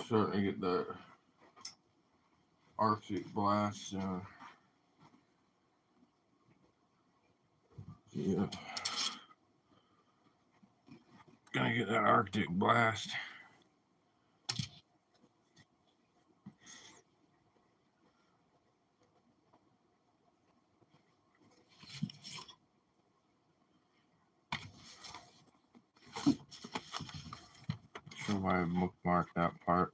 starting to get the Arctic blast. Yeah. Gonna get that Arctic blast. Sure why I bookmarked that part.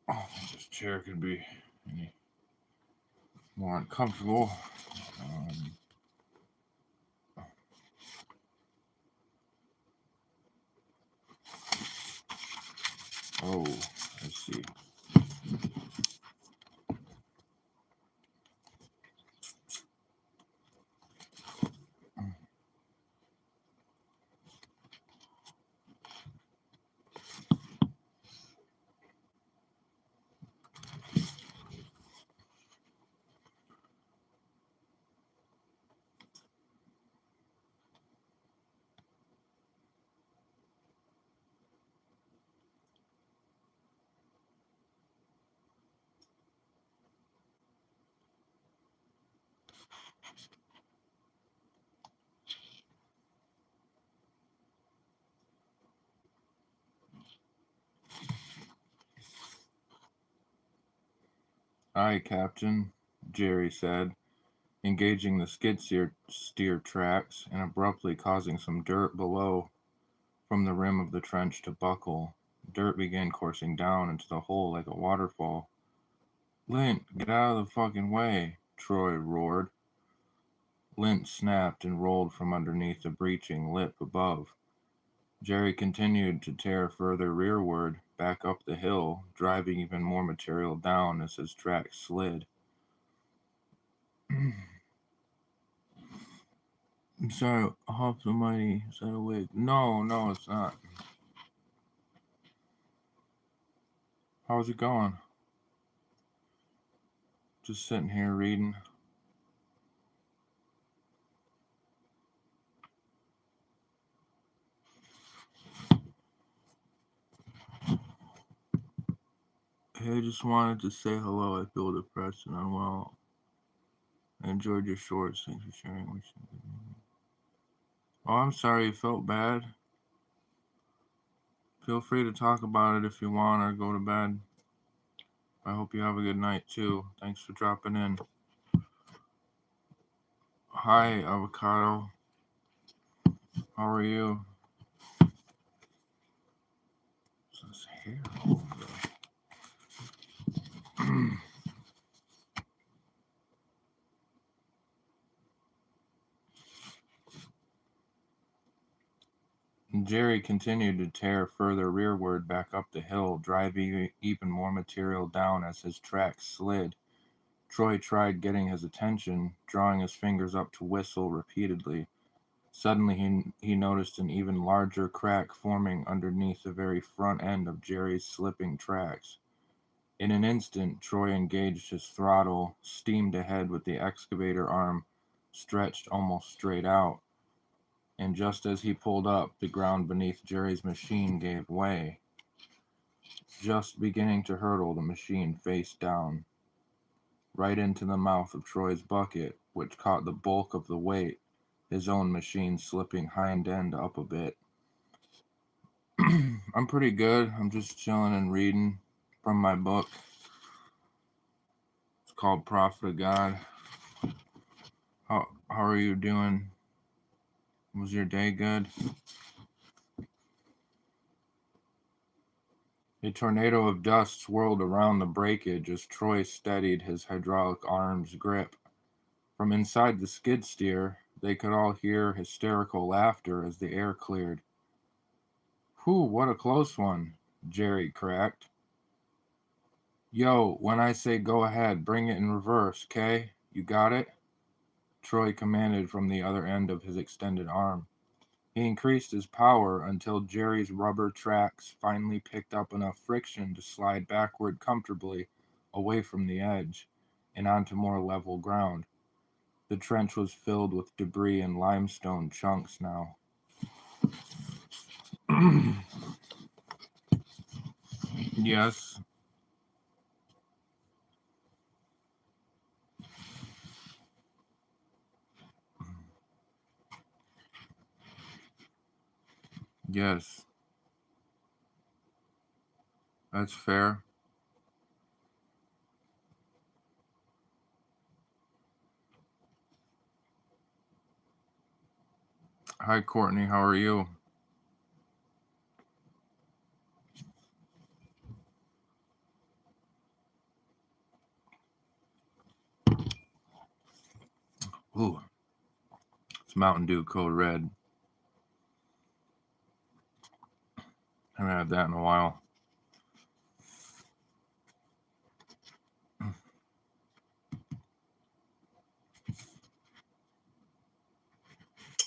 Oh, this chair could be any more uncomfortable. Oh, I see. Aye, Captain, Jerry said, engaging the skid steer tracks and abruptly causing some dirt below from the rim of the trench to buckle. Dirt began coursing down into the hole like a waterfall. Lint, get out of the fucking way, Troy roared. Lint snapped and rolled from underneath the breaching lip above. Jerry continued to tear further rearward, back up the hill, driving even more material down as his tracks slid. I'm sorry, Hoff the Mighty, is that a wig? No, it's not. How's it going? Just sitting here reading. Hey, I just wanted to say hello. I feel depressed and unwell. I enjoyed your shorts. Thanks for sharing. Oh, I'm sorry you felt bad. Feel free to talk about it if you want or go to bed. I hope you have a good night too. Thanks for dropping in. Hi, Avocado. How are you? What's this hair over? Jerry continued to tear further rearward back up the hill, driving even more material down as his tracks slid. Troy tried getting his attention, drawing his fingers up to whistle repeatedly. Suddenly he noticed an even larger crack forming underneath the very front end of Jerry's slipping tracks. In an instant, Troy engaged his throttle, steamed ahead with the excavator arm stretched almost straight out. And just as he pulled up, the ground beneath Jerry's machine gave way. Just beginning to hurtle, the machine face down, right into the mouth of Troy's bucket, which caught the bulk of the weight, his own machine slipping hind end up a bit. I'm pretty good. I'm just chilling and reading from my book. It's called Prophet of God. How are you doing? Was your day good? A tornado of dust swirled around the breakage as Troy steadied his hydraulic arm's grip. From inside the skid steer, they could all hear hysterical laughter as the air cleared. Whew, what a close one, Jerry cracked. Yo, when I say go ahead, bring it in reverse, 'kay? You got it? Troy commanded from the other end of his extended arm. He increased his power until Jerry's rubber tracks finally picked up enough friction to slide backward comfortably away from the edge and onto more level ground. The trench was filled with debris and limestone chunks now. Yes. Yes. That's fair. Hi, Courtney. How are you? Ooh, it's Mountain Dew Code Red. Haven't had that in a while.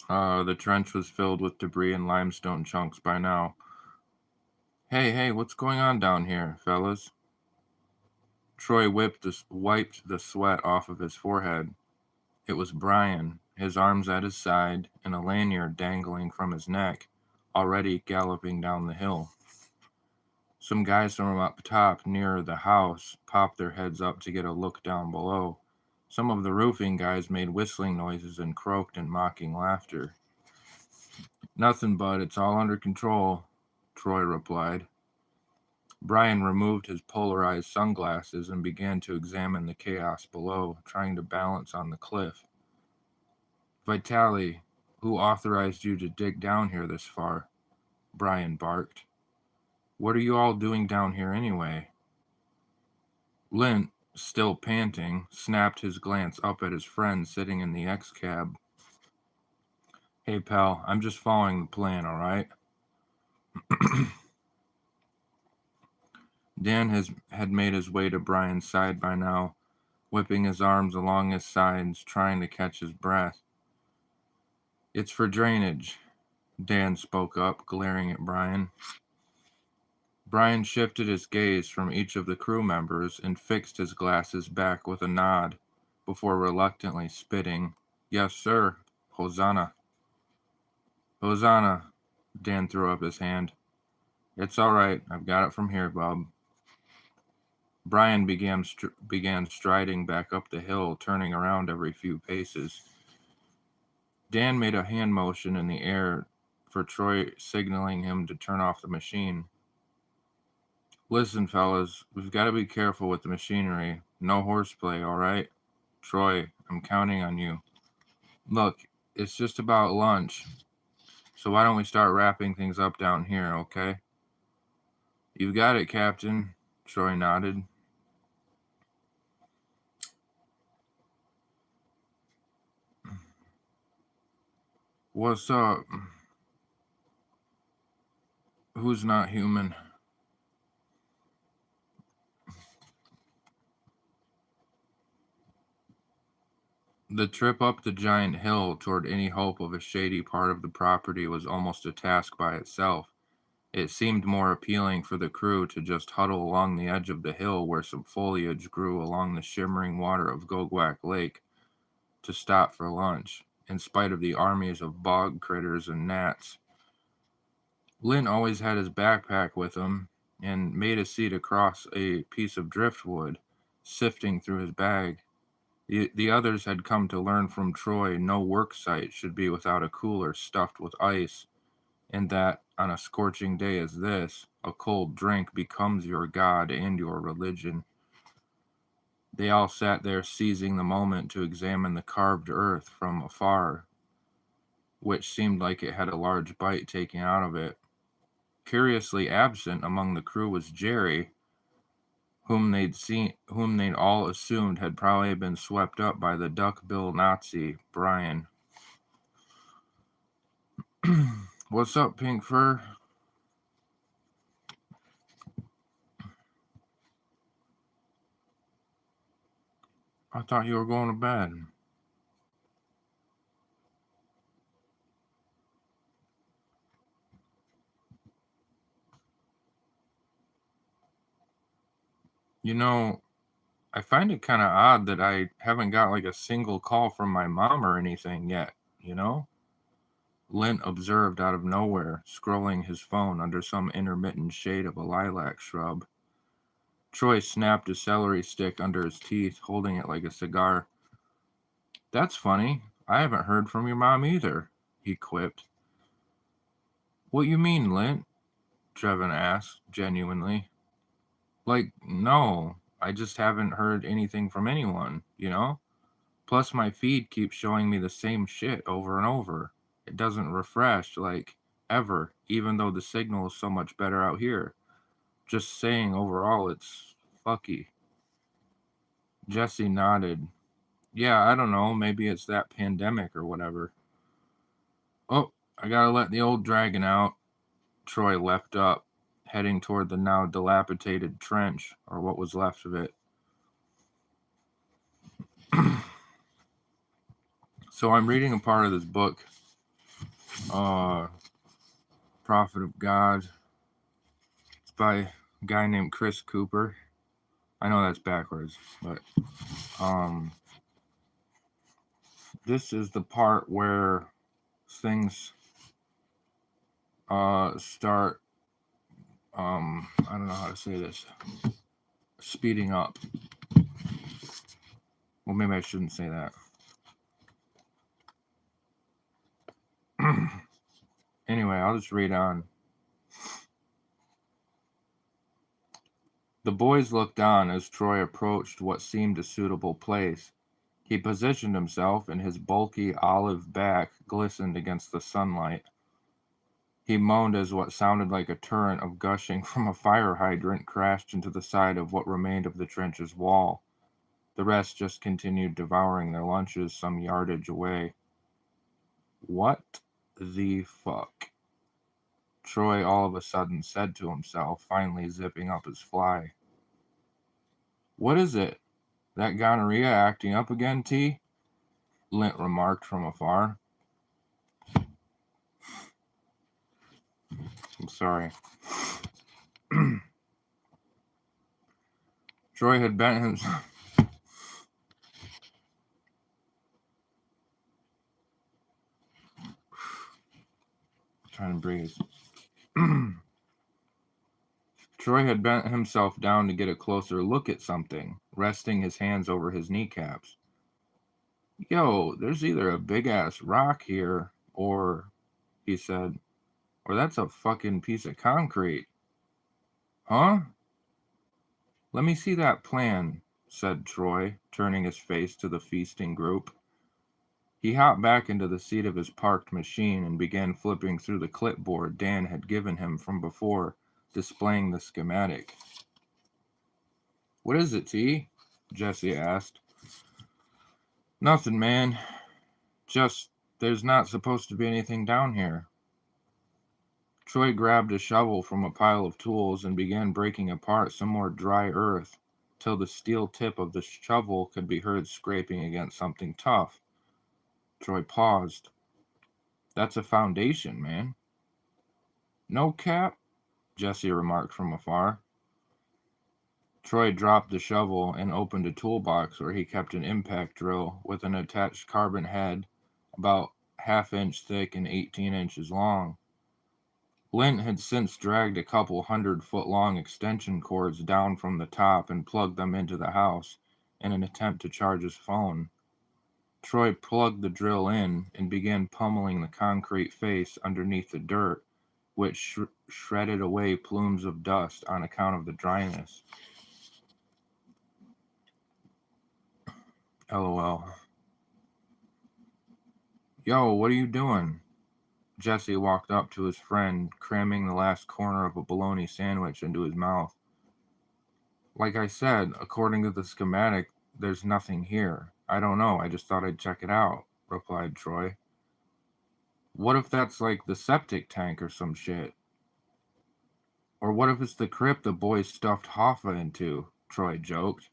The trench was filled with debris and limestone chunks by now. Hey, what's going on down here, fellas? Troy wiped the sweat off of his forehead. It was Brian, his arms at his side and a lanyard dangling from his neck, already galloping down the hill. Some guys from up top near the house popped their heads up to get a look down below. Some of the roofing guys made whistling noises and croaked in mocking laughter. Nothing, bud, it's all under control, Troy replied. Brian removed his polarized sunglasses and began to examine the chaos below, trying to balance on the cliff. Vitali, who authorized you to dig down here this far? Brian barked. What are you all doing down here anyway? Lint, still panting, snapped his glance up at his friend sitting in the X-cab. Hey, pal, I'm just following the plan, all right? Dan had made his way to Brian's side by now, whipping his arms along his sides, trying to catch his breath. It's for drainage, Dan spoke up, glaring at Brian. Brian shifted his gaze from each of the crew members and fixed his glasses back with a nod, before reluctantly spitting, Yes, sir. Hosanna. Hosanna. Dan threw up his hand. It's all right. I've got it from here, bub. Brian began striding back up the hill, turning around every few paces. Dan made a hand motion in the air for Troy, signaling him to turn off the machine. Listen, fellas, we've got to be careful with the machinery. No horseplay, all right? Troy, I'm counting on you. Look, it's just about lunch, so why don't we start wrapping things up down here, okay? You've got it, Captain, Troy nodded. What's up? Who's not human? The trip up the giant hill toward any hope of a shady part of the property was almost a task by itself. It seemed more appealing for the crew to just huddle along the edge of the hill where some foliage grew along the shimmering water of Gogwak Lake to stop for lunch, in spite of the armies of bog critters and gnats. Lynn always had his backpack with him and made a seat across a piece of driftwood, sifting through his bag. The others had come to learn from Troy no work site should be without a cooler stuffed with ice, and that, on a scorching day as this, a cold drink becomes your god and your religion. They all sat there seizing the moment to examine the carved earth from afar, which seemed like it had a large bite taken out of it. Curiously absent among the crew was Jerry, whom they'd all assumed had probably been swept up by the duck-bill Nazi, Brian. What's up, Pink Fur? I thought you were going to bed. You know, I find it kind of odd that I haven't got like a single call from my mom or anything yet, you know? Lint observed out of nowhere, scrolling his phone under some intermittent shade of a lilac shrub. Troy snapped a celery stick under his teeth, holding it like a cigar. "That's funny. I haven't heard from your mom either," he quipped. "What you mean, Lint?" Trevin asked, genuinely. "Like, no, I just haven't heard anything from anyone, you know? Plus, my feed keeps showing me the same shit over and over. It doesn't refresh, like, ever, even though the signal is so much better out here. Just saying, overall, it's fucky." Jesse nodded. "Yeah, I don't know, maybe it's that pandemic or whatever." "Oh, I gotta let the old dragon out." Troy leapt up, heading toward the now dilapidated trench, or what was left of it. So I'm reading a part of this book, Prophet of God. It's by a guy named Chris Cooper. I know that's backwards, but this is the part where things start, I don't know how to say this, speeding up. Well, maybe I shouldn't say that. Anyway, I'll just read on. The boys looked on as Troy approached what seemed a suitable place. He positioned himself, and his bulky olive back glistened against the sunlight. He moaned as what sounded like a torrent of gushing from a fire hydrant crashed into the side of what remained of the trench's wall. The rest just continued devouring their lunches some yardage away. "What the fuck?" Troy all of a sudden said to himself, finally zipping up his fly. "What is it? That gonorrhea acting up again, T?" Lint remarked from afar. I'm sorry. Troy had bent himself. Trying to breathe. Troy had bent himself down to get a closer look at something, resting his hands over his kneecaps. "Yo, there's either a big-ass rock here, or," he said, "or that's a fucking piece of concrete." "Huh?" "Let me see that plan," said Troy, turning his face to the feasting group. He hopped back into the seat of his parked machine and began flipping through the clipboard Dan had given him from before, displaying the schematic. "What is it, T?" Jesse asked. "Nothing, man. Just, there's not supposed to be anything down here." Troy grabbed a shovel from a pile of tools and began breaking apart some more dry earth, till the steel tip of the shovel could be heard scraping against something tough. Troy paused. "That's a foundation, man." "No cap," Jesse remarked from afar. Troy dropped the shovel and opened a toolbox where he kept an impact drill with an attached carbon head about half-inch thick and 18 inches long. Lint had since dragged a couple 100-foot-long extension cords down from the top and plugged them into the house in an attempt to charge his phone. Troy plugged the drill in and began pummeling the concrete face underneath the dirt, which shredded away plumes of dust on account of the dryness. LOL. "Yo, what are you doing?" Jesse walked up to his friend, cramming the last corner of a bologna sandwich into his mouth. "Like I said, according to the schematic, there's nothing here. I don't know, I just thought I'd check it out," replied Troy. "What if that's like the septic tank or some shit? Or what if it's the crypt the boys stuffed Hoffa into?" Troy joked.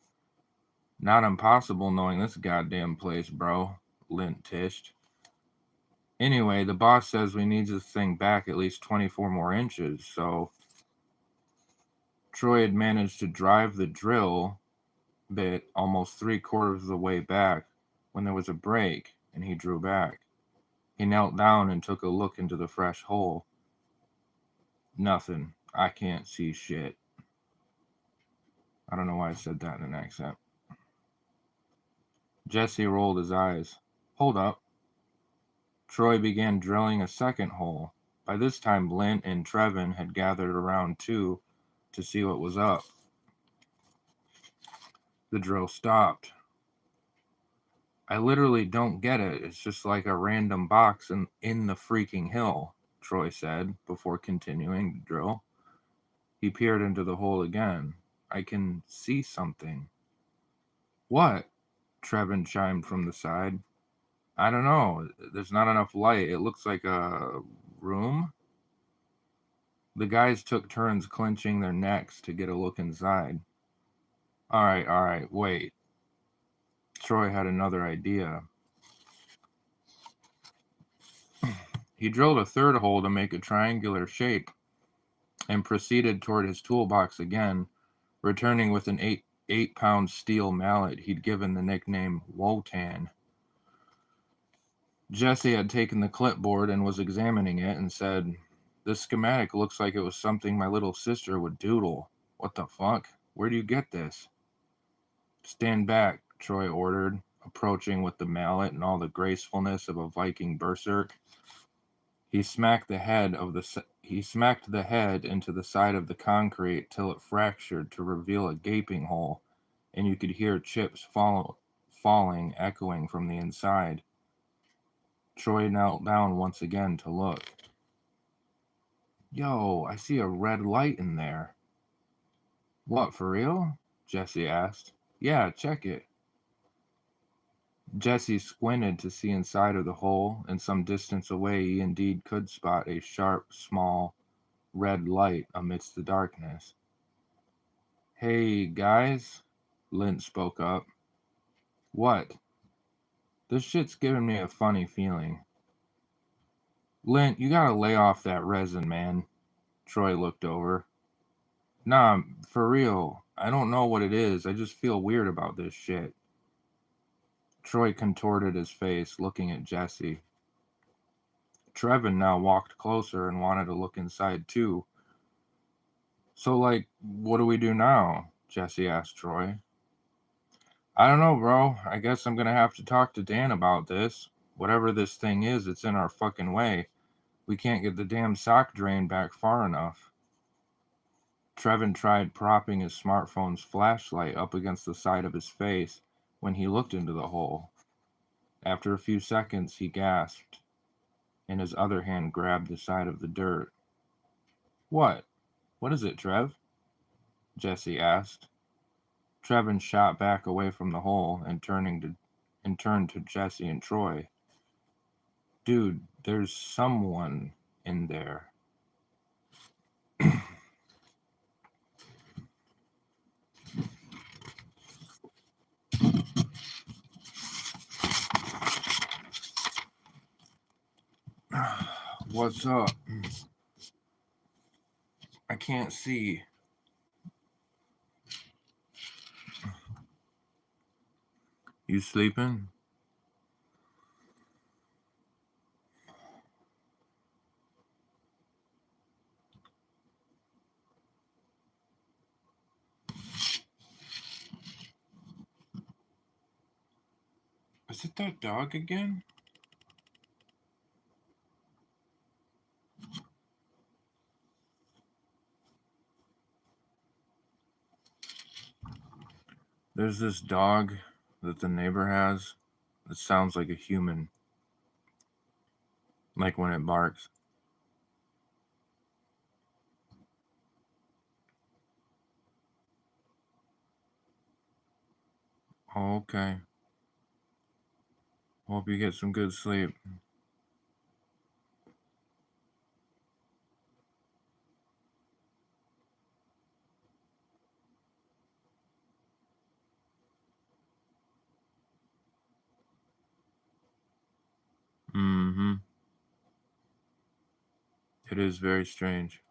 "Not impossible knowing this goddamn place, bro," Lint tished. "Anyway, the boss says we need this thing back at least 24 more inches, so..." Troy had managed to drive the drill bit almost 3/4 of the way back when there was a break, and he drew back. He knelt down and took a look into the fresh hole. Nothing. I can't see shit. I don't know why I said that in an accent. Jesse rolled his eyes. Hold up. Troy began drilling a second hole. By this time, Lint and Trevin had gathered around too to see what was up. The drill stopped. I literally don't get it. It's just like a random box in the freaking hill, Troy said before continuing to drill. He peered into the hole again. I can see something. What? Trevin chimed from the side. I don't know. There's not enough light. It looks like a room. The guys took turns clenching their necks to get a look inside. All right, wait. Troy had another idea. He drilled a third hole to make a triangular shape and proceeded toward his toolbox again, returning with an 8-pound steel mallet he'd given the nickname Wotan. Jesse had taken the clipboard and was examining it and said, "This schematic looks like it was something my little sister would doodle. What the fuck? Where do you get this?" "Stand back," Troy ordered, approaching with the mallet and all the gracefulness of a Viking berserk. He smacked the head into the side of the concrete till it fractured to reveal a gaping hole, and you could hear chips falling, echoing from the inside. Troy knelt down once again to look. "Yo, I see a red light in there." "What, for real?" Jesse asked. "Yeah, check it." Jesse squinted to see inside of the hole, and some distance away he indeed could spot a sharp, small, red light amidst the darkness. "Hey, guys," Lint spoke up. "What?" "This shit's giving me a funny feeling." "Lint, you gotta lay off that resin, man." Troy looked over. "Nah, for real. I don't know what it is. I just feel weird about this shit." Troy contorted his face, looking at Jesse. Trevin now walked closer and wanted to look inside too. "So, like, what do we do now?" Jesse asked Troy. "I don't know, bro. I guess I'm gonna have to talk to Dan about this. Whatever this thing is, it's in our fucking way. We can't get the damn sock drain back far enough." Trevin tried propping his smartphone's flashlight up against the side of his face when he looked into the hole. After a few seconds, he gasped, and his other hand grabbed the side of the dirt. "What? What is it, Trev?" Jesse asked. Trevin shot back away from the hole and turned to Jesse and Troy. "Dude, there's someone in there." "What's up?" "I can't see." "You sleeping?" "Is it that dog again?" "There's this dog that the neighbor has that sounds like a human, like when it barks." "Oh, okay. Hope you get some good sleep." "Mm-hmm. It is very strange."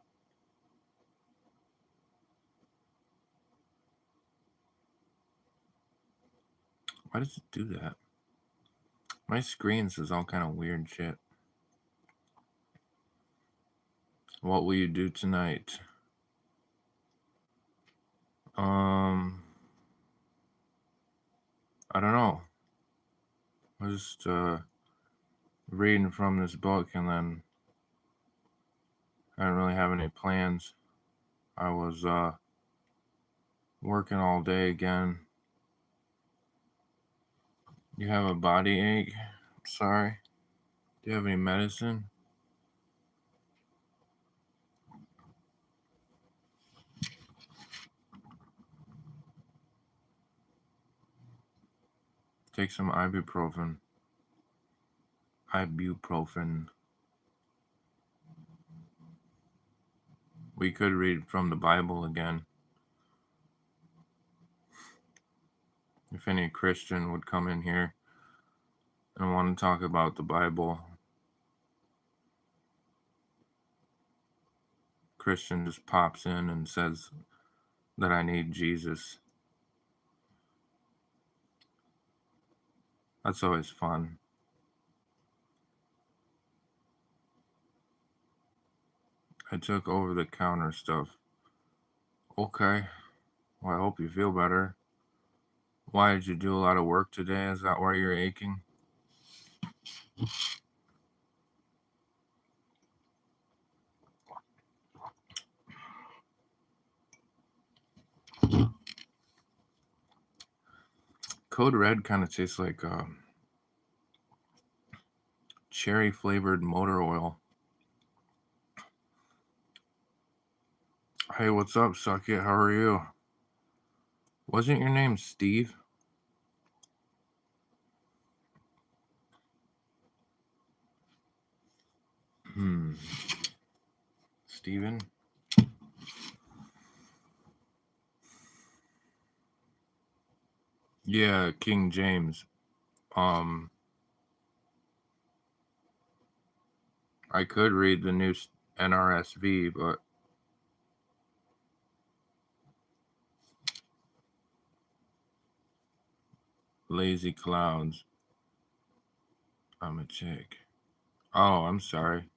Why does it do that? My screen says all kind of weird shit. What will you do tonight? I don't know. I was just reading from this book, and then I didn't really have any plans. I was working all day again. You have a body ache? Sorry. Do you have any medicine? Take some ibuprofen. Ibuprofen. We could read from the Bible again. If any Christian would come in here and want to talk about the Bible, Christian just pops in and says that I need Jesus. That's always fun. I took over-the-counter stuff. Okay. Well, I hope you feel better. Why did you do a lot of work today? Is that why you're aching? Code Red kind of tastes like cherry flavored motor oil. Hey, what's up, Suck It? How are you? Wasn't your name Steve? Steven? Yeah, King James. I could read the new NRSV, but lazy clouds. I'm a chick. Oh, I'm sorry.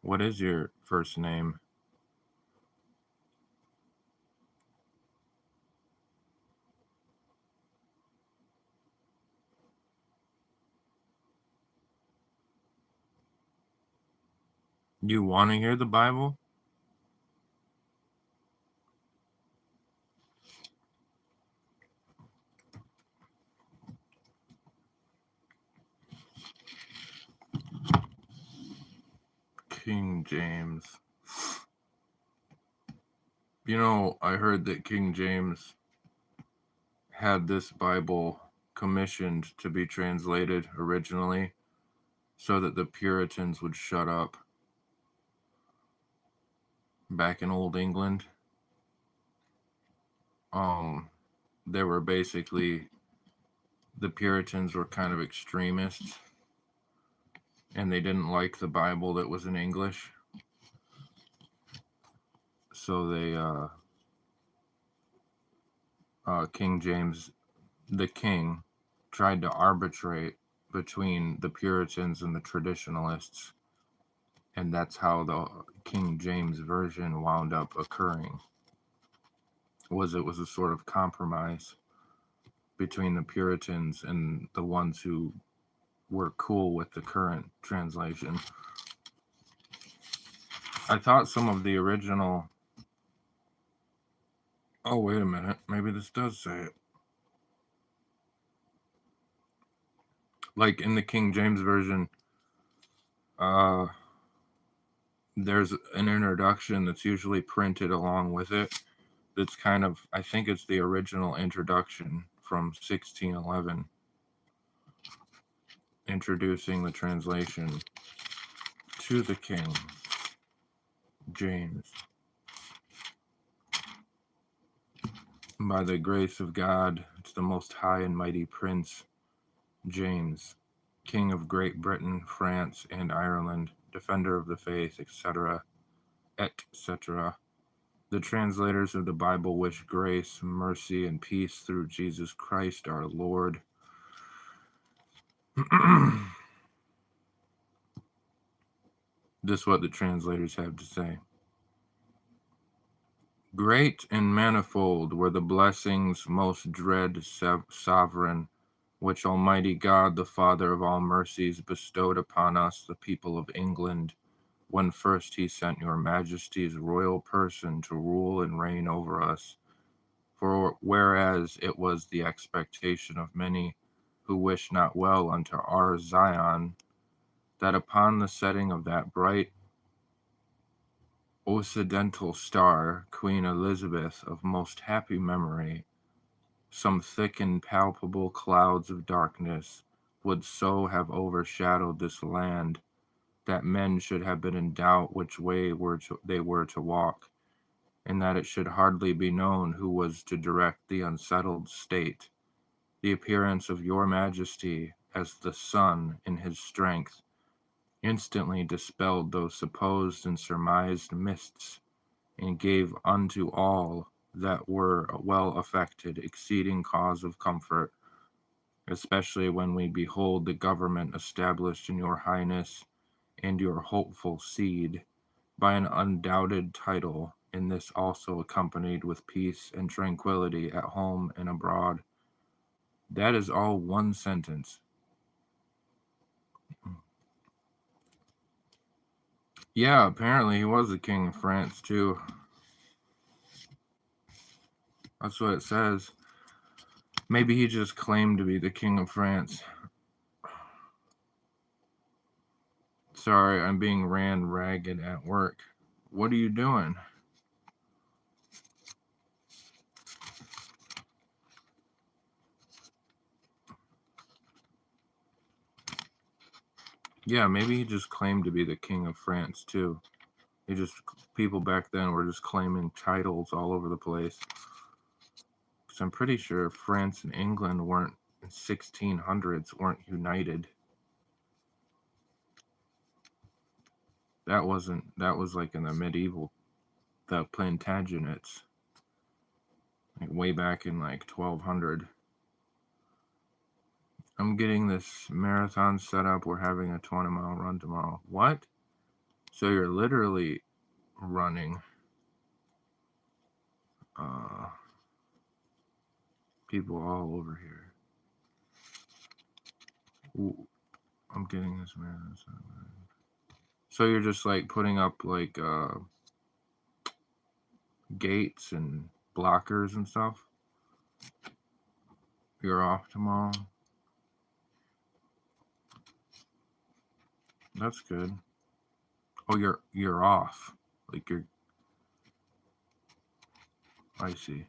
What is your first name? You want to hear the Bible? King James. You know, I heard that King James had this Bible commissioned to be translated originally so that the Puritans would shut up back in Old England. They were basically, the Puritans were kind of extremists, and they didn't like the Bible that was in English. So they, King James, the king, tried to arbitrate between the Puritans and the traditionalists. And that's how the King James Version wound up occurring. It was a sort of compromise between the Puritans and the ones who were cool with the current translation. I thought some of the original... Oh, wait a minute. Maybe this does say it. Like in the King James Version, there's an introduction that's usually printed along with it. That's kind of, I think it's the original introduction from 1611, introducing the translation to the King James. By the grace of God, to the most high and mighty Prince James, King of Great Britain, France, and Ireland, defender of the faith, etc., etc. The translators of the Bible wish grace, mercy, and peace through Jesus Christ our Lord. This is what the translators have to say. Great and manifold were the blessings, most dread sovereign, which Almighty God, the Father of all mercies, bestowed upon us, the people of England, when first he sent your Majesty's royal person to rule and reign over us. For whereas it was the expectation of many who wish not well unto our Zion, that upon the setting of that bright occidental star, Queen Elizabeth of most happy memory, some thick and palpable clouds of darkness would so have overshadowed this land that men should have been in doubt which way they were to walk, and that it should hardly be known who was to direct the unsettled state. The appearance of your Majesty as the sun in his strength instantly dispelled those supposed and surmised mists, and gave unto all that were well affected exceeding cause of comfort, especially when we behold the government established in your highness and your hopeful seed by an undoubted title, and this also accompanied with peace and tranquility at home and abroad. That is all one sentence. Yeah, apparently he was the king of France too. That's what it says. Maybe he just claimed to be the king of France. Sorry, I'm being ran ragged at work. What are you doing? Yeah, maybe he just claimed to be the king of France too. People back then were just claiming titles all over the place. Because I'm pretty sure France and England weren't in 1600s weren't united. That was like in the medieval, the Plantagenets, like way back in like 1200. I'm getting this marathon set up. We're having a 20-mile run tomorrow. What? So you're literally running. People all over here. Ooh, I'm getting this marathon set up. So you're just like putting up like gates and blockers and stuff. You're off tomorrow. That's good. Oh, you're off. Like you're. I see.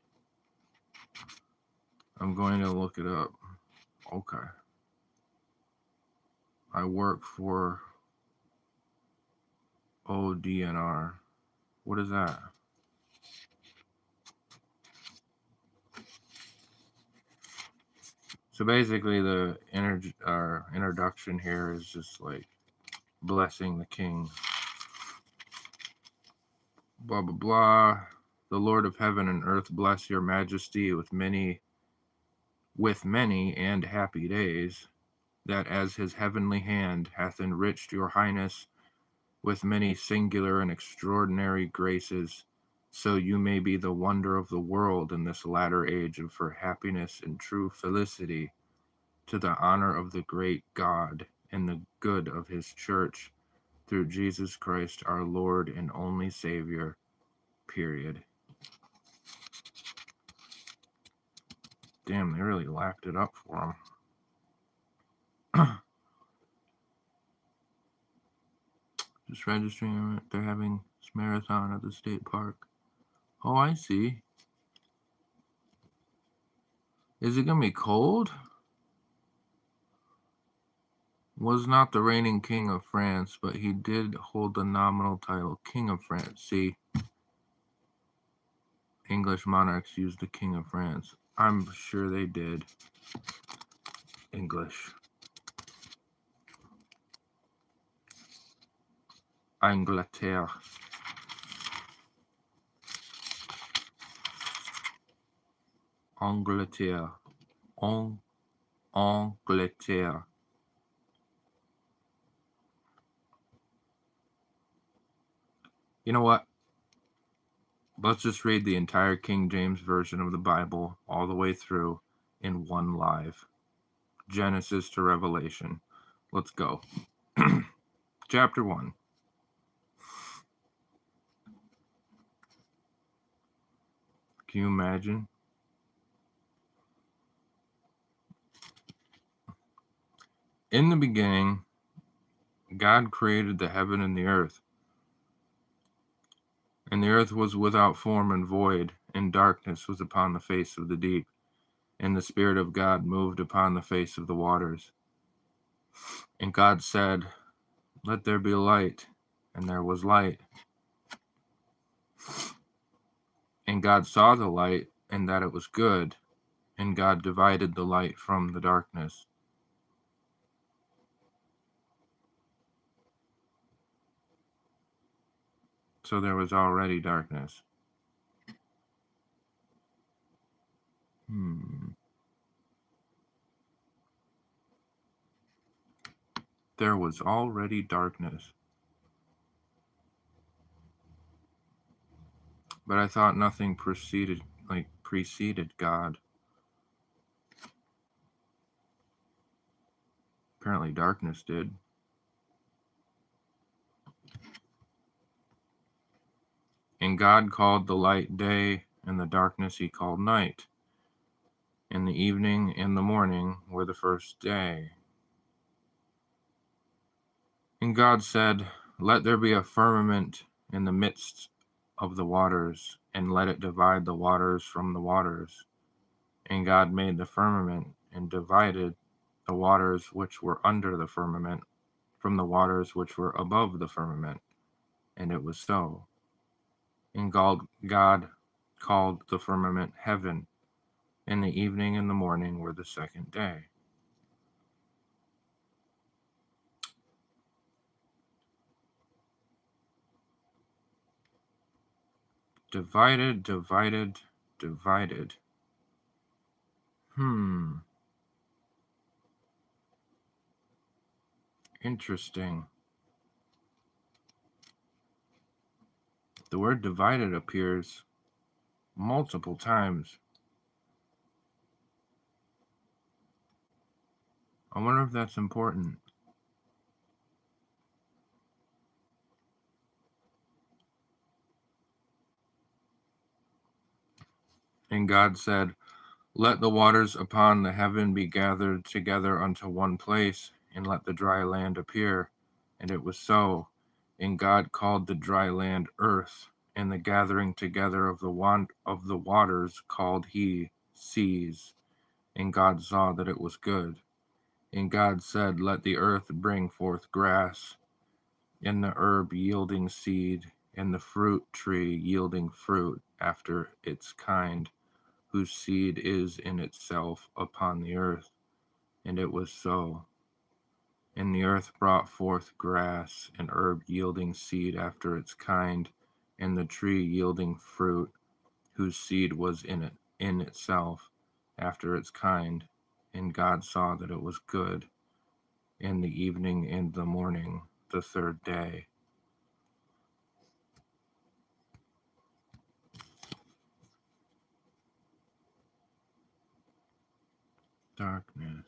I'm going to look it up. Okay. I work for ODNR. What is that? So basically, the introduction here is just like blessing the king. Blah blah blah. The Lord of heaven and earth bless your majesty with many and happy days, that as his heavenly hand hath enriched your highness with many singular and extraordinary graces, so you may be the wonder of the world in this latter age of for happiness and true felicity, to the honor of the great God and the good of his church, through Jesus Christ our Lord and only Savior, period. Damn, they really lapped it up for him. Just registering, they're having this marathon at the state park. Oh, I see. Is it gonna be cold? Was not the reigning king of France, but he did hold the nominal title King of France. See, English monarchs used the King of France. I'm sure they did. English. Angleterre. Angleterre. Angleterre. You know what? Let's just read the entire King James Version of the Bible all the way through in one live. Genesis to Revelation. Let's go. Chapter 1. Can you imagine? In the beginning, God created the heaven and the earth. And the earth was without form and void, and darkness was upon the face of the deep. And the Spirit of God moved upon the face of the waters. And God said, "Let there be light." And there was light. And God saw the light, and that it was good. And God divided the light from the darkness. So there was already darkness. There was already darkness. But I thought nothing preceded God. Apparently darkness did. And God called the light day, and the darkness he called night. And the evening and the morning were the first day. And God said, "Let there be a firmament in the midst of the waters, and let it divide the waters from the waters." And God made the firmament, and divided the waters which were under the firmament from the waters which were above the firmament. And it was so. And God called the firmament heaven, and the evening and the morning were the second day. Divided, divided, divided. Interesting. The word divided appears multiple times. I wonder if that's important. And God said, "Let the waters upon the heaven be gathered together unto one place, and let the dry land appear." And it was so. And God called the dry land earth, and the gathering together of the waters called he seas. And God saw that it was good. And God said, "Let the earth bring forth grass, and the herb yielding seed, and the fruit tree yielding fruit after its kind, whose seed is in itself upon the earth." And it was so. And the earth brought forth grass, and herb yielding seed after its kind, and the tree yielding fruit, whose seed was in itself after its kind. And God saw that it was good. And the evening and the morning, the third day. Darkness.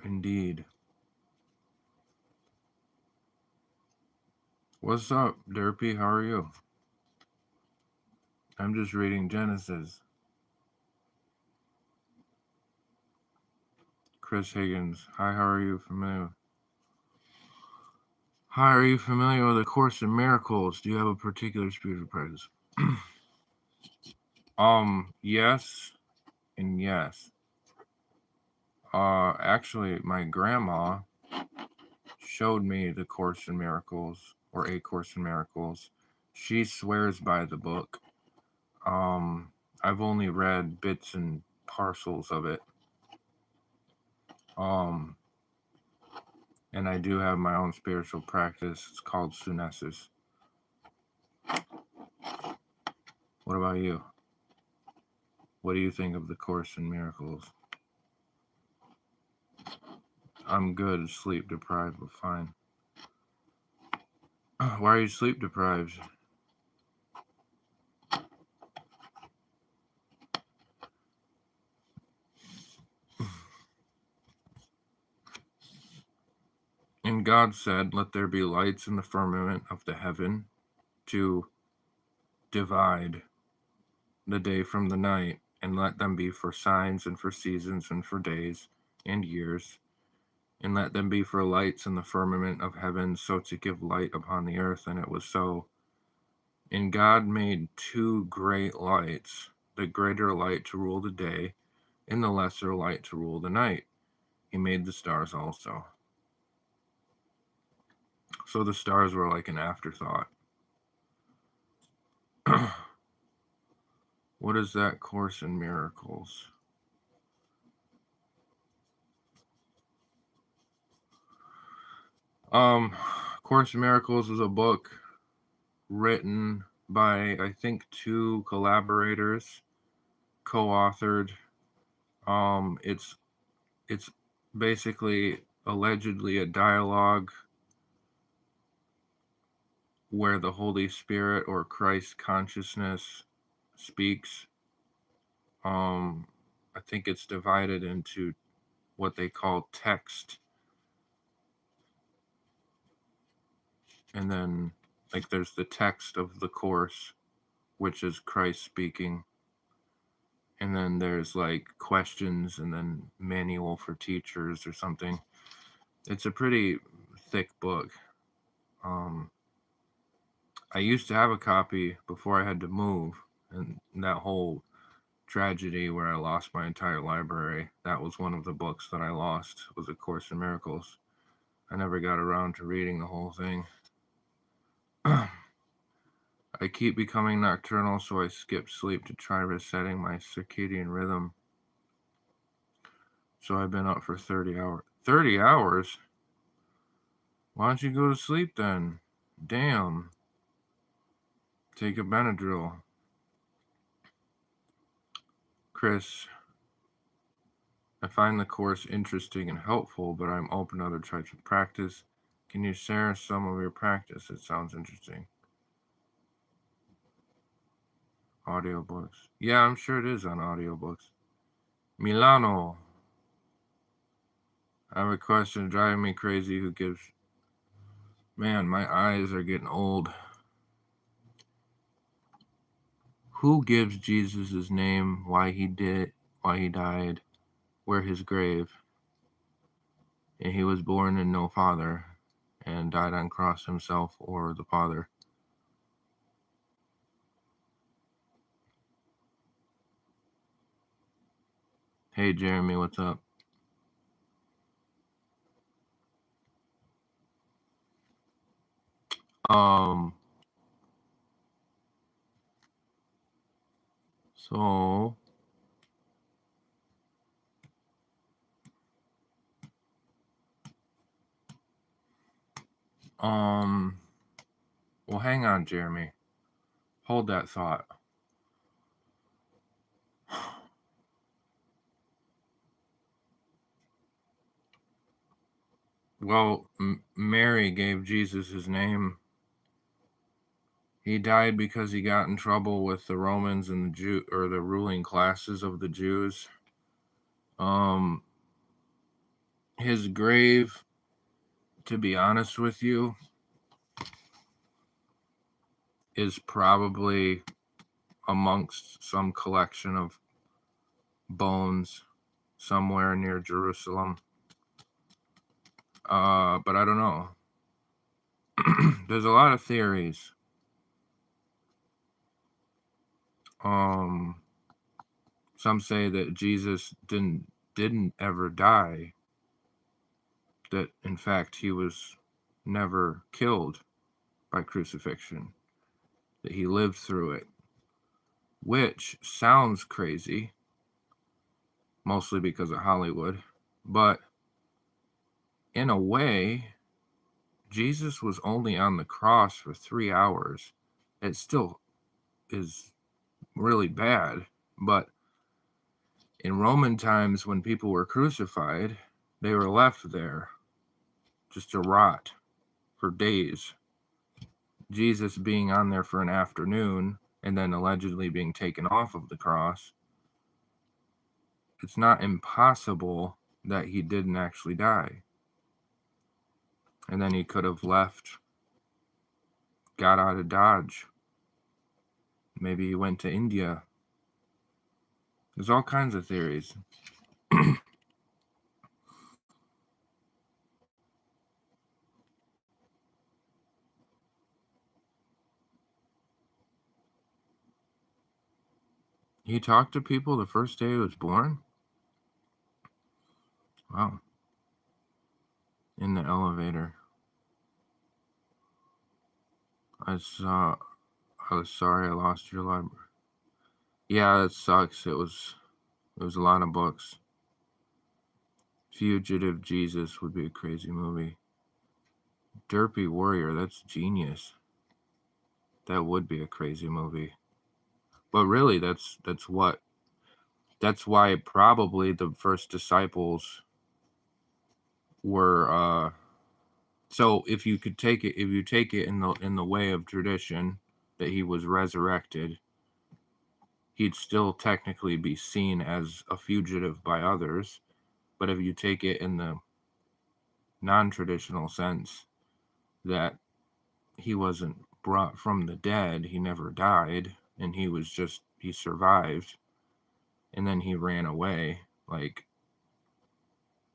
Indeed. What's up, Derpy? How are you? I'm just reading Genesis. Chris Higgins. Hi, how are you familiar? Hi, are you familiar with A Course in Miracles? Do you have a particular spiritual practice? Yes and yes. Actually, my grandma showed me The Course in Miracles, or A Course in Miracles. She swears by the book. I've only read bits and parcels of it. And I do have my own spiritual practice. It's called Sunesis. What about you? What do you think of The Course in Miracles? I'm good, sleep deprived, but fine. Why are you sleep deprived? And God said, "Let there be lights in the firmament of the heaven to divide the day from the night, and let them be for signs and for seasons and for days and years, and let them be for lights in the firmament of heaven, so to give light upon the earth." And it was so. And God made two great lights, the greater light to rule the day, and the lesser light to rule the night. He made the stars also. So the stars were like an afterthought. What is that Course in Miracles? Course in Miracles is a book written by, I think, two collaborators, co-authored. It's basically allegedly a dialogue where the Holy Spirit or Christ consciousness speaks. I think it's divided into what they call text, and then like there's the text of the course, which is Christ speaking, and then there's like questions and then manual for teachers or something. It's a pretty thick book. I used to have a copy before I had to move, and that whole tragedy where I lost my entire library, that was one of the books that I lost, was A Course in Miracles. I never got around to reading the whole thing. I keep becoming nocturnal, so I skip sleep to try resetting my circadian rhythm. So I've been up for 30 hours. 30 hours? Why don't you go to sleep then? Damn. Take a Benadryl. Chris, I find the course interesting and helpful, but I'm open to other types of practice. Can you share some of your practice? It sounds interesting. Audiobooks. Yeah, I'm sure it is on audiobooks. Milano. I have a question driving me crazy. Who gives... Man, my eyes are getting old. Who gives Jesus his name, why he died, where his grave, and he was born in no father, and died on cross himself or the Father? Hey Jeremy, what's up? So well, hang on, Jeremy. Hold that thought. Well, Mary gave Jesus his name. He died because he got in trouble with the Romans and the ruling classes of the Jews. His grave, to be honest with you, is probably amongst some collection of bones somewhere near Jerusalem. But I don't know. There's a lot of theories. Some say that Jesus didn't ever die. That in fact he was never killed by crucifixion. That he lived through it, which sounds crazy, mostly because of Hollywood, but in a way, Jesus was only on the cross for 3 hours. It still is really bad, but in Roman times when people were crucified, They were left there just to rot for days. Jesus being on there for an afternoon and then allegedly being taken off of the cross, it's not impossible that he didn't actually die. And then he could have left, got out of Dodge. Maybe he went to India. There's all kinds of theories. He talked to people the first day he was born? Wow. In the elevator. I was sorry I lost your library. Yeah, it sucks. It was a lot of books. Fugitive Jesus would be a crazy movie. Derpy Warrior, that's genius. That would be a crazy movie. But really, that's why probably the first disciples were so if you take it in the way of tradition that he was resurrected, he'd still technically be seen as a fugitive by others. But if you take it in the non-traditional sense that he wasn't brought from the dead, he never died, and he survived, and then he ran away, like,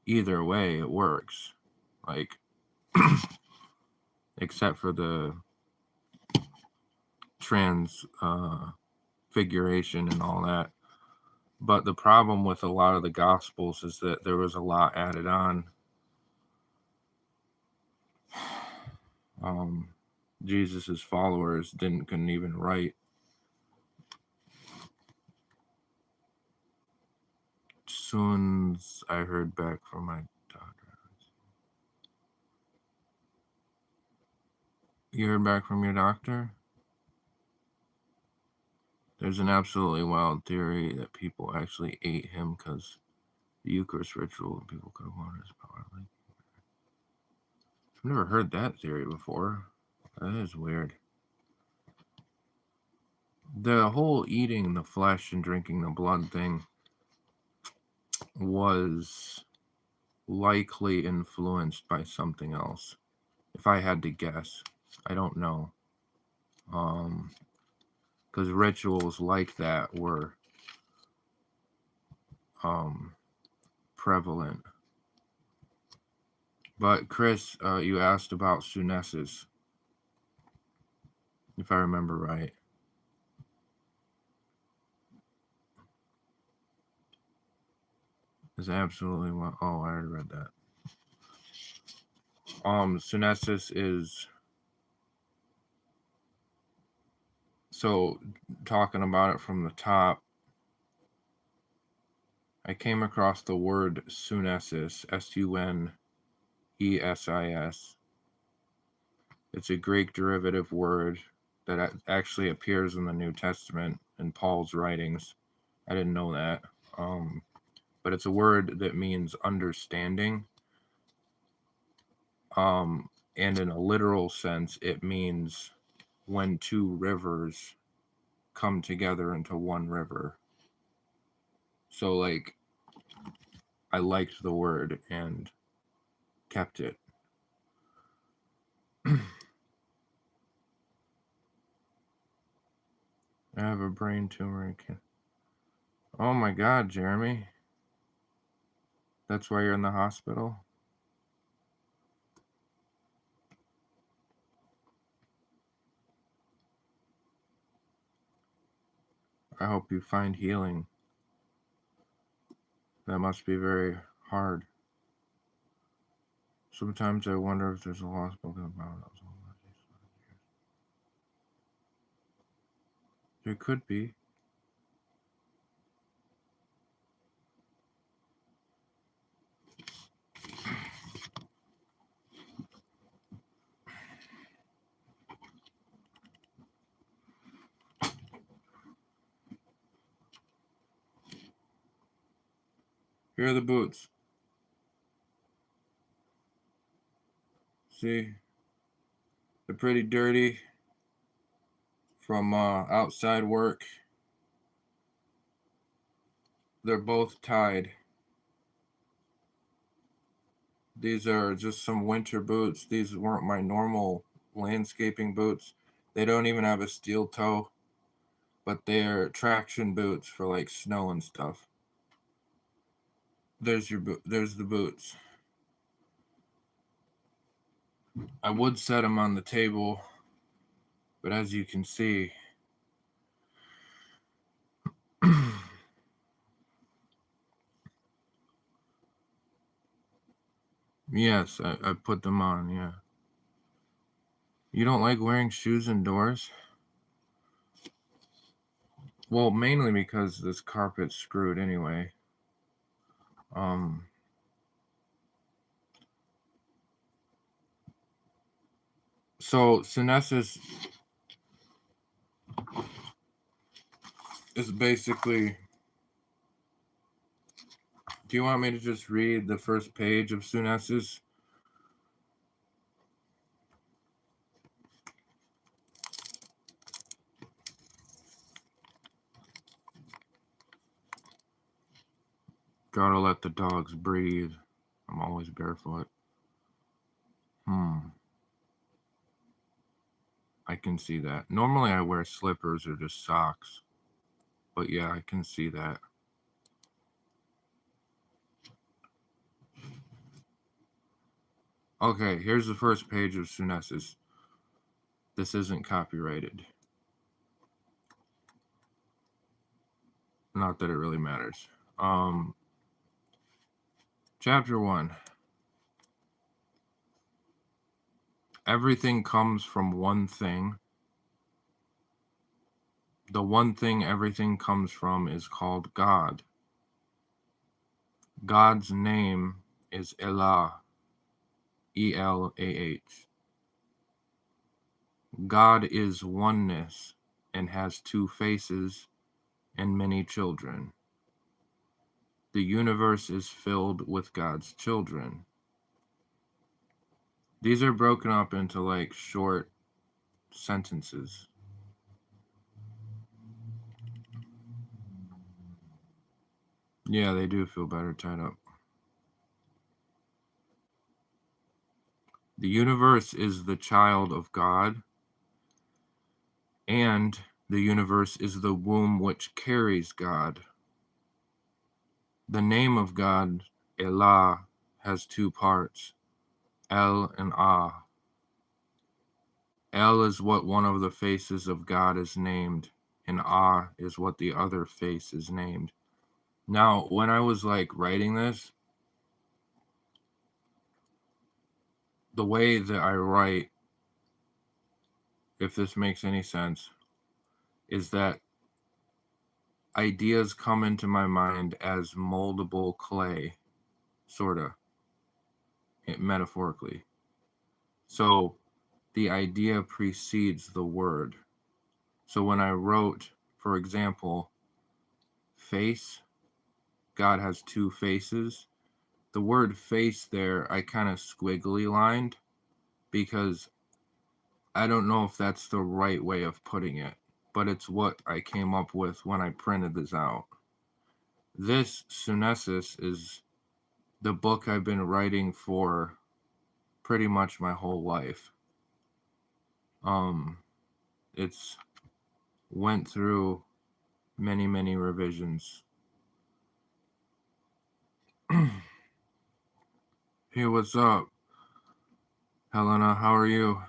either way it works, like, except for the transfiguration and all that. But the problem with a lot of the gospels is that there was a lot added on. Jesus's followers couldn't even write. Soon I heard back from my doctor. You heard back from your doctor? There's an absolutely wild theory that people actually ate him because the Eucharist ritual and people could have wanted his power. I've never heard that theory before. That is weird. The whole eating the flesh and drinking the blood thing was likely influenced by something else. If I had to guess, I don't know. Because rituals like that were prevalent. But Chris, you asked about Sunesis, if I remember right. Is absolutely what? Oh, I already read that. Sunesis is, so talking about it from the top, I came across the word Sunesis, Sunesis. It's a Greek derivative word that actually appears in the New Testament in Paul's writings. I didn't know that. But it's a word that means understanding. And in a literal sense, it means when two rivers come together into one river. So, like, I liked the word and kept it. I have a brain tumor. Oh my God, Jeremy. That's why you're in the hospital? I hope you find healing. That must be very hard. Sometimes I wonder if there's a lost book about it. There could be. Here are the boots. See? They're pretty dirty from outside work. They're both tied. These are just some winter boots. These weren't my normal landscaping boots. They don't even have a steel toe, but they're traction boots for like snow and stuff. There's the boots. I would set them on the table, but as you can see, yes, I put them on, yeah. You don't like wearing shoes indoors? Well, mainly because this carpet's screwed anyway. So Synesis is basically. Do you want me to just read the first page of Synesis? Gotta let the dogs breathe. I'm always barefoot. I can see that. Normally I wear slippers or just socks. But yeah, I can see that. Okay, here's the first page of Synesis. This isn't copyrighted. Not that it really matters. Chapter 1. Everything comes from one thing. The one thing everything comes from is called God. God's name is Elah. E-L-A-H. God is oneness and has two faces and many children. The universe is filled with God's children. These are broken up into like short sentences. Yeah, they do feel better tied up. The universe is the child of God, and the universe is the womb which carries God. The name of God, Elah, has two parts, El and Ah. El is what one of the faces of God is named, and Ah is what the other face is named. Now, when I was like writing this, the way that I write, if this makes any sense, is that ideas come into my mind as moldable clay, sorta, metaphorically. So the idea precedes the word. So when I wrote, for example, face, God has two faces. The word face there, I kind of squiggly lined because I don't know if that's the right way of putting it, but it's what I came up with when I printed this out. This Synesis is the book I've been writing for pretty much my whole life. It's went through many revisions. Hey, what's up? Helena, how are you?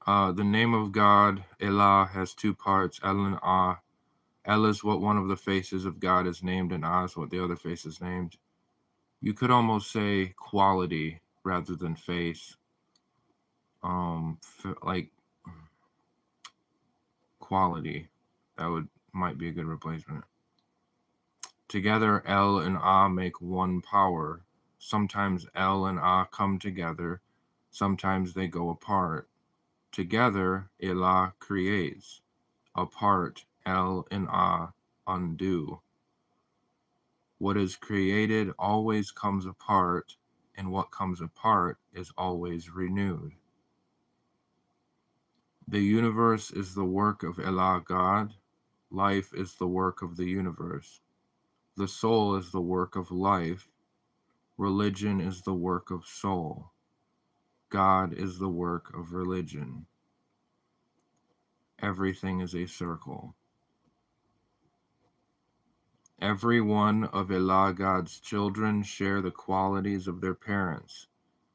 The name of God, Elah, has two parts, El and Ah. El is what one of the faces of God is named, and Ah is what the other face is named. You could almost say quality rather than face. Like quality. That might be a good replacement. Together, El and Ah make one power. Sometimes El and Ah come together. Sometimes they go apart. Together, Elah creates. Apart, El and Ah undo. What is created always comes apart, and what comes apart is always renewed. The universe is the work of Allah God. Life is the work of the universe. The soul is the work of life. Religion is the work of soul. God is the work of religion. Everything is a circle. Every one of Allah God's children share the qualities of their parents.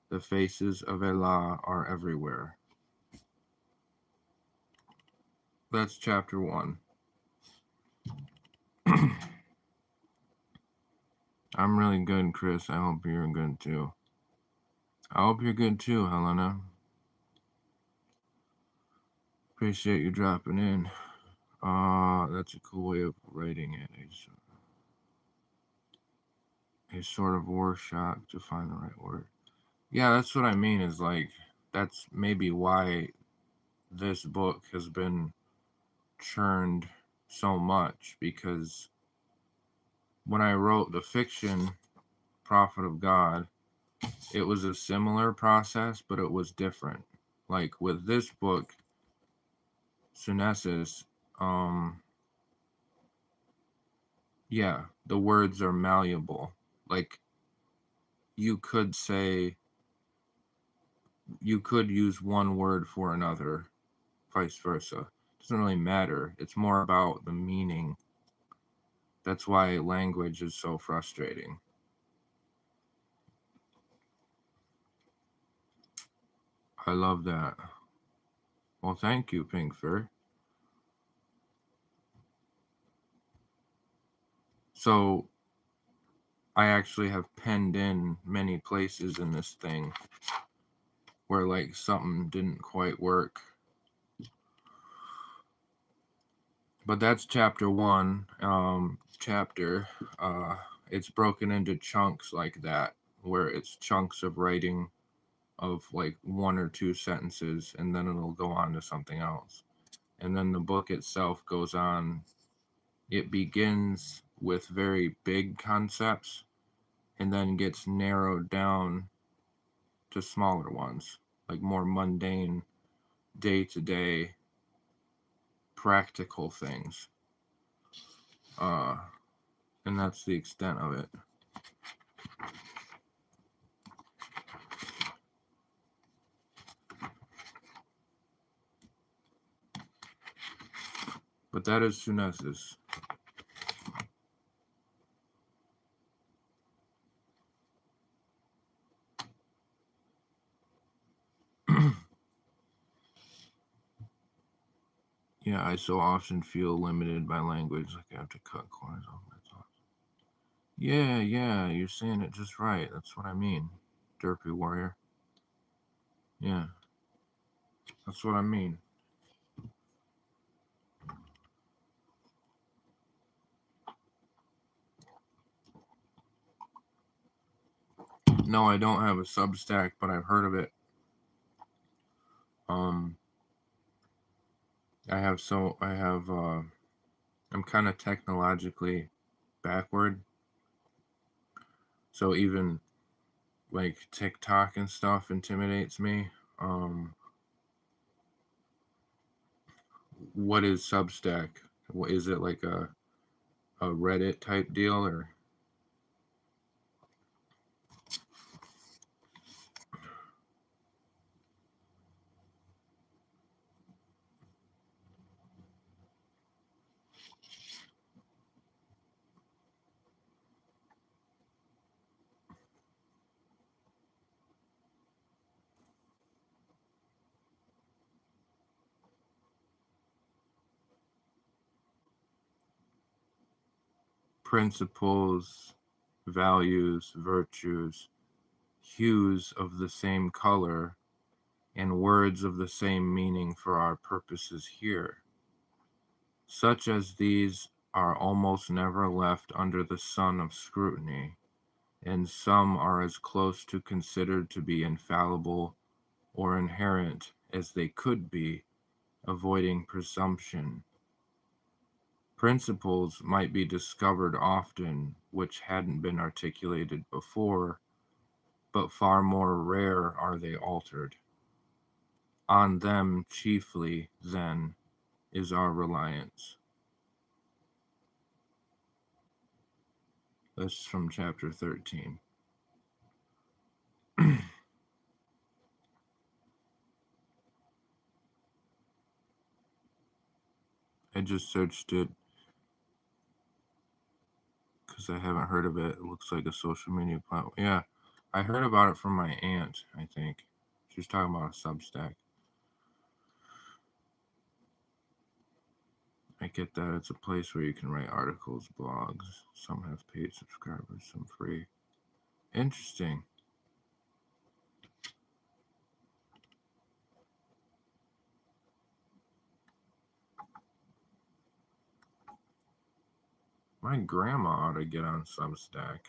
The faces of Allah are everywhere. That's chapter 1. I'm really good, Chris. I hope you're good too. I hope you're good too, Helena. Appreciate you dropping in. That's a cool way of writing it. A sort of Rorschach to find the right word. Yeah, that's what I mean, is like, that's maybe why this book has been churned so much, because when I wrote the fiction, Prophet of God, it was a similar process, but it was different. Like with this book, Sunesis, yeah, the words are malleable. Like, you could use one word for another, vice versa. It doesn't really matter. It's more about the meaning. That's why language is so frustrating. I love that. Well, thank you, Pink Fur. So, I actually have penned in many places in this thing where like something didn't quite work. But that's chapter 1. It's broken into chunks like that, where it's chunks of writing of like 1 or 2 sentences, and then it'll go on to something else. And then the book itself goes on. It begins with very big concepts and then gets narrowed down to smaller ones, like more mundane, day-to-day, practical things. And that's the extent of it. But that is Sunesis. Yeah, I so often feel limited by language, like I have to cut corners off my thoughts. Yeah, you're saying it just right. That's what I mean, Derpy Warrior. Yeah, that's what I mean. No, I don't have a Substack, but I've heard of it. I'm kind of technologically backward. So even like TikTok and stuff intimidates me. What is Substack? What is it, like a Reddit type deal, or? Principles, values, virtues, hues of the same color, and words of the same meaning for our purposes here. Such as these are almost never left under the sun of scrutiny, and some are as close to considered to be infallible or inherent as they could be, avoiding presumption. Principles might be discovered often which hadn't been articulated before, but far more rare are they altered. On them chiefly, then, is our reliance. This is from chapter 13. I just searched it because I haven't heard of it. It looks like a social media platform. Yeah, I heard about it from my aunt, I think. She was talking about a Substack. I get that it's a place where you can write articles, blogs. Some have paid subscribers, some free. Interesting. My grandma ought to get on Substack.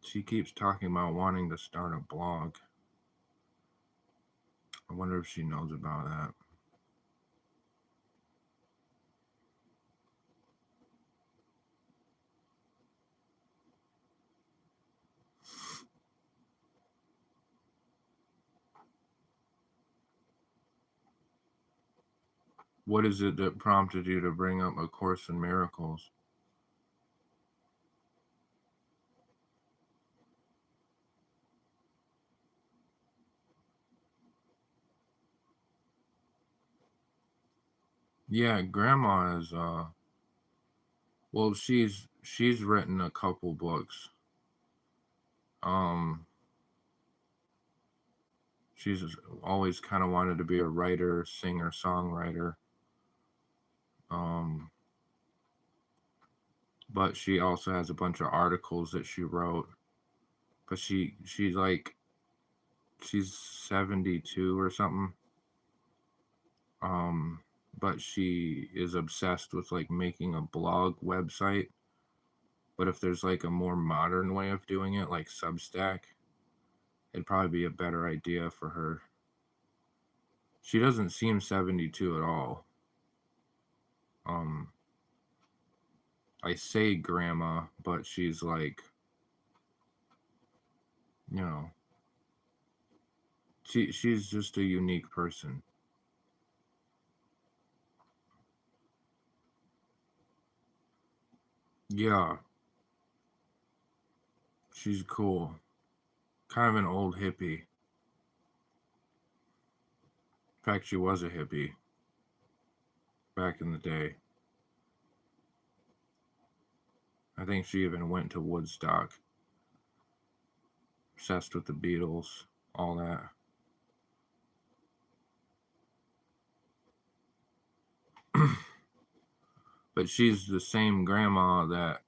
She keeps talking about wanting to start a blog. I wonder if she knows about that. What is it that prompted you to bring up A Course in Miracles? Yeah, grandma is well, she's written a couple books. She's always kind of wanted to be a writer, singer, songwriter. But she also has a bunch of articles that she wrote. But she's 72 or something. But she is obsessed with like making a blog website. But if there's like a more modern way of doing it, like Substack, it'd probably be a better idea for her. She doesn't seem 72 at all. I say grandma, but she's like, you know, she's just a unique person. Yeah. She's cool. Kind of an old hippie. In fact, she was a hippie back in the day. I think she even went to Woodstock. Obsessed with the Beatles, all that. But she's the same grandma that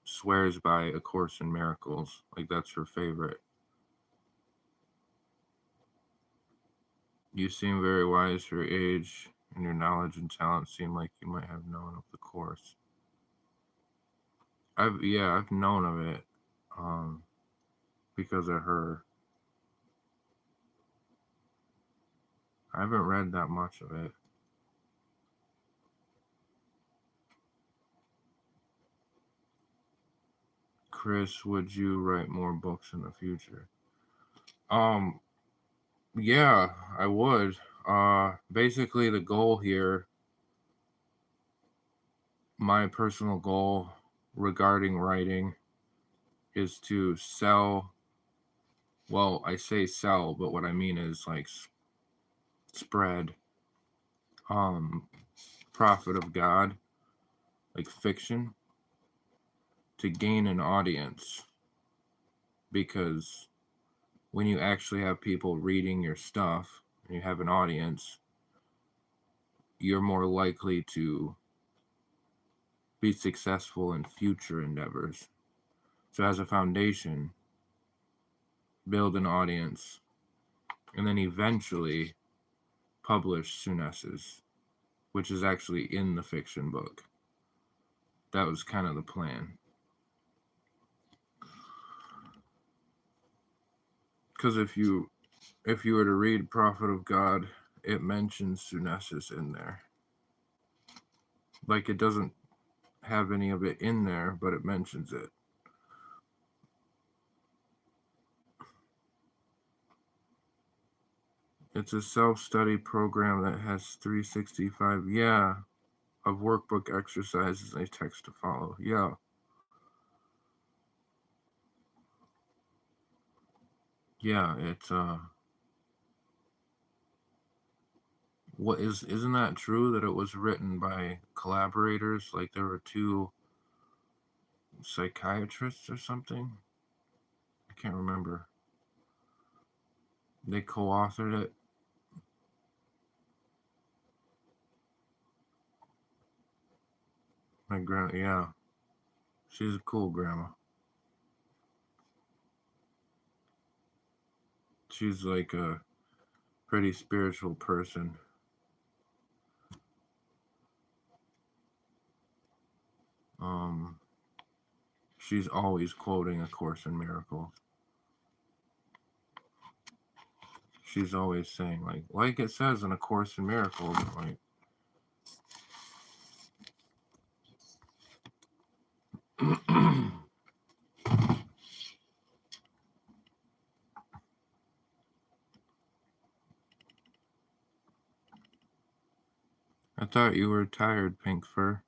swears by A Course in Miracles. Like that's her favorite. You seem very wise for your age, and your knowledge and talent seem like you might have known of the course. I've known of it, because of her. I haven't read that much of it. Chris, would you write more books in the future? Yeah, I would. Basically the goal here, my personal goal regarding writing is to sell, well, I say sell, but what I mean is like spread prophet of God, like fiction, to gain an audience, because when you actually have people reading your stuff and you have an audience, you're more likely to be successful in future endeavors. So as a foundation, build an audience, and then eventually publish Sunesses, which is actually in the fiction book. That was kind of the plan. Because if you were to read Prophet of God, it mentions Sunesses in there. Like it doesn't have any of it in there, but it mentions it. It's a self-study program that has 365, yeah, of workbook exercises and a text to follow. Yeah. Yeah, it's isn't that true that it was written by collaborators? Like there were two psychiatrists or something? I can't remember. They co-authored it. My grandma, yeah. She's a cool grandma. She's like a pretty spiritual person. She's always quoting A Course in Miracles. She's always saying like it says in A Course in Miracles, like I thought you were tired, Pink Fur.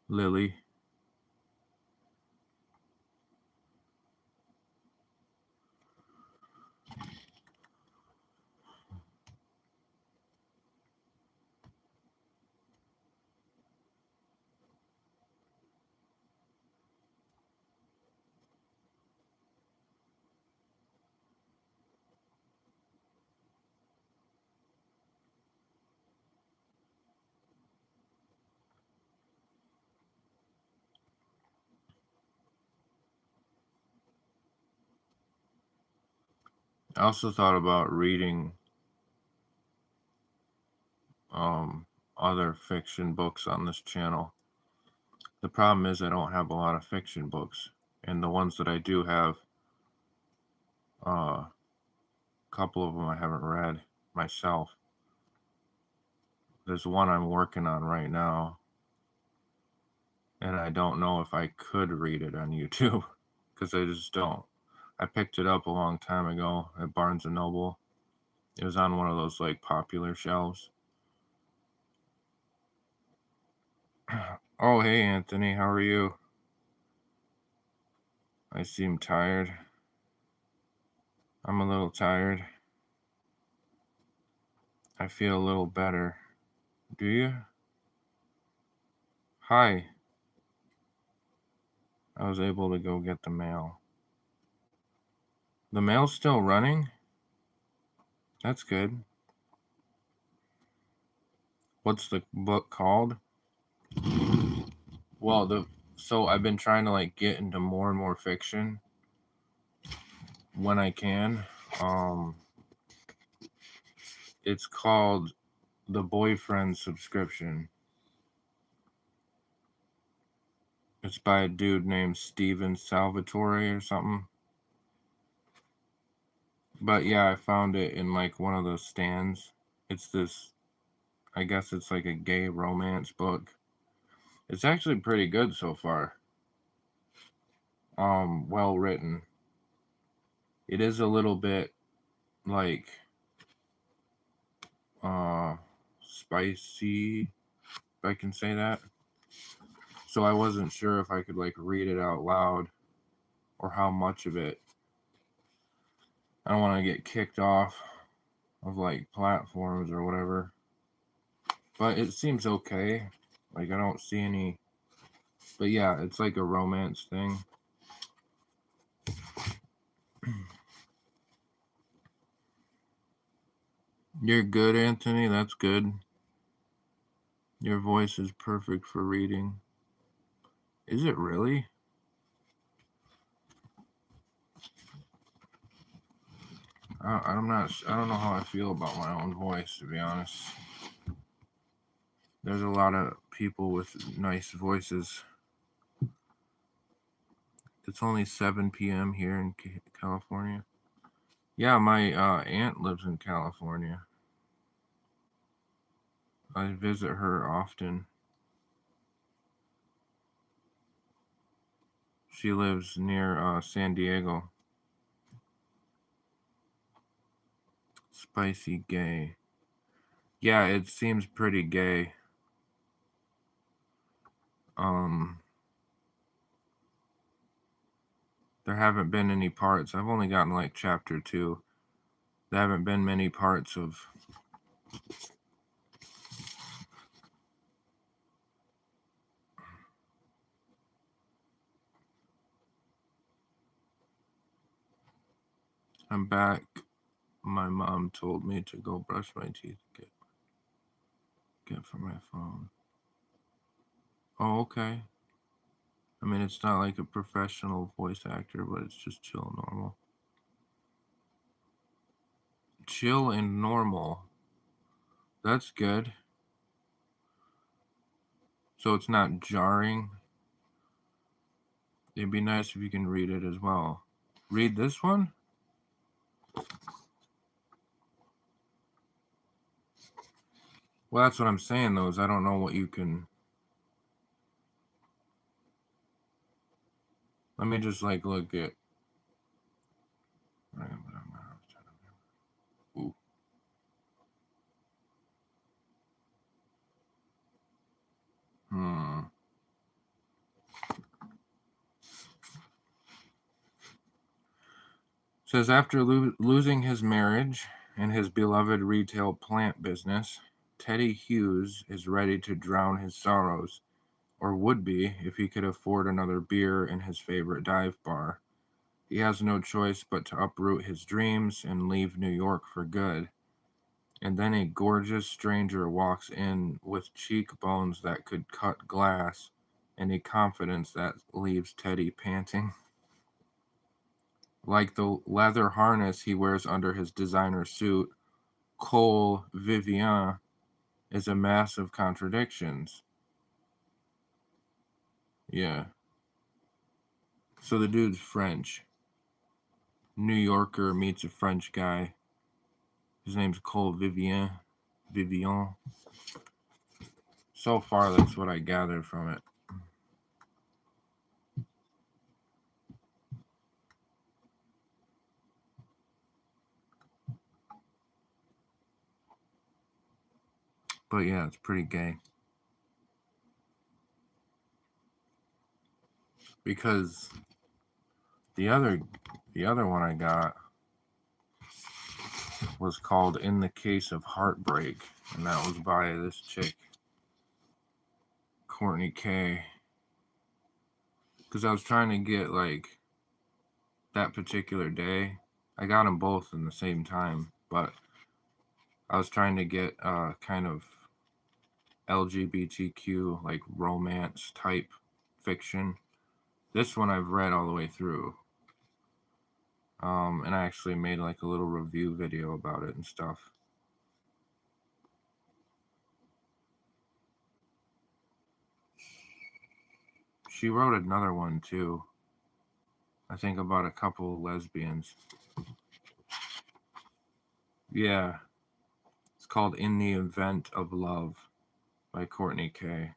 Lily. I also thought about reading other fiction books on this channel. The problem is I don't have a lot of fiction books, and the ones that I do have, a couple of them I haven't read myself. There's one I'm working on right now, and I don't know if I could read it on YouTube because I just don't. I picked it up a long time ago at Barnes and Noble. It was on one of those like popular shelves. Oh, hey Anthony, how are you? I seem tired. I'm a little tired. I feel a little better. Do you? Hi. I was able to go get the mail. The mail's still running? That's good. What's the book called? Well, so I've been trying to like get into more and more fiction when I can. It's called The Boyfriend Subscription. It's by a dude named Steven Salvatore or something. But yeah, I found it in like one of those stands. It's this, I guess it's like a gay romance book. It's actually pretty good so far. Well written. It is a little bit like spicy, if I can say that. So I wasn't sure if I could like read it out loud or how much of it. I don't want to get kicked off of like platforms or whatever. But it seems okay. Like I don't see any. But yeah, it's like a romance thing. You're good, Anthony. That's good. Your voice is perfect for reading. Is it really? I'm not. I don't know how I feel about my own voice, to be honest. There's a lot of people with nice voices. It's only 7 p.m. here in California. Yeah, my aunt lives in California. I visit her often. She lives near San Diego. Spicy gay. Yeah, it seems pretty gay. There haven't been any parts. I've only gotten like chapter 2. There haven't been many parts of. I'm back. My mom told me to go brush my teeth. Get from my phone. Oh, okay. I mean, it's not like a professional voice actor, but it's just chill normal. Chill and normal. That's good. So it's not jarring. It'd be nice if you can read it as well. Read this one? Well, that's what I'm saying, though, is I don't know what you can. Let me just like look at. Ooh. Says after losing his marriage and his beloved retail plant business, Teddy Hughes is ready to drown his sorrows, or would be if he could afford another beer in his favorite dive bar. He has no choice but to uproot his dreams and leave New York for good. And then a gorgeous stranger walks in with cheekbones that could cut glass and a confidence that leaves Teddy panting. Like the leather harness he wears under his designer suit, Cole Vivien is a mass of contradictions. Yeah. So the dude's French. New Yorker meets a French guy. His name's Cole Vivien. So far, that's what I gathered from it. But yeah, it's pretty gay. Because the other one I got was called In the Case of Heartbreak, and that was by this chick, Courtney K. Because I was trying to get like that particular day. I got them both in the same time, but I was trying to get kind of LGBTQ like romance type fiction. This one I've read all the way through. And I actually made like a little review video about it and stuff. She wrote another one too. I think about a couple of lesbians. Yeah. It's called In the Event of Love by Courtney K.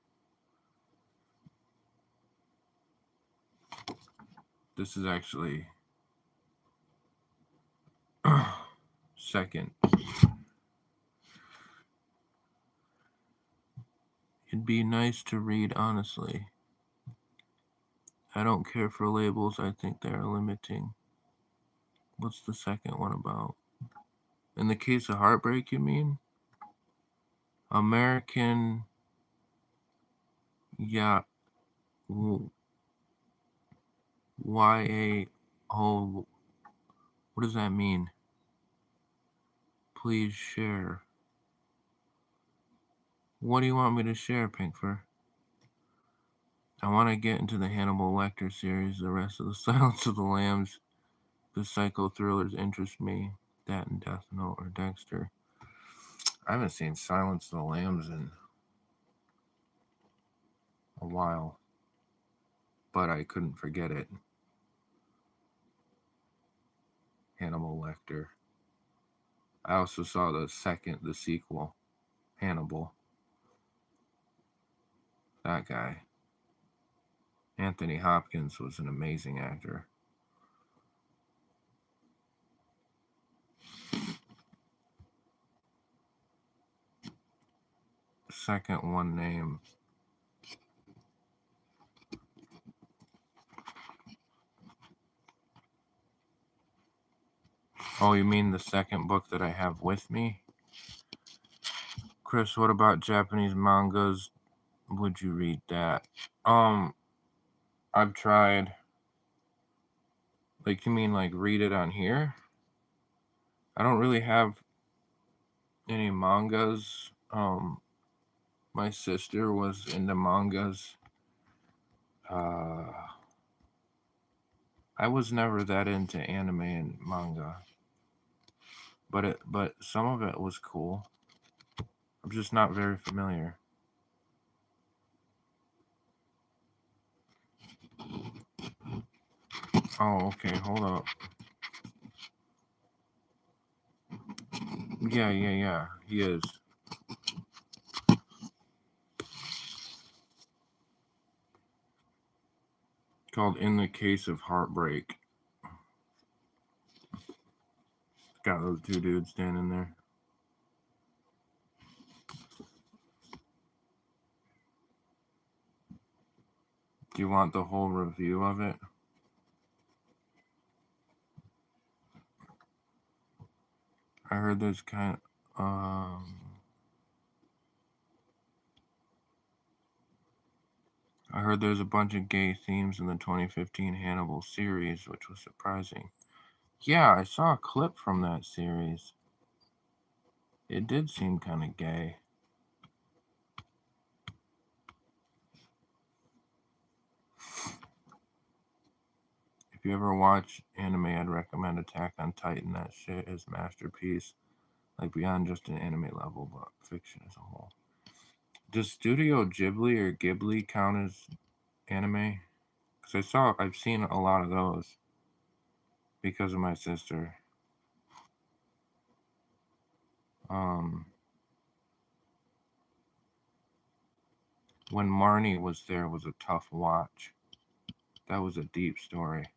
This is actually second. It'd be nice to read honestly. I don't care for labels. I think they are limiting. What's the second one about? In the Case of Heartbreak, you mean? American. Yeah. YA. Oh. What does that mean? Please share. What do you want me to share, Pinkfur? I want to get into the Hannibal Lecter series, the rest of the Silence of the Lambs. The psycho thrillers interest me. That and Death Note or Dexter. I haven't seen Silence of the Lambs in a while, but I couldn't forget it. Hannibal Lecter. I also saw the sequel, Hannibal. That guy. Anthony Hopkins was an amazing actor. second one name? Oh, you mean the second book that I have with me? Chris, what about Japanese mangas? Would you read that? I've tried. Like, you mean like read it on here? I don't really have any mangas. My sister was into mangas. I was never that into anime and manga, but some of it was cool. I'm just not very familiar. Oh, okay, hold up. Yeah, he is. Called In the Case of Heartbreak. Got those two dudes standing there. Do you want the whole review of it? I heard there's kind of, I heard there's a bunch of gay themes in the 2015 Hannibal series, which was surprising. Yeah, I saw a clip from that series. It did seem kind of gay. If you ever watch anime, I'd recommend Attack on Titan. That shit is masterpiece. Like, beyond just an anime level, but fiction as a whole. Does Studio Ghibli or Ghibli count as anime? Because I've seen a lot of those because of my sister. When Marnie was there was a tough watch. That was a deep story.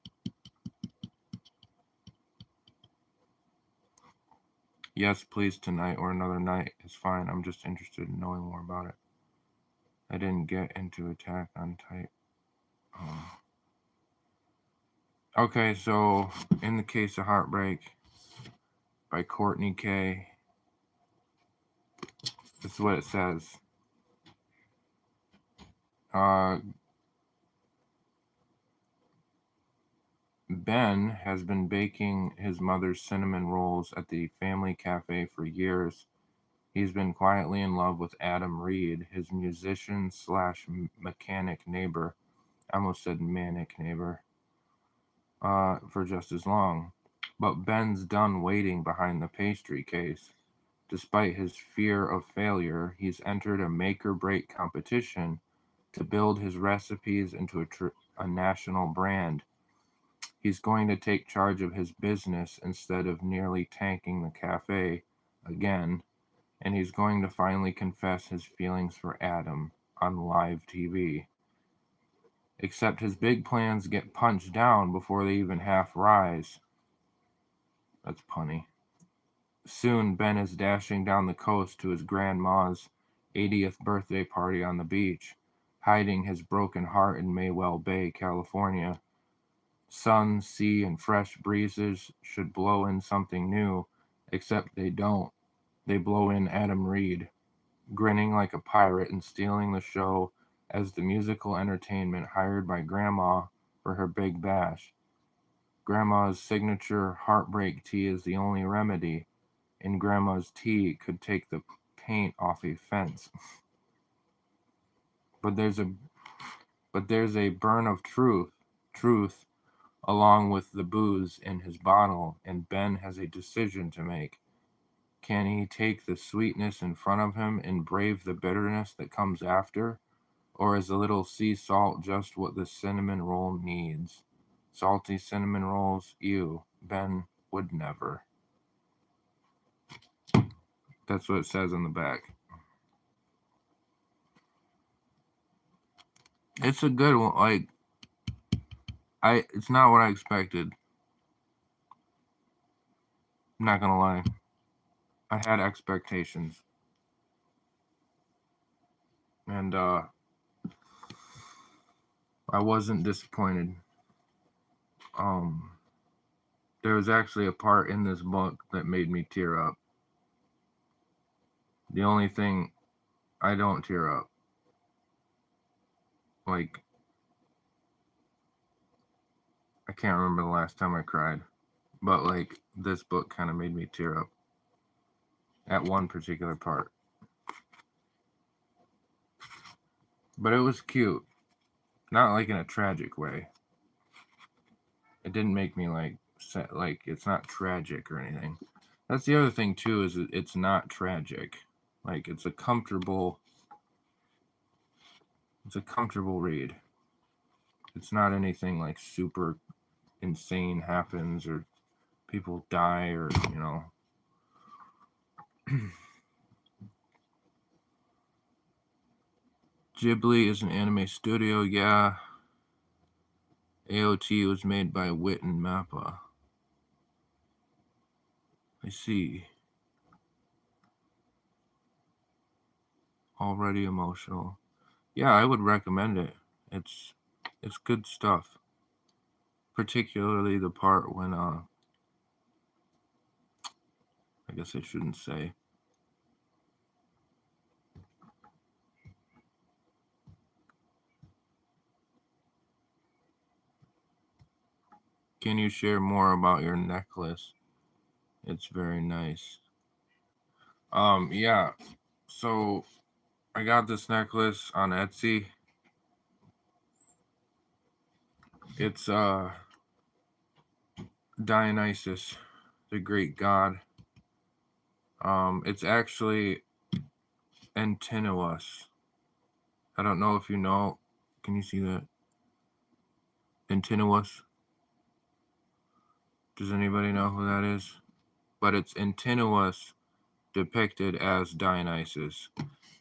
Yes, please, tonight or another night is fine. I'm just interested in knowing more about it. I didn't get into Attack on Titan. Okay, so In the Case of Heartbreak by Courtney K. This is what it says. Ben has been baking his mother's cinnamon rolls at the family cafe for years. He's been quietly in love with Adam Reed, his musician slash mechanic neighbor. I almost said manic neighbor. For just as long. But Ben's done waiting behind the pastry case. Despite his fear of failure, he's entered a make-or-break competition to build his recipes into a national brand. He's going to take charge of his business instead of nearly tanking the cafe again, and he's going to finally confess his feelings for Adam on live TV. Except his big plans get punched down before they even half rise. That's punny. Soon, Ben is dashing down the coast to his grandma's 80th birthday party on the beach, hiding his broken heart in Maywell Bay, California. Sun, sea, and fresh breezes should blow in something new, except they don't. They blow in Adam Reed, grinning like a pirate and stealing the show as the musical entertainment hired by Grandma for her big bash. Grandma's signature heartbreak tea is the only remedy, and Grandma's tea could take the paint off a fence. but there's a burn of truth along with the booze in his bottle, and Ben has a decision to make. Can he take the sweetness in front of him and brave the bitterness that comes after? Or is a little sea salt just what the cinnamon roll needs? Salty cinnamon rolls, ew, Ben would never. That's what it says on the back. It's a good one. Like, it's not what I expected. I'm not gonna lie. I had expectations. And I wasn't disappointed. There was actually a part in this book that made me tear up. The only thing I don't tear up. Like, I can't remember the last time I cried, but like this book kind of made me tear up at one particular part. But it was cute, not like in a tragic way. It didn't make me like sad, like it's not tragic or anything. That's the other thing too, is it's not tragic. Like it's a comfortable read. It's not anything like super insane happens or people die or, you know. Ghibli is an anime studio, yeah. AOT was made by Wit and Mappa. I see. Already emotional. Yeah, I would recommend it. It's good stuff. Particularly the part when I guess I shouldn't say. Can you share more about your necklace? It's very nice. Yeah. So I got this necklace on Etsy. It's Dionysus, the great god. It's actually Antinous. I don't know if you know. Can you see that? Antinous. Does anybody know who that is? But it's Antinous depicted as Dionysus.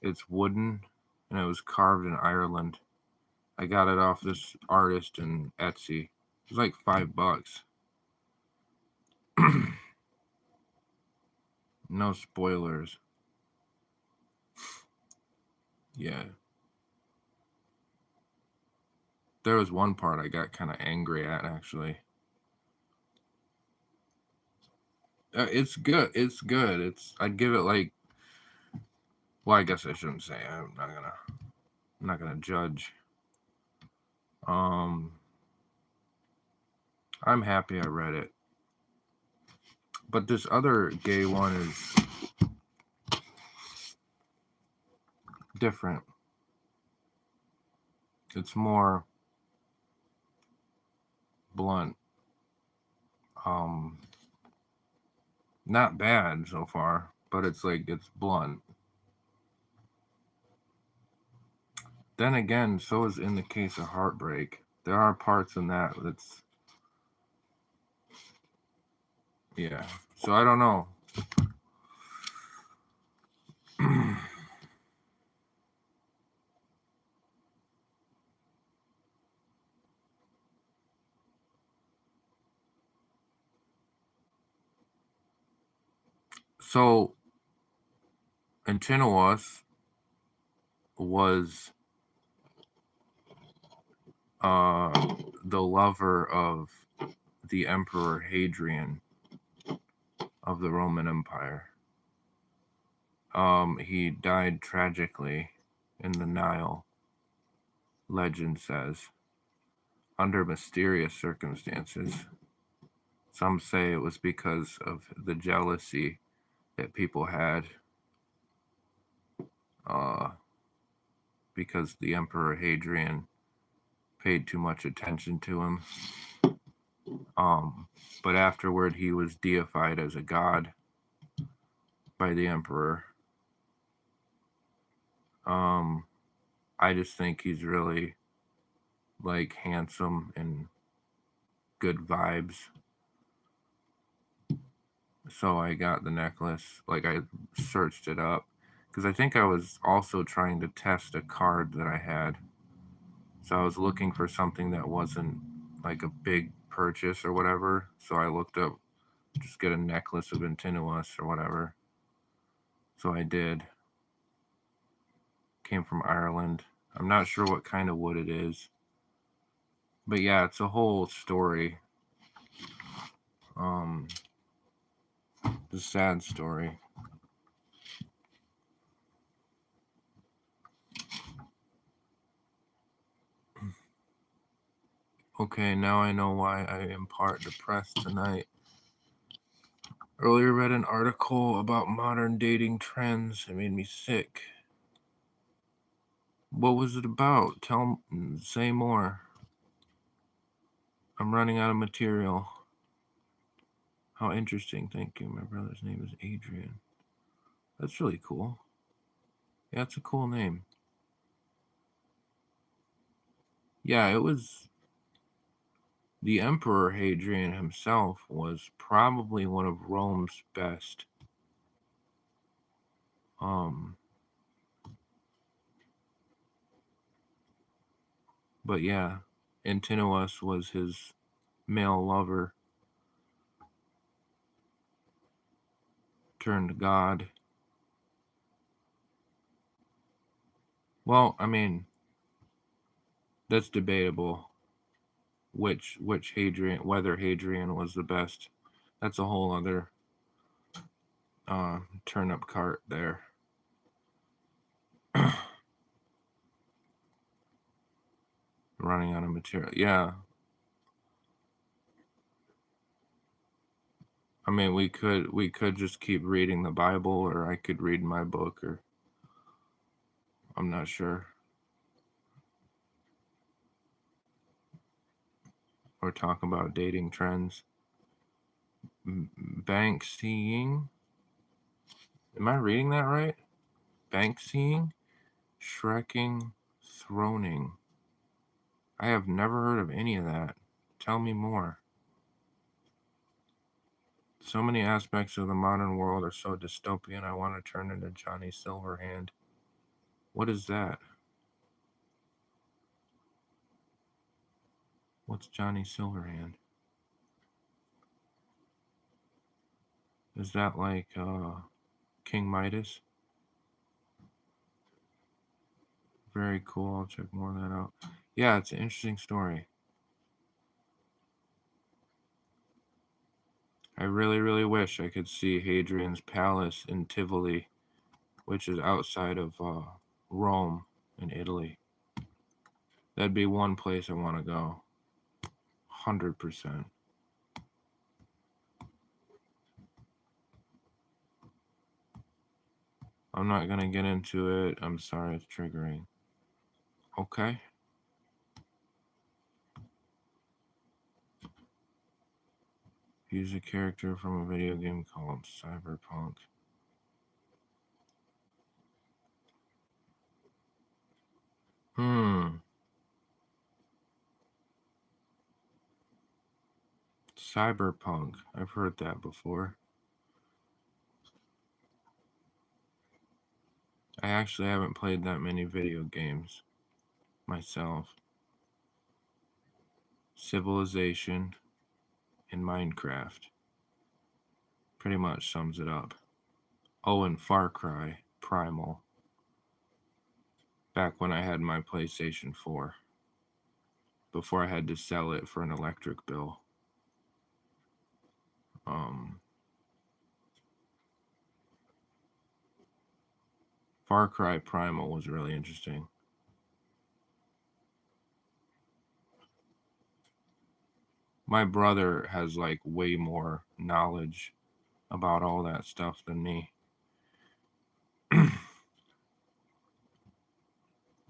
It's wooden and it was carved in Ireland. I got it off this artist in Etsy. It was like $5. No spoilers. Yeah. There was one part I got kind of angry at, actually. It's good. It's good. I'd give it like. Well, I guess I shouldn't say. I'm not gonna judge. I'm happy I read it. But this other gay one is different. It's more blunt. Not bad so far, but it's blunt. Then again, so is in the case of Heartbreak. There are parts in that that's, yeah. So I don't know. So Antinous was the lover of the Emperor Hadrian of the Roman Empire. He died tragically in the Nile, legend says, under mysterious circumstances. Some say it was because of the jealousy that people had, because the Emperor Hadrian paid too much attention to him. But afterward, he was deified as a god by the emperor. I just think he's really like handsome and good vibes. So I got the necklace. Like I searched it up because I think I was also trying to test a card that I had. So I was looking for something that wasn't like a big purchase or whatever. So I looked up just get a necklace of Antinous or whatever. So I did. Came from Ireland. I'm not sure what kind of wood it is. But yeah, it's a whole story. It's a sad story. Okay, now I know why I am part depressed tonight. Earlier read an article about modern dating trends. It made me sick. What was it about? Say more. I'm running out of material. How interesting. Thank you. My brother's name is Adrian. That's really cool. Yeah, it's a cool name. Yeah, it was the Emperor Hadrian himself was probably one of Rome's best. But yeah, Antinous was his male lover turned god. Well, I mean, that's debatable. Which Hadrian, whether Hadrian was the best, that's a whole other turnip cart there. Running out of material. Yeah. I mean, we could just keep reading the Bible, or I could read my book, or I'm not sure. Or talk about dating trends. Banksying. Am I reading that right? Banksying? Shrekking, throning. I have never heard of any of that. Tell me more. So many aspects of the modern world are so dystopian, I want to turn into Johnny Silverhand. What is that? What's Johnny Silverhand? Is that like King Midas? Very cool. I'll check more of that out. Yeah, it's an interesting story. I really, really wish I could see Hadrian's palace in Tivoli, which is outside of Rome in Italy. That'd be one place I want to go. 100%. I'm not going to get into it. I'm sorry, it's triggering. Okay. Use a character from a video game called Cyberpunk. Cyberpunk. I've heard that before. I actually haven't played that many video games myself. Civilization and Minecraft. Pretty much sums it up. Oh, and Far Cry Primal. Back when I had my PlayStation 4. Before I had to sell it for an electric bill. Far Cry Primal was really interesting. My brother has like way more knowledge about all that stuff than me.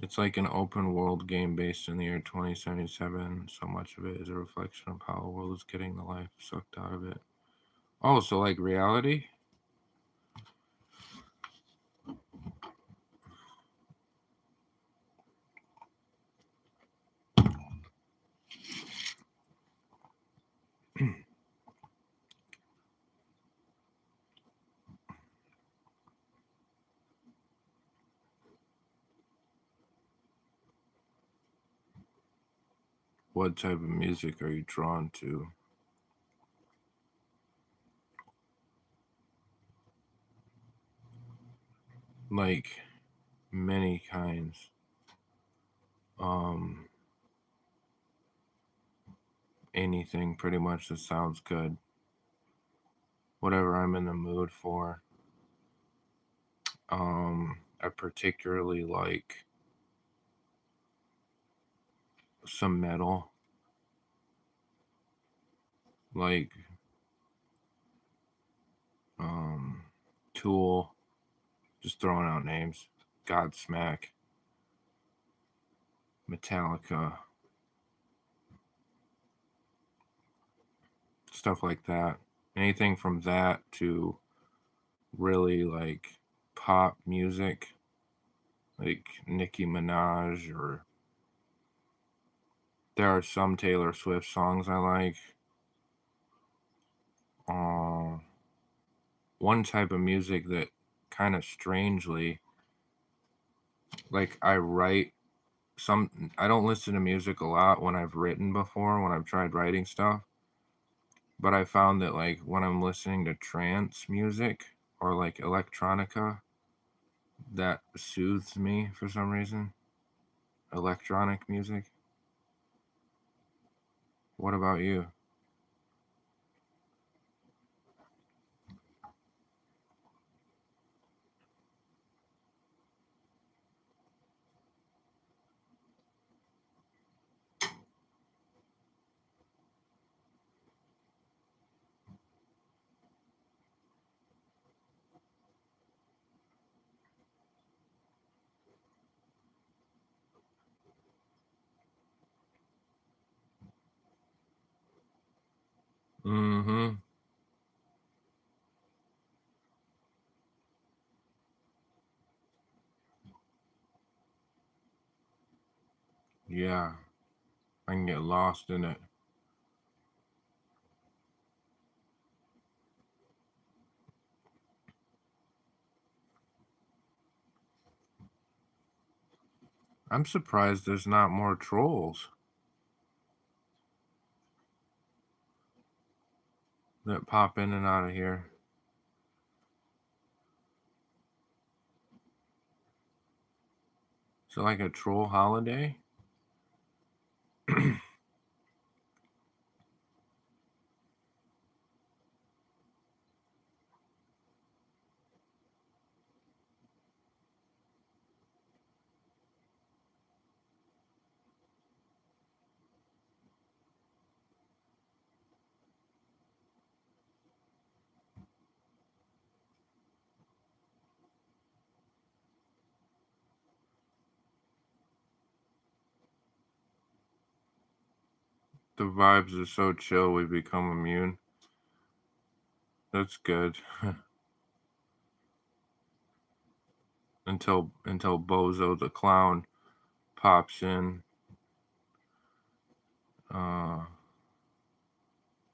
It's like an open world game based in the year 2077. So much of it is a reflection of how the world is getting the life sucked out of it. Oh, so like reality? What type of music are you drawn to? Like many kinds. Anything pretty much that sounds good. Whatever I'm in the mood for. I particularly like some metal, like Tool, just throwing out names, Godsmack, Metallica, stuff like that. Anything from that to really like pop music, like Nicki Minaj, or there are some Taylor Swift songs I like. One type of music that kind of strangely, like I don't listen to music a lot when I've written before, when I've tried writing stuff, but I found that like when I'm listening to trance music or like electronica, that soothes me for some reason. Electronic music. What about you? Mm-hmm. Yeah, I can get lost in it. I'm surprised there's not more trolls that pop in and out of here. So like a troll holiday? The vibes are so chill we become immune. That's good. until Bozo the clown pops in.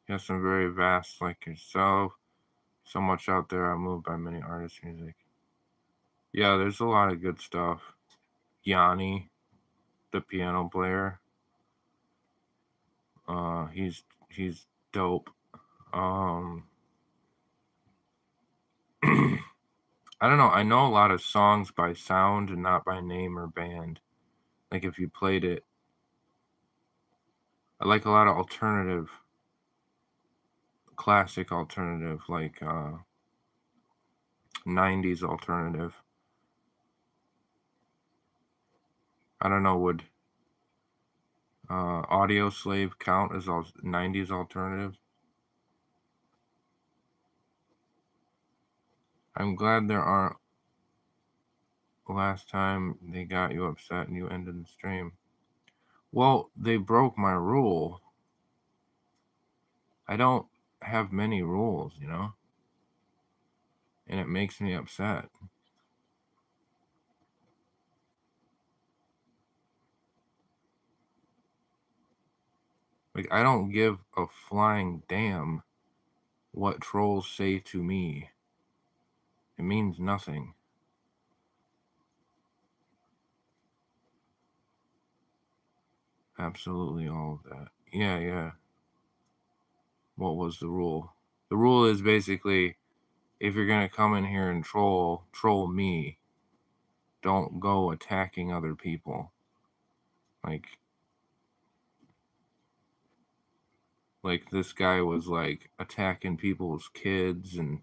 Yes, I'm very vast like yourself. So much out there, I'm moved by many artists' music. Yeah, there's a lot of good stuff. Yanni, the piano player, he's dope. Um, I don't know. I know a lot of songs by sound and not by name or band. Like if you played it, I like a lot of alternative, classic alternative, like 90s alternative. I don't know, would Audio Slave count as 90s alternative? I'm glad there aren't. Last time they got you upset and you ended the stream. Well, they broke my rule. I don't have many rules, and it makes me upset. Like, I don't give a flying damn what trolls say to me. It means nothing. Absolutely all of that. Yeah, yeah. What was the rule? The rule is basically if you're gonna come in here and troll me. don't go attacking other people. Like this guy was like attacking people's kids and,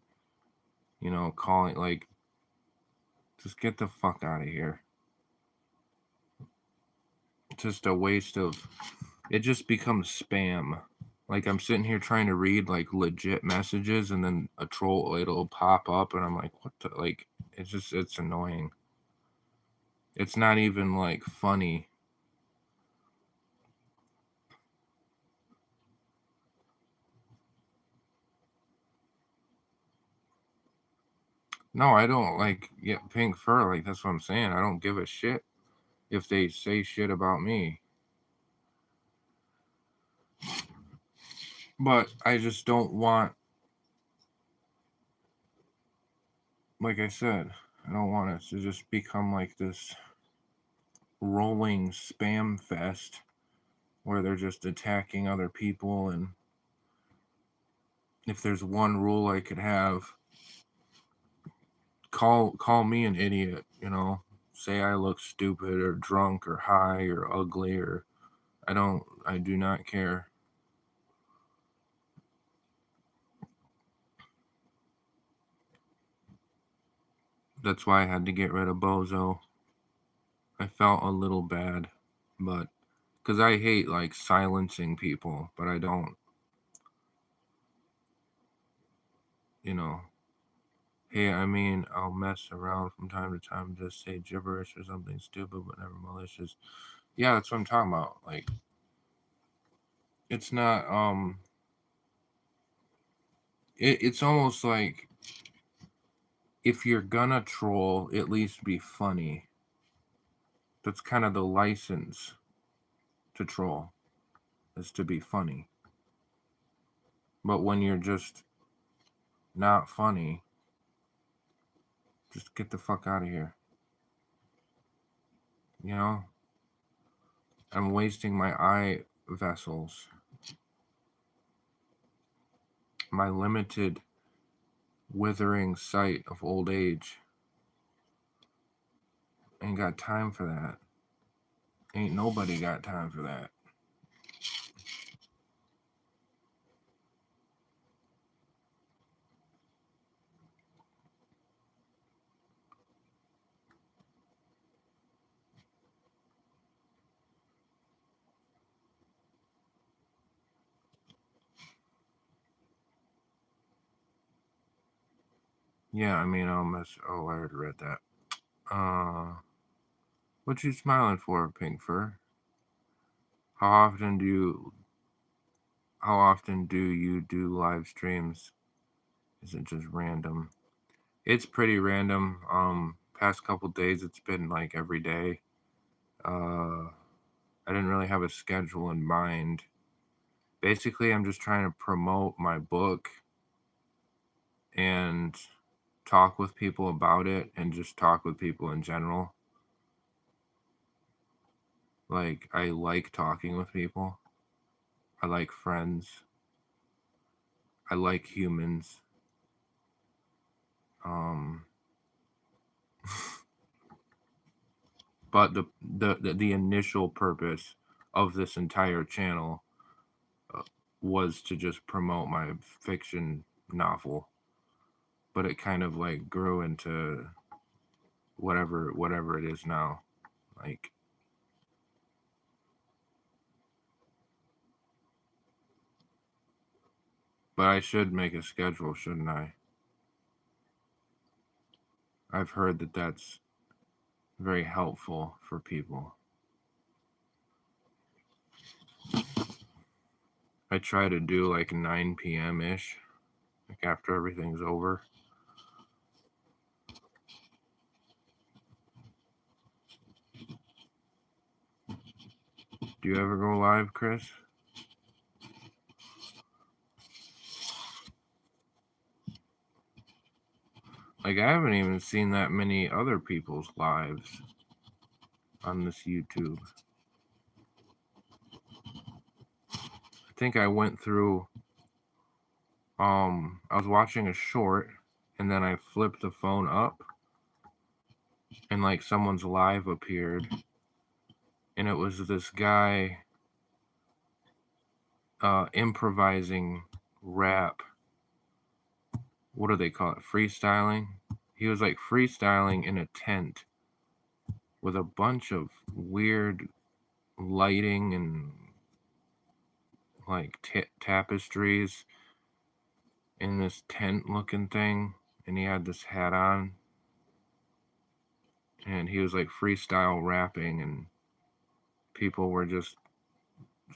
calling, like, just get the fuck out of here. Just a waste of, it just becomes spam. Like I'm sitting here trying to read like legit messages and then a troll, it'll pop up and I'm like, what the, like, it's annoying. It's not even like funny. No, I don't like get pink fur. Like that's what I'm saying. I don't give a shit if they say shit about me. But I just don't want, like I said, I don't want it to just become like this rolling spam fest where they're just attacking other people. And if there's one rule I could have, call me an idiot, say I look stupid or drunk or high or ugly, or I do not care. That's why I had to get rid of Bozo. I felt a little bad, but because I hate like silencing people, but I don't, hey, I mean, I'll mess around from time to time, just say gibberish or something stupid, but never malicious. Yeah, that's what I'm talking about. Like, it's not, it's almost like if you're gonna troll, at least be funny. That's kind of the license to troll, is to be funny. But when you're just not funny, just get the fuck out of here. I'm wasting my eye vessels, my limited withering sight of old age. Ain't got time for that. Ain't nobody got time for that. Yeah, I mean, I'll mess. Oh, I already read that. What you smiling for, Pink Fur? How often do you do live streams? Is it just random? It's pretty random. Past couple days, it's been like every day. I didn't really have a schedule in mind. Basically, I'm just trying to promote my book and talk with people about it and just talk with people in general. Like, I like talking with people. I like friends. I like humans. But the initial purpose of this entire channel was to just promote my fiction novel, but it kind of like grew into whatever it is now. Like, but I should make a schedule, shouldn't I? I've heard that that's very helpful for people. I try to do like 9 p.m. ish, like after everything's over. Do you ever go live, Chris? Like, I haven't even seen that many other people's lives on this YouTube. I think I went through, I was watching a short and then I flipped the phone up and like someone's live appeared, and it was this guy improvising rap. What do they call it? Freestyling? He was like freestyling in a tent with a bunch of weird lighting and like tapestries in this tent looking thing, and he had this hat on, and he was like freestyle rapping, and people were just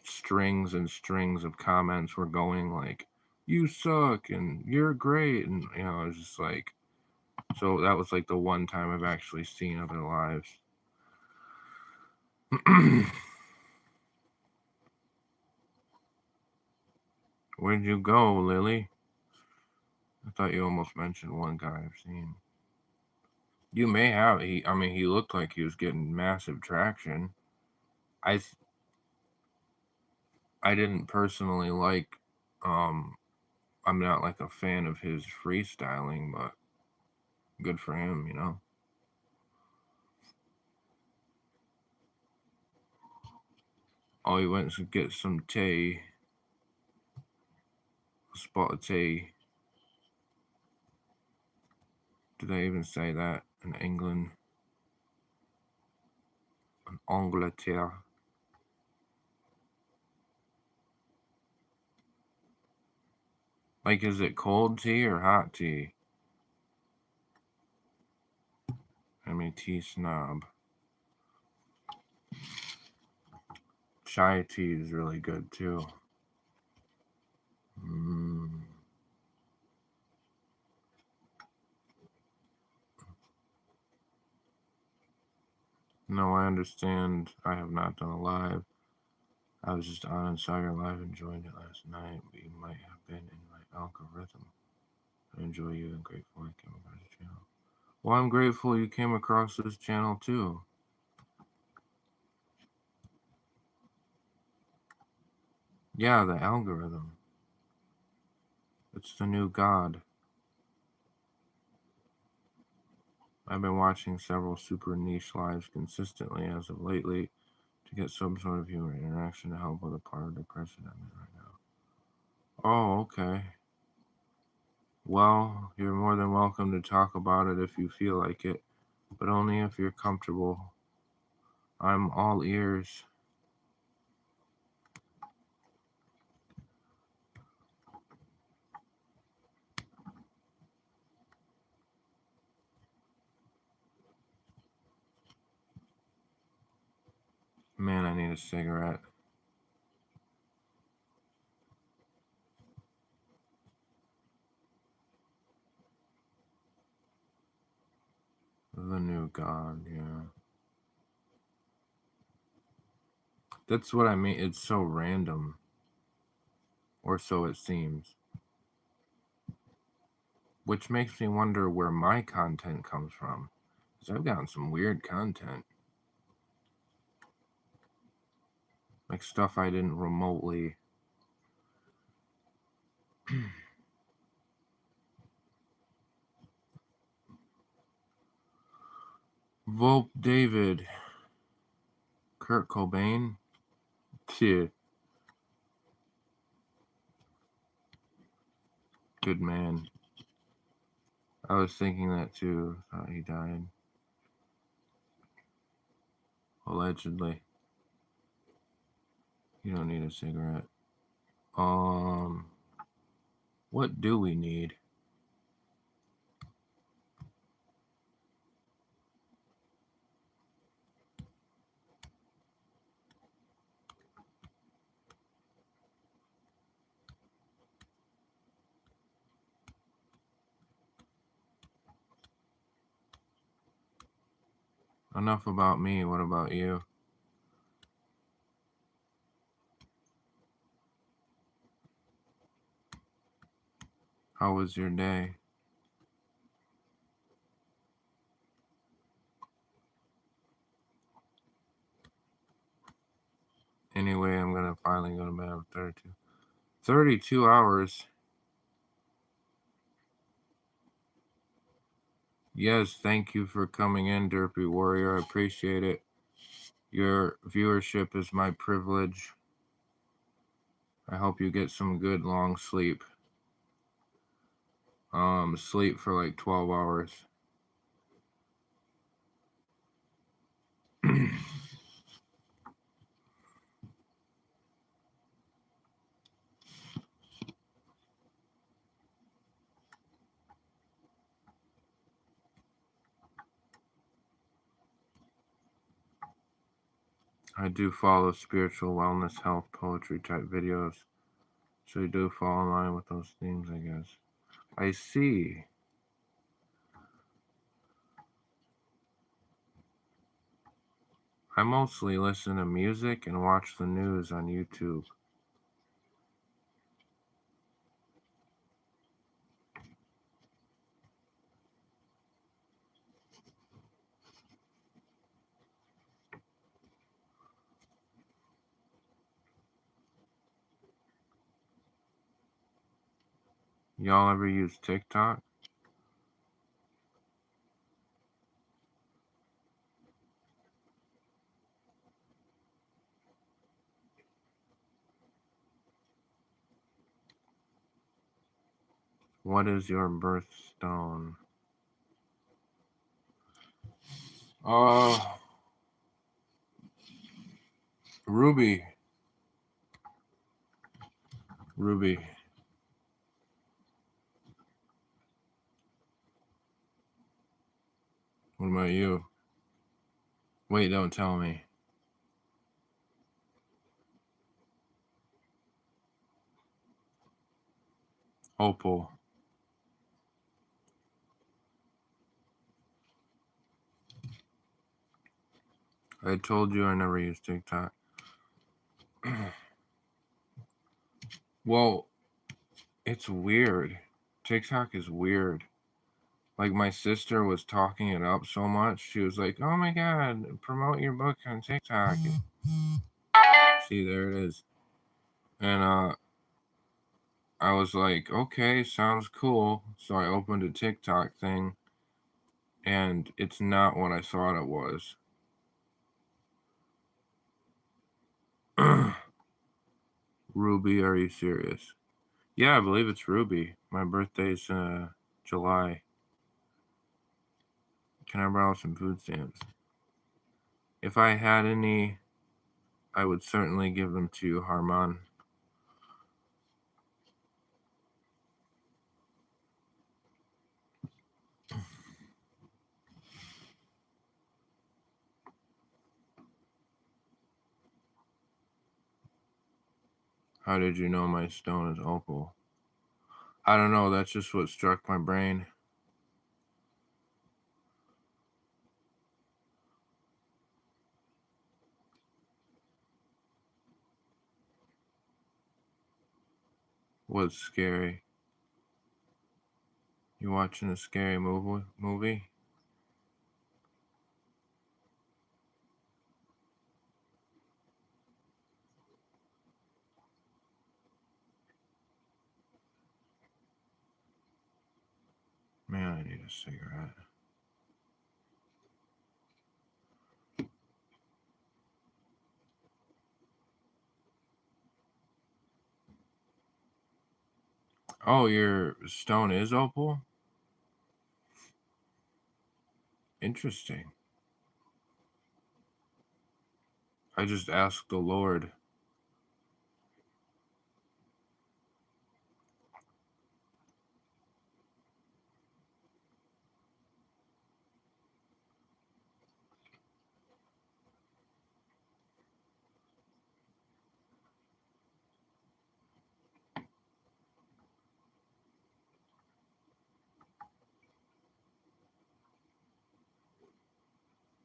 strings and strings of comments were going like, you suck and you're great, and you know, it was just like, so that was like the one time I've actually seen other lives. Where'd you go, Lily? I thought you almost mentioned one guy I've seen. You may have. I mean, he looked like he was getting massive traction. I didn't personally like. I'm not like a fan of his freestyling, but good for him, you know. Oh, he went to get some tea. A spot of tea. Did they even say that in England? In Angleterre. Like, is it cold tea or hot tea? I mean, tea snob. Chai tea is really good too. No, I understand. I have not done a live. I was just on and saw your live and joined it last night. But you might have been in my algorithm. I enjoy you and grateful I came across your channel. Well, I'm grateful you came across this channel too. Yeah, the algorithm. It's the new god. I've been watching several super niche lives consistently as of lately to get some sort of human interaction to help with a part of depression I'm in right now. Oh, okay. Well, you're more than welcome to talk about it if you feel like it, but only if you're comfortable. I'm all ears. Man, I need a cigarette. The new god, yeah. That's what I mean. It's so random. Or so it seems. Which makes me wonder where my content comes from. Because I've gotten some weird content. Like stuff I didn't remotely. Volp David. Kurt Cobain. Yeah. Good man. I was thinking that too. Thought he died. Allegedly. You don't need a cigarette. What do we need? Enough about me. What about you? How was your day? Anyway, I'm gonna finally go to bed at 32 hours. Yes, thank you for coming in, Derpy Warrior. I appreciate it. Your viewership is my privilege. I hope you get some good long sleep. Sleep for like 12 hours. I do follow spiritual wellness, health, poetry type videos. So you do fall in line with those themes, I guess. I see. I mostly listen to music and watch the news on YouTube. Y'all ever use TikTok? What is your birthstone? Ruby. Ruby. What about you? Wait, don't tell me. Opal. I told you I never use TikTok. Well, it's weird. TikTok is weird. Like my sister was talking it up so much. She was like, "Oh my god, promote your book on TikTok." See, there it is. And I was like, "Okay, sounds cool." So I opened a TikTok thing and it's not what I thought it was. Ruby, are you serious? Yeah, I believe it's Ruby. My birthday's July. Can I borrow some food stamps? If I had any, I would certainly give them to you, Harman. How did you know my stone is opal? I don't know, that's just what struck my brain. What's scary? You watching a scary movie? Man, I need a cigarette. Oh, your stone is opal? Interesting. I just asked the Lord.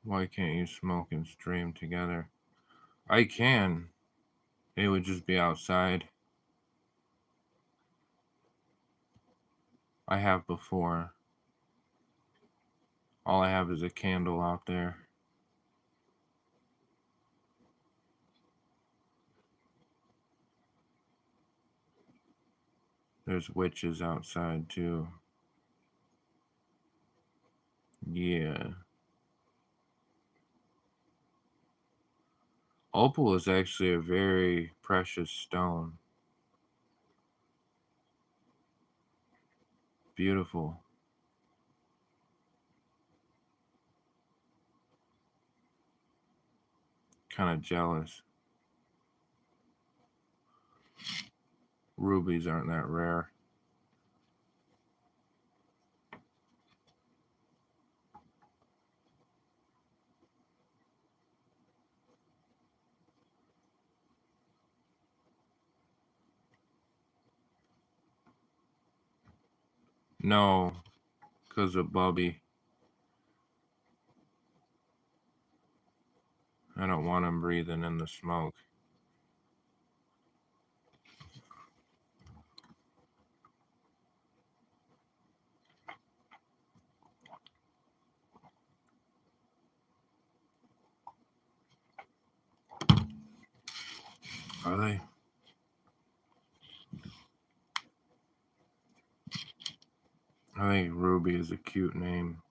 Why can't you smoke and stream together? I can. It would just be outside. I have before. All I have is a candle out there. There's witches outside too. Yeah. Opal is actually a very precious stone. Beautiful. Kind of jealous. Rubies aren't that rare. No, because of Bubby. I don't want him breathing in the smoke. Are they? I think Ruby is a cute name.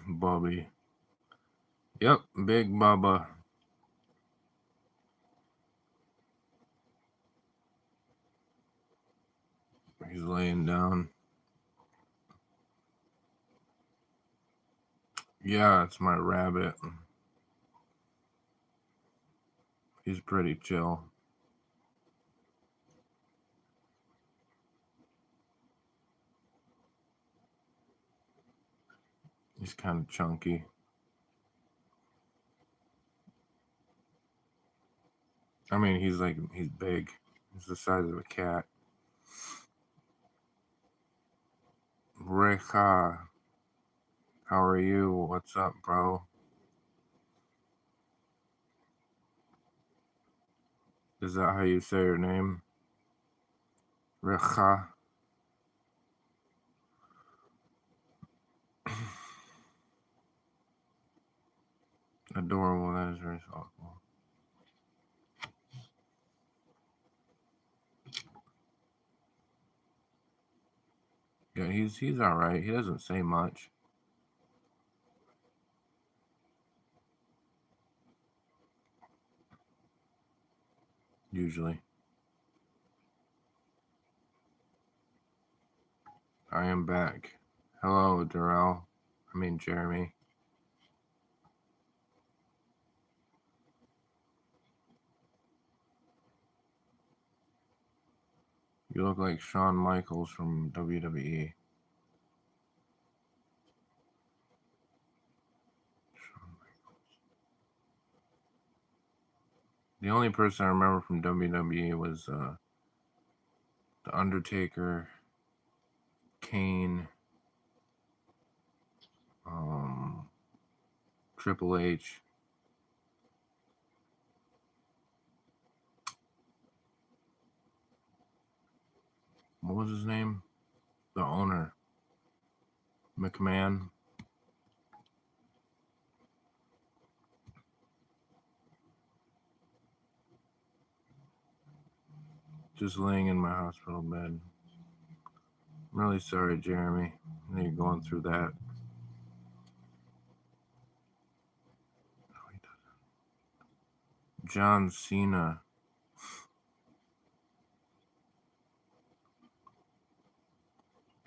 Bubby. Yep, Big Bubba. He's laying down. Yeah, it's my rabbit. He's pretty chill. He's kind of chunky. I mean, he's big. He's the size of a cat. Recha, how are you? What's up, bro? Is that how you say your name? Recha. Adorable. That is very thoughtful. Yeah, he's all right. He doesn't say much. Usually. I am back. Hello, Darrell. I mean, Jeremy. You look like Shawn Michaels from WWE. The only person I remember from WWE was The Undertaker, Kane, Triple H. What was his name? The owner. McMahon. Just laying in my hospital bed. I'm really sorry, Jeremy. I know you're going through that. John Cena.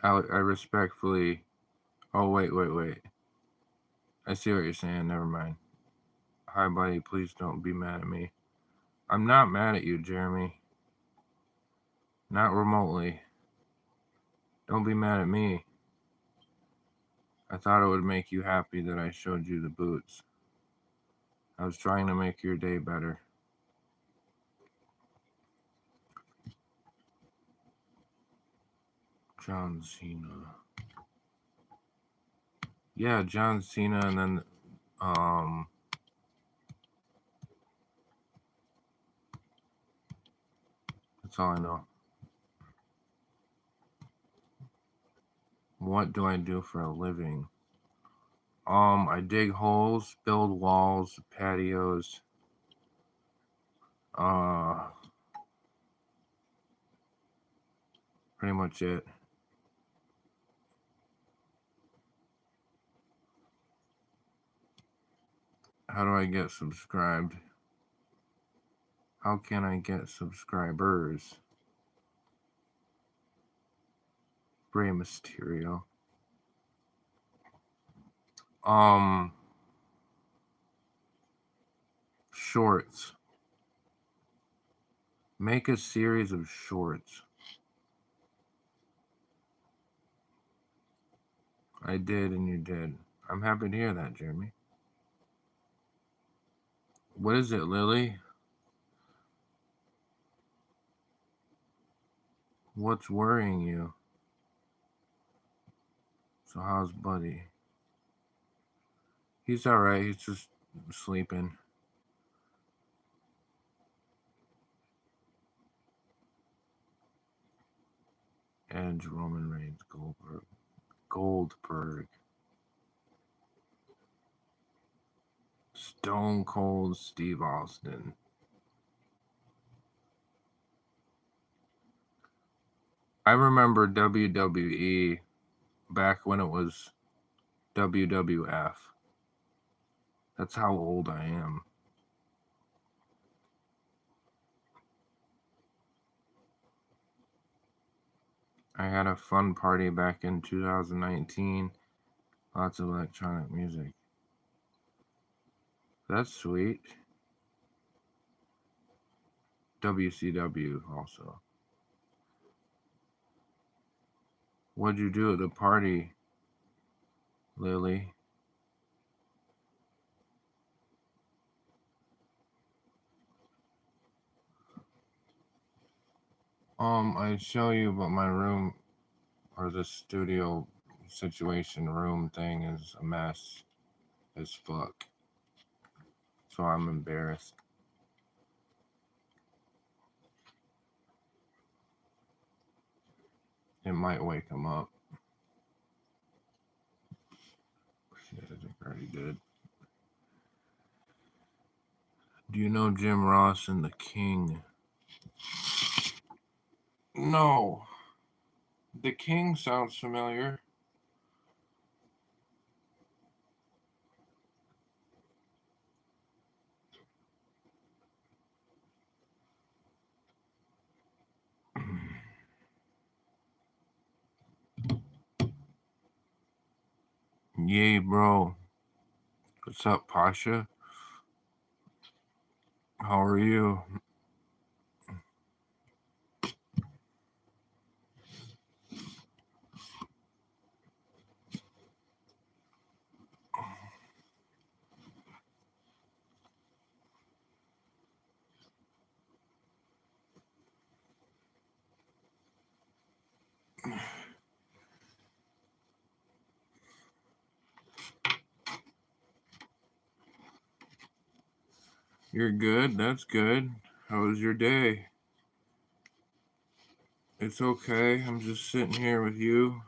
I respectfully. Oh, wait. I see what you're saying. Never mind. Hi, buddy. Please don't be mad at me. I'm not mad at you, Jeremy. Not remotely. Don't be mad at me. I thought it would make you happy that I showed you the boots. I was trying to make your day better. John Cena. Yeah, John Cena, and then that's all I know. What do I do for a living? I dig holes, build walls, patios. Pretty much it. How do I get subscribed? How can I get subscribers? Rey Mysterio. Shorts. Make a series of shorts. I did and you did. I'm happy to hear that, Jeremy. What is it, Lily? What's worrying you? So how's Buddy? He's alright, he's just sleeping. Edge, Roman Reigns, Goldberg. Stone Cold Steve Austin. I remember WWE back when it was WWF. That's how old I am. I had a fun party back in 2019. Lots of electronic music. That's sweet. WCW also. What'd you do at the party, Lily? I'd show you, but my room or the studio situation room thing is a mess as fuck. So I'm embarrassed. It might wake him up. Shit, I think I already did. Do you know Jim Ross and the King? No. The King sounds familiar. Yay, bro. What's up, Pasha? How are you? You're good. That's good. How was your day? It's okay. I'm just sitting here with you.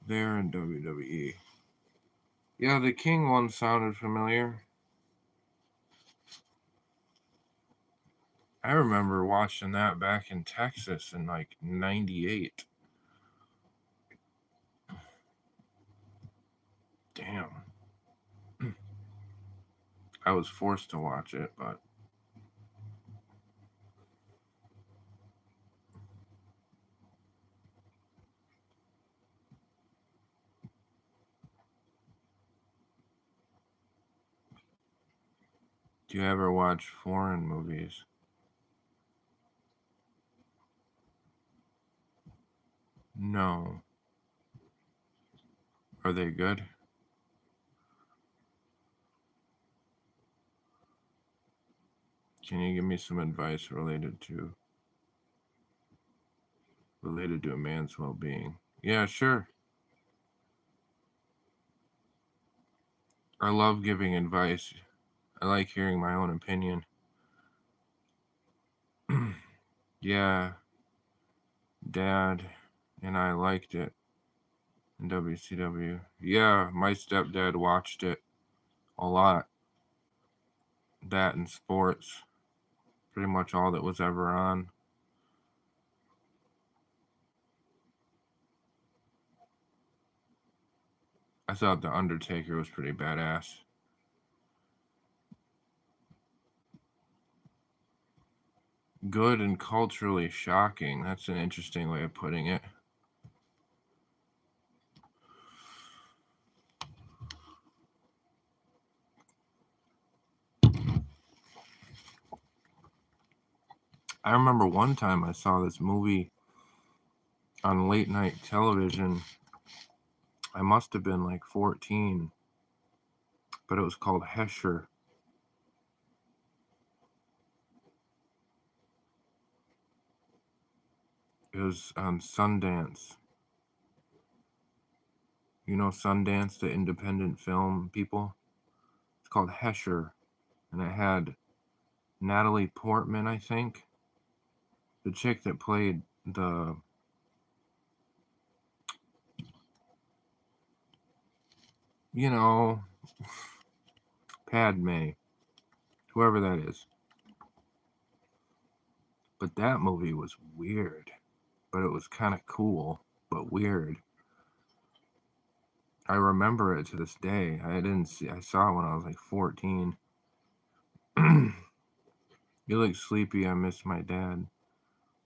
There in WWE. Yeah, the King one sounded familiar. I remember watching that back in Texas in like 98. Damn. I was forced to watch it, but do you ever watch foreign movies? No. Are they good? Can you give me some advice related to a man's well-being? Yeah, sure. I love giving advice. I like hearing my own opinion. Yeah, Dad and I liked it. in WCW. Yeah, my stepdad watched it a lot. That and sports. Pretty much all that was ever on. I thought The Undertaker was pretty badass. Good and culturally shocking. That's an interesting way of putting it. I remember one time I saw this movie on late night television. I must have been like 14, but it was called Hesher. It was on Sundance. You know Sundance, the independent film people? It's called Hesher. And it had Natalie Portman, I think. The chick that played the Padme, whoever that is. But that movie was weird, but it was kind of cool, but weird. I remember it to this day. I saw it when I was like 14. You look sleepy. I miss my dad.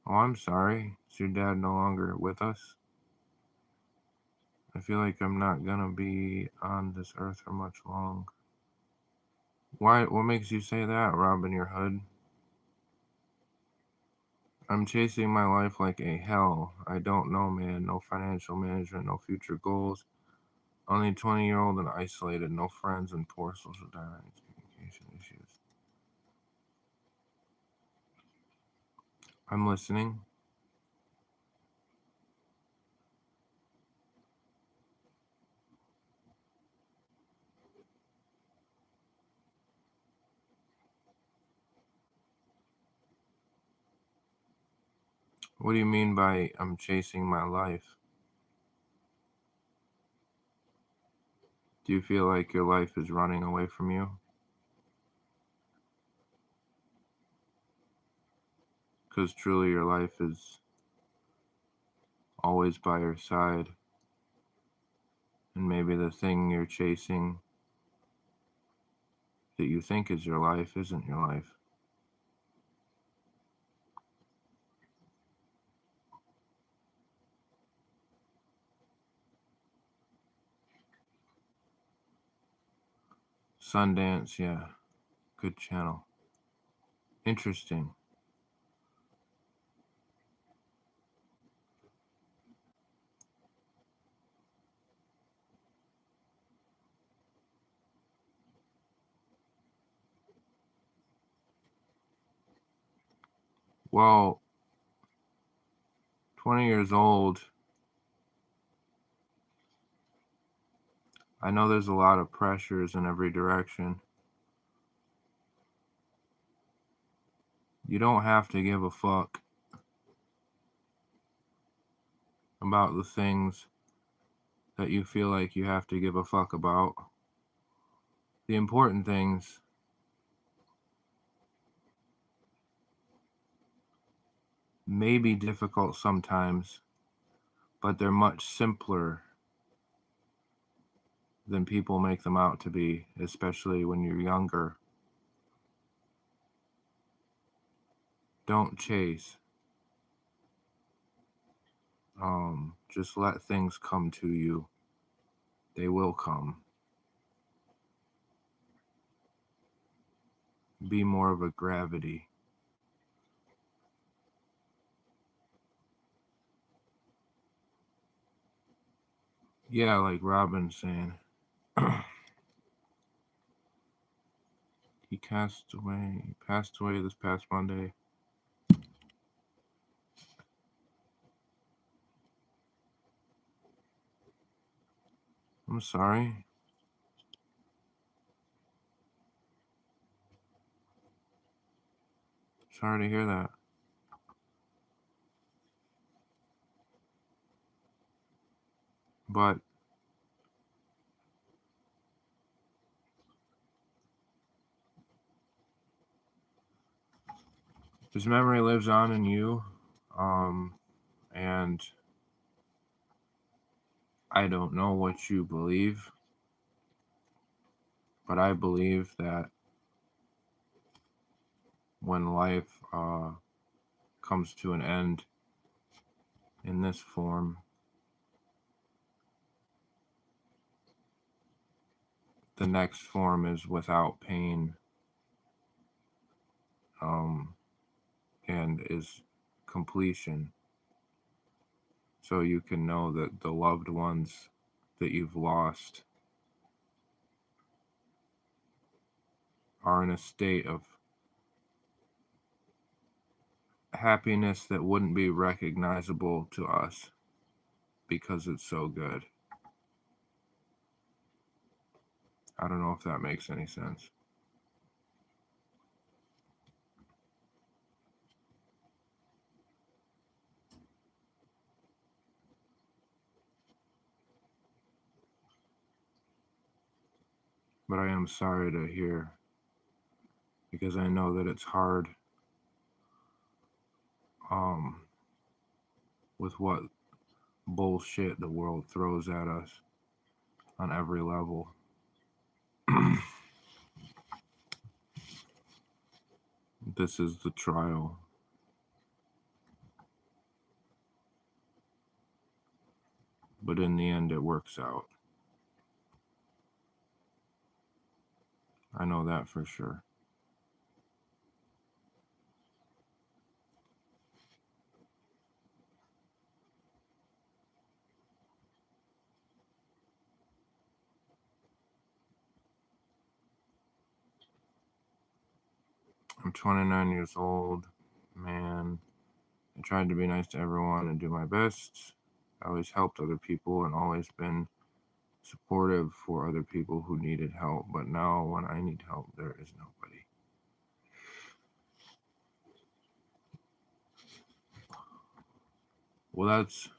Oh, I'm sorry. Is your dad no longer with us? I feel like I'm not gonna be on this earth for much long. Why? What makes you say that, Robin Your Hood? I'm chasing my life like a hell. I don't know, man. No financial management, no future goals. Only 20-year-old and isolated, no friends and poor social dynamics, communication issues. I'm listening. What do you mean by I'm chasing my life? Do you feel like your life is running away from you? Because truly your life is always by your side. And maybe the thing you're chasing that you think is your life isn't your life. Sundance, yeah. Good channel. Interesting. Well, 20 years old, I know there's a lot of pressures in every direction. You don't have to give a fuck about the things that you feel like you have to give a fuck about. The important things may be difficult sometimes, but they're much simpler than people make them out to be, especially when you're younger. Don't chase. Just let things come to you. They will come. Be more of a gravity. Yeah, like Robin's saying. He passed away this past Monday. I'm sorry. Sorry to hear that. But his memory lives on in you, and I don't know what you believe, but I believe that when life comes to an end in this form, the next form is without pain, and is completion. So you can know that the loved ones that you've lost are in a state of happiness that wouldn't be recognizable to us because it's so good. I don't know if that makes any sense. But I am sorry to hear, because I know that it's hard with what bullshit the world throws at us on every level. This is the trial. But in the end, it works out. I know that for sure. I'm 29 years old, man. I tried to be nice to everyone and do my best. I always helped other people and always been supportive for other people who needed help. But now, when I need help, there is nobody. Well, that's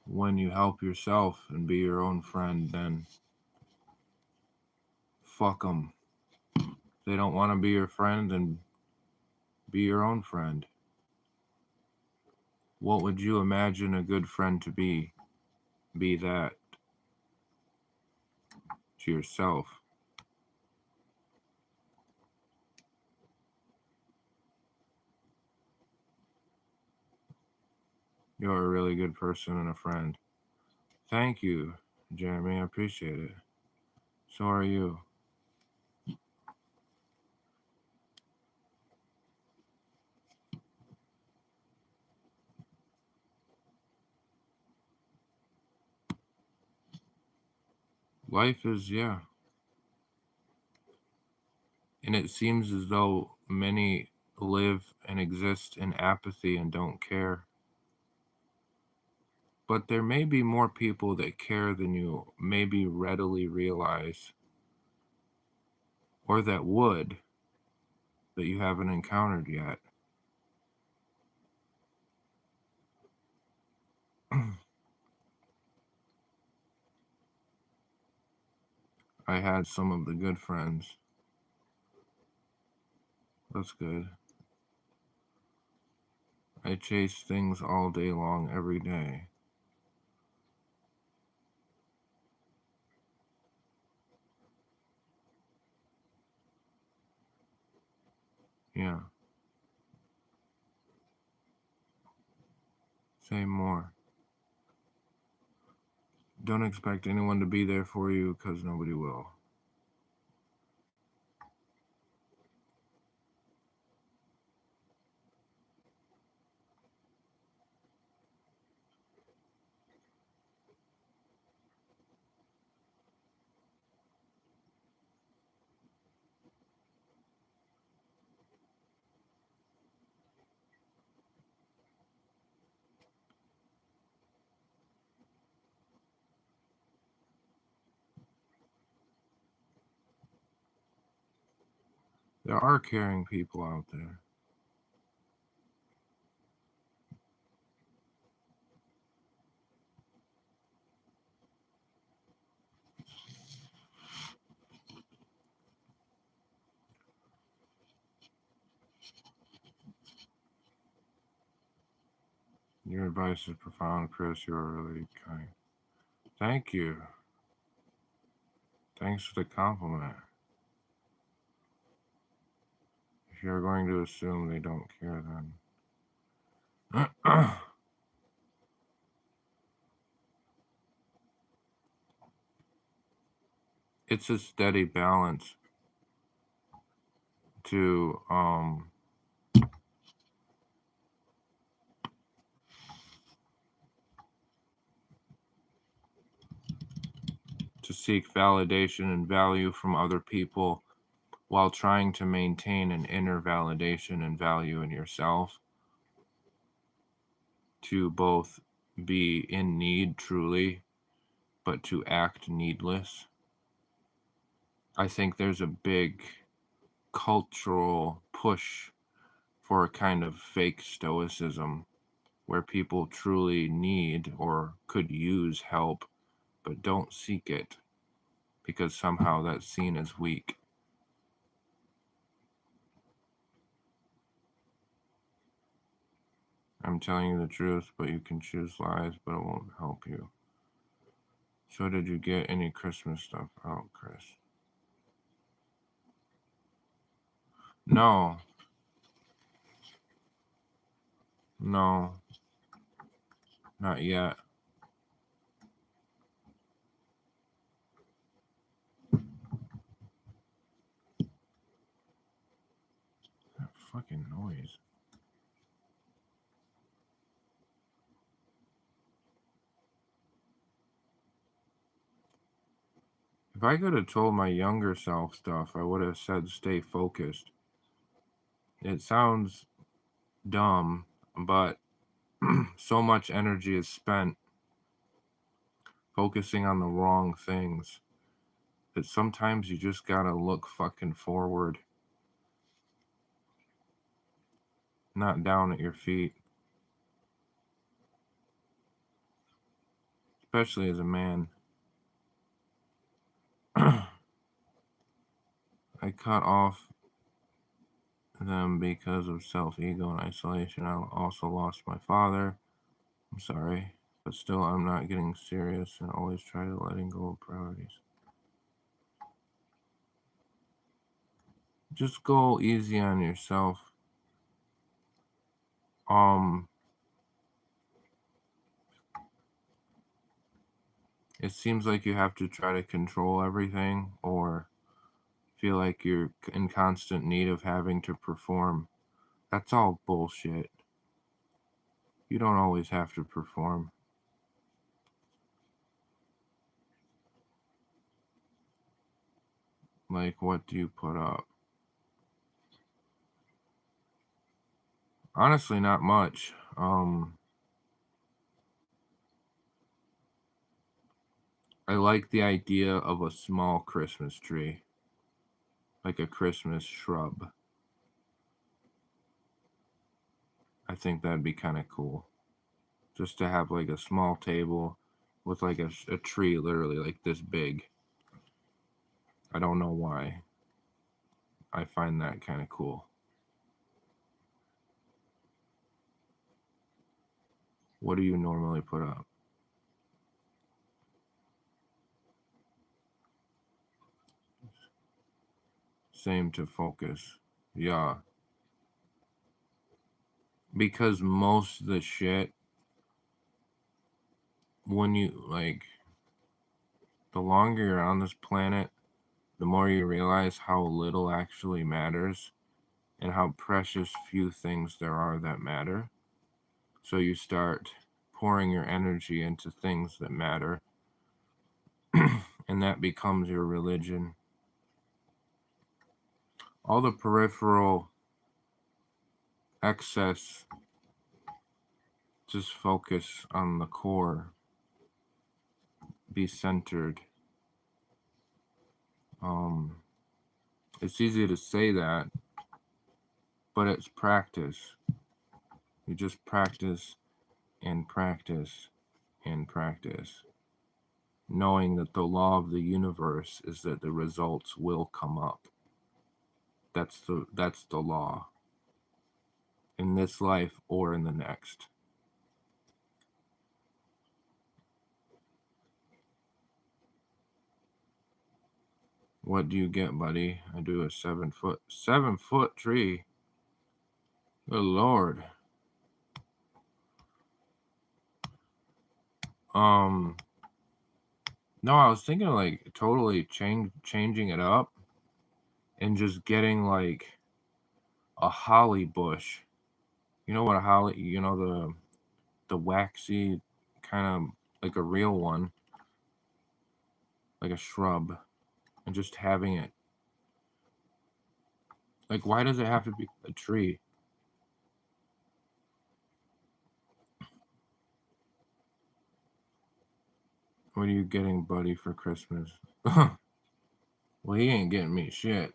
when you help yourself and be your own friend, then fuck them. If they don't want to be your friend, then be your own friend. What would you imagine a good friend to be? Be that to yourself. You're a really good person and a friend. Thank you, Jeremy. I appreciate it. So are you. Life is, yeah. And it seems as though many live and exist in apathy and don't care. But there may be more people that care than you maybe readily realize, or that would, that you haven't encountered yet. I had some of the good friends. That's good. I chase things all day long, every day. Yeah. Say more. Don't expect anyone to be there for you, because nobody will. There are caring people out there. Your advice is profound, Chris. You are really kind. Thank you. Thanks for the compliment. If you're going to assume they don't care, then. It's a steady balance to seek validation and value from other people while trying to maintain an inner validation and value in yourself, to both be in need truly, but to act needless. I think there's a big cultural push for a kind of fake stoicism where people truly need or could use help but don't seek it because somehow that's seen as weak. I'm telling you the truth, but you can choose lies, but it won't help you. So did you get any Christmas stuff out, Chris? No. No. Not yet. That fucking noise. If I could have told my younger self stuff, I would have said stay focused. It sounds dumb, but so much energy is spent focusing on the wrong things that sometimes you just gotta look fucking forward, not down at your feet. Especially as a man. I cut off them because of self-ego and isolation. I also lost my father. I'm sorry, but still I'm not getting serious and always try to letting go of priorities. Just go easy on yourself. It seems like you have to try to control everything or feel like you're in constant need of having to perform. That's all bullshit. You don't always have to perform. Like, what do you put up? Honestly, not much. I like the idea of a small Christmas tree, like a Christmas shrub. I think that'd be kind of cool. Just to have like a small table with like a tree literally like this big. I don't know why. I find that kind of cool. What do you normally put up? Same to focus. Yeah. Because most of the shit, when you like, the longer you're on this planet, the more you realize how little actually matters and how precious few things there are that matter. So you start pouring your energy into things that matter, and that becomes your religion. All the peripheral excess, just focus on the core, be centered. It's easy to say that, but it's practice. You just practice and practice and practice, knowing that the law of the universe is that the results will come up. That's the law in this life or in the next. What do you get, buddy? I do a 7 foot tree. Good Lord. No, I was thinking of like totally changing it up and just getting like a holly bush. You know what a holly? You know the waxy kind of like a real one, like a shrub, and just having it. Like, why does it have to be a tree? What are you getting, buddy, for Christmas? Well, he ain't getting me shit.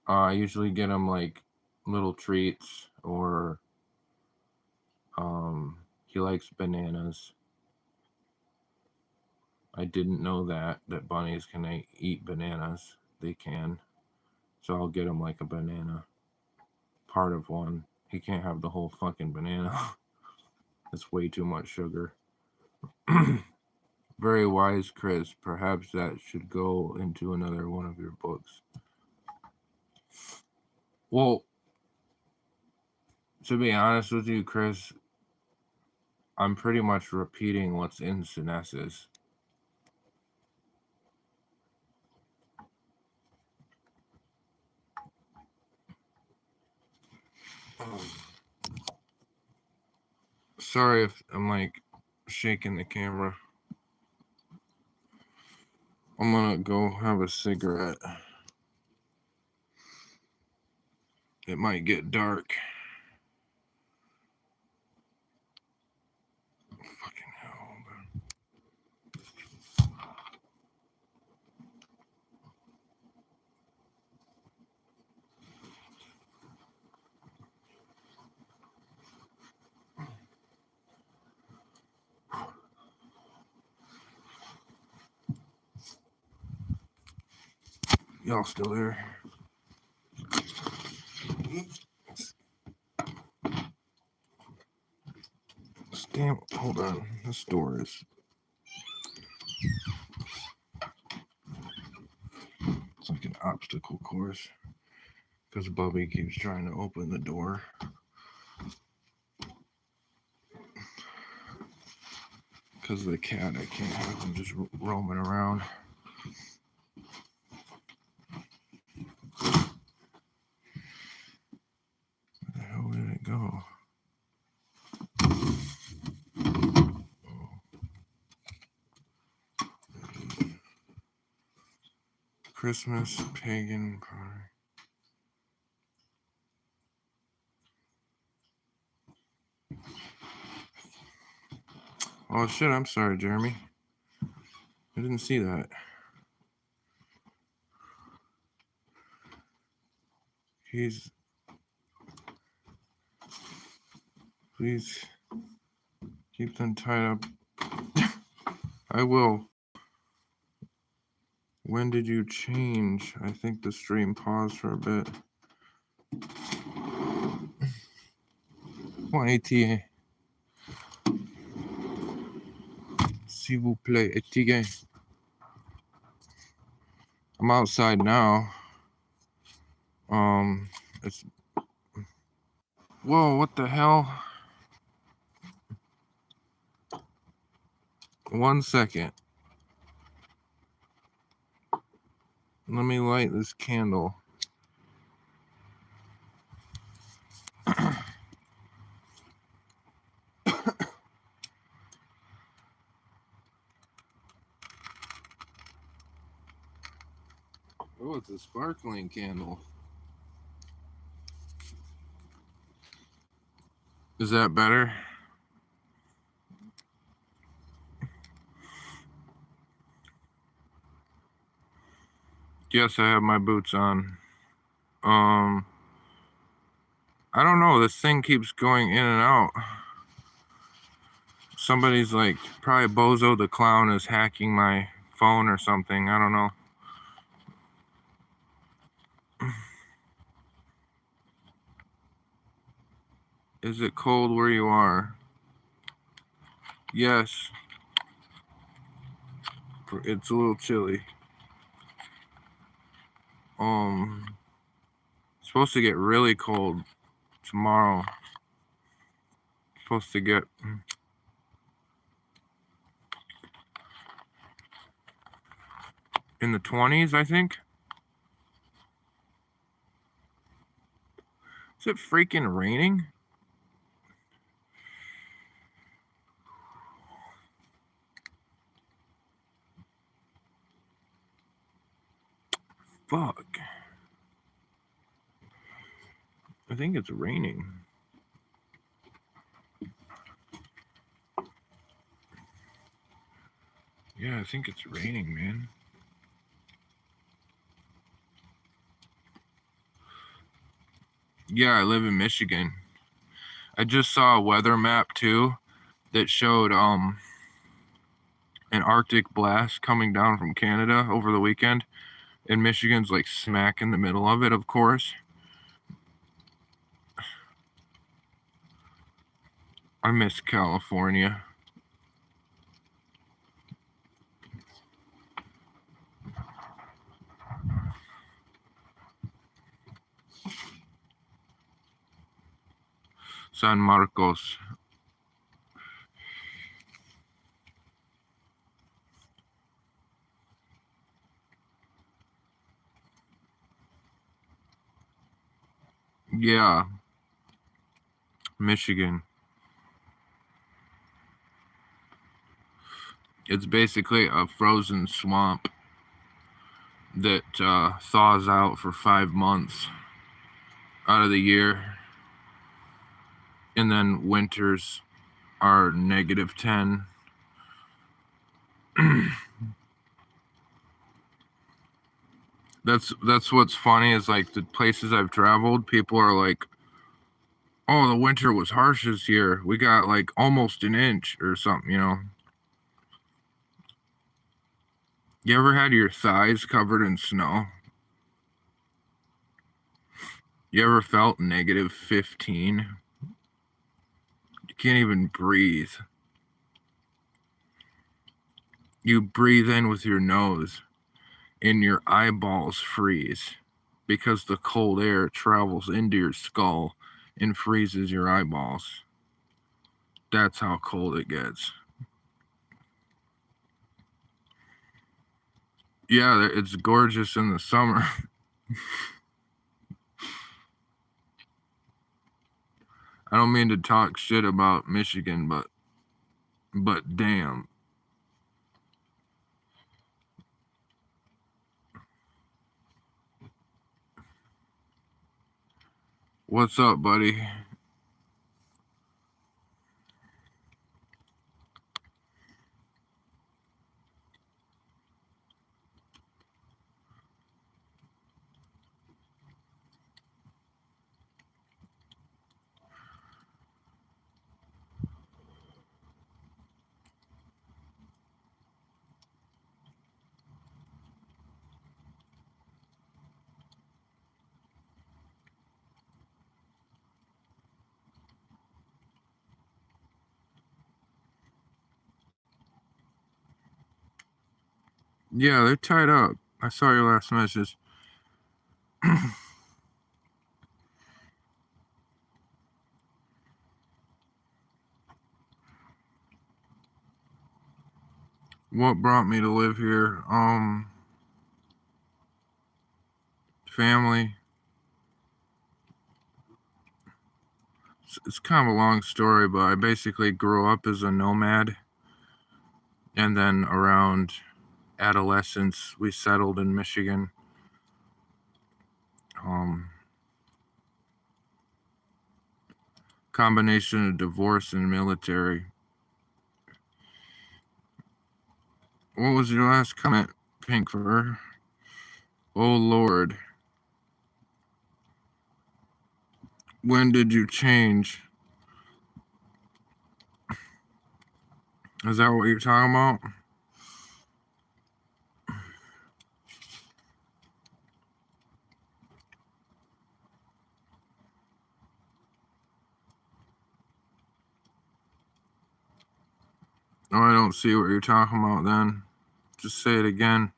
I usually get him like little treats, or he likes bananas. I didn't know that bunnies can eat bananas. They can. So I'll get him like a banana. Part of one. He can't have the whole fucking banana. It's way too much sugar. Very wise, Chris. Perhaps that should go into another one of your books. Well, to be honest with you, Chris, I'm pretty much repeating what's in Synesis. Sorry if I'm like shaking the camera. I'm gonna go have a cigarette. It might get dark. Fucking hell, man. Y'all still there? Damn, hold on. This door is. It's like an obstacle course. Because Bubby keeps trying to open the door. Because of the cat, I can't have him just roaming around. Where the hell did it go? Christmas pagan party. Oh shit, I'm sorry, Jeremy. I didn't see that. Please keep them tied up. I will. When did you change? I think the stream paused for a bit. Come on, ATA. S'il vous plaît, ATA. I'm outside now. It's. Whoa, what the hell? 1 second. Let me light this candle. Oh, it's a sparkling candle. Is that better? Yes, I have my boots on. I don't know. This thing keeps going in and out. Somebody's like, probably Bozo the Clown is hacking my phone or something. I don't know. Is it cold where you are? Yes. It's a little chilly. It's supposed to get really cold tomorrow. Supposed to get in the 20s, I think. Is it freaking raining? Fuck. I think it's raining. Yeah, I think it's raining, man. Yeah, I live in Michigan. I just saw a weather map too that showed an Arctic blast coming down from Canada over the weekend, and Michigan's like smack in the middle of it, of course. I miss California. San Marcos. Yeah. Michigan. It's basically a frozen swamp that thaws out for 5 months out of the year. And then winters are -10. That's what's funny is like the places I've traveled, people are like, oh, the winter was harsh this year. We got like almost an inch or something, you know. You ever had your thighs covered in snow? You ever felt -15? You can't even breathe. You breathe in with your nose and your eyeballs freeze because the cold air travels into your skull and freezes your eyeballs. That's how cold it gets. Yeah, it's gorgeous in the summer. I don't mean to talk shit about Michigan, but damn. What's up, buddy? Yeah, they're tied up. I saw your last message. What brought me to live here? Family. It's kind of a long story, but I basically grew up as a nomad, and then around adolescence we settled in Michigan. Combination of divorce and military. What was your last comment, Pink Fur? Oh Lord. When did you change? Is that what you're talking about? Oh, I don't see what you're talking about then. Just say it again.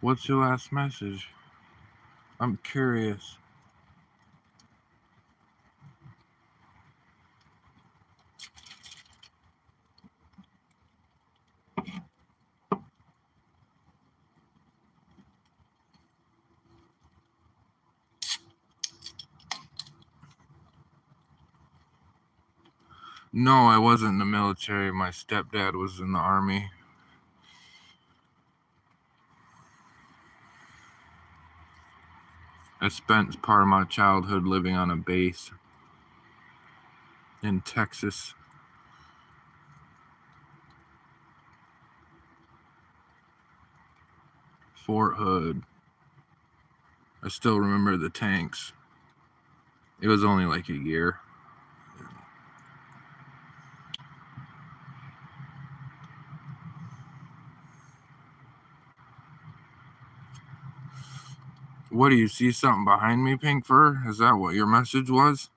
What's your last message? I'm curious. No, I wasn't in the military. My stepdad was in the Army. I spent part of my childhood living on a base in Texas. Fort Hood. I still remember the tanks. It was only like a year. What, do you see something behind me, Pink Fur? Is that what your message was?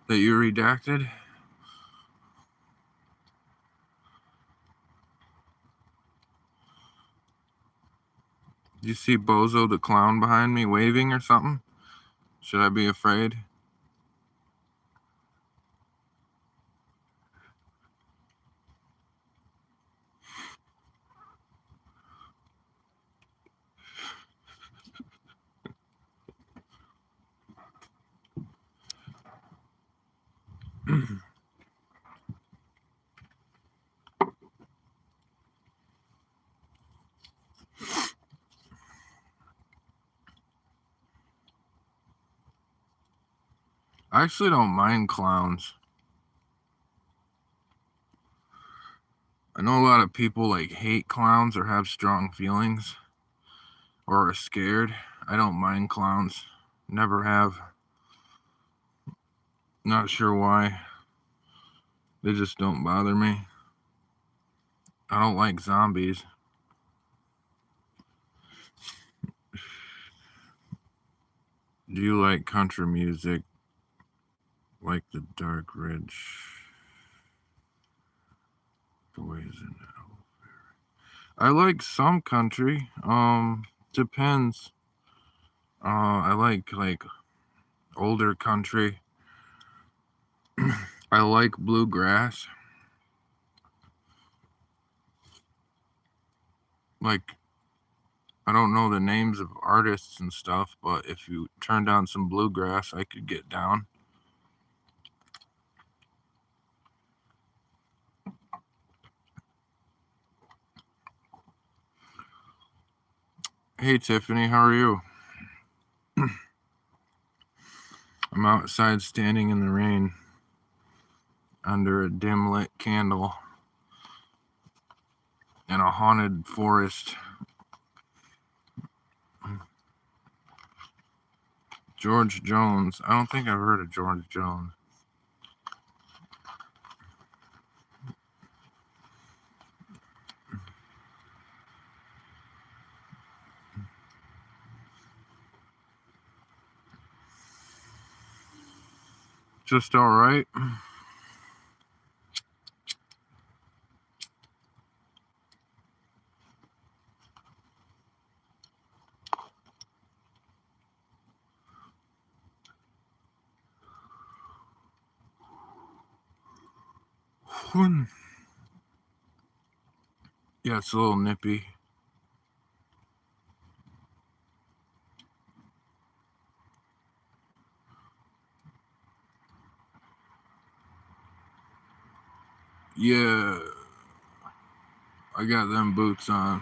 That you redacted? Do you see Bozo the Clown behind me waving or something? Should I be afraid? I actually don't mind clowns. I know a lot of people like hate clowns or have strong feelings or are scared. I don't mind clowns. Never have. Not sure why. They just don't bother me. I don't like zombies. Do you like country music? Like the Dark Ridge Boys and I like some country. Depends. I like older country. I like bluegrass. Like, I don't know the names of artists and stuff, but if you turned on some bluegrass, I could get down. Hey Tiffany, how are you? I'm outside standing in the rain under a dim lit candle in a haunted forest. George Jones. I don't think I've heard of George Jones. Just all right. Yeah, it's a little nippy. Yeah, I got them boots on.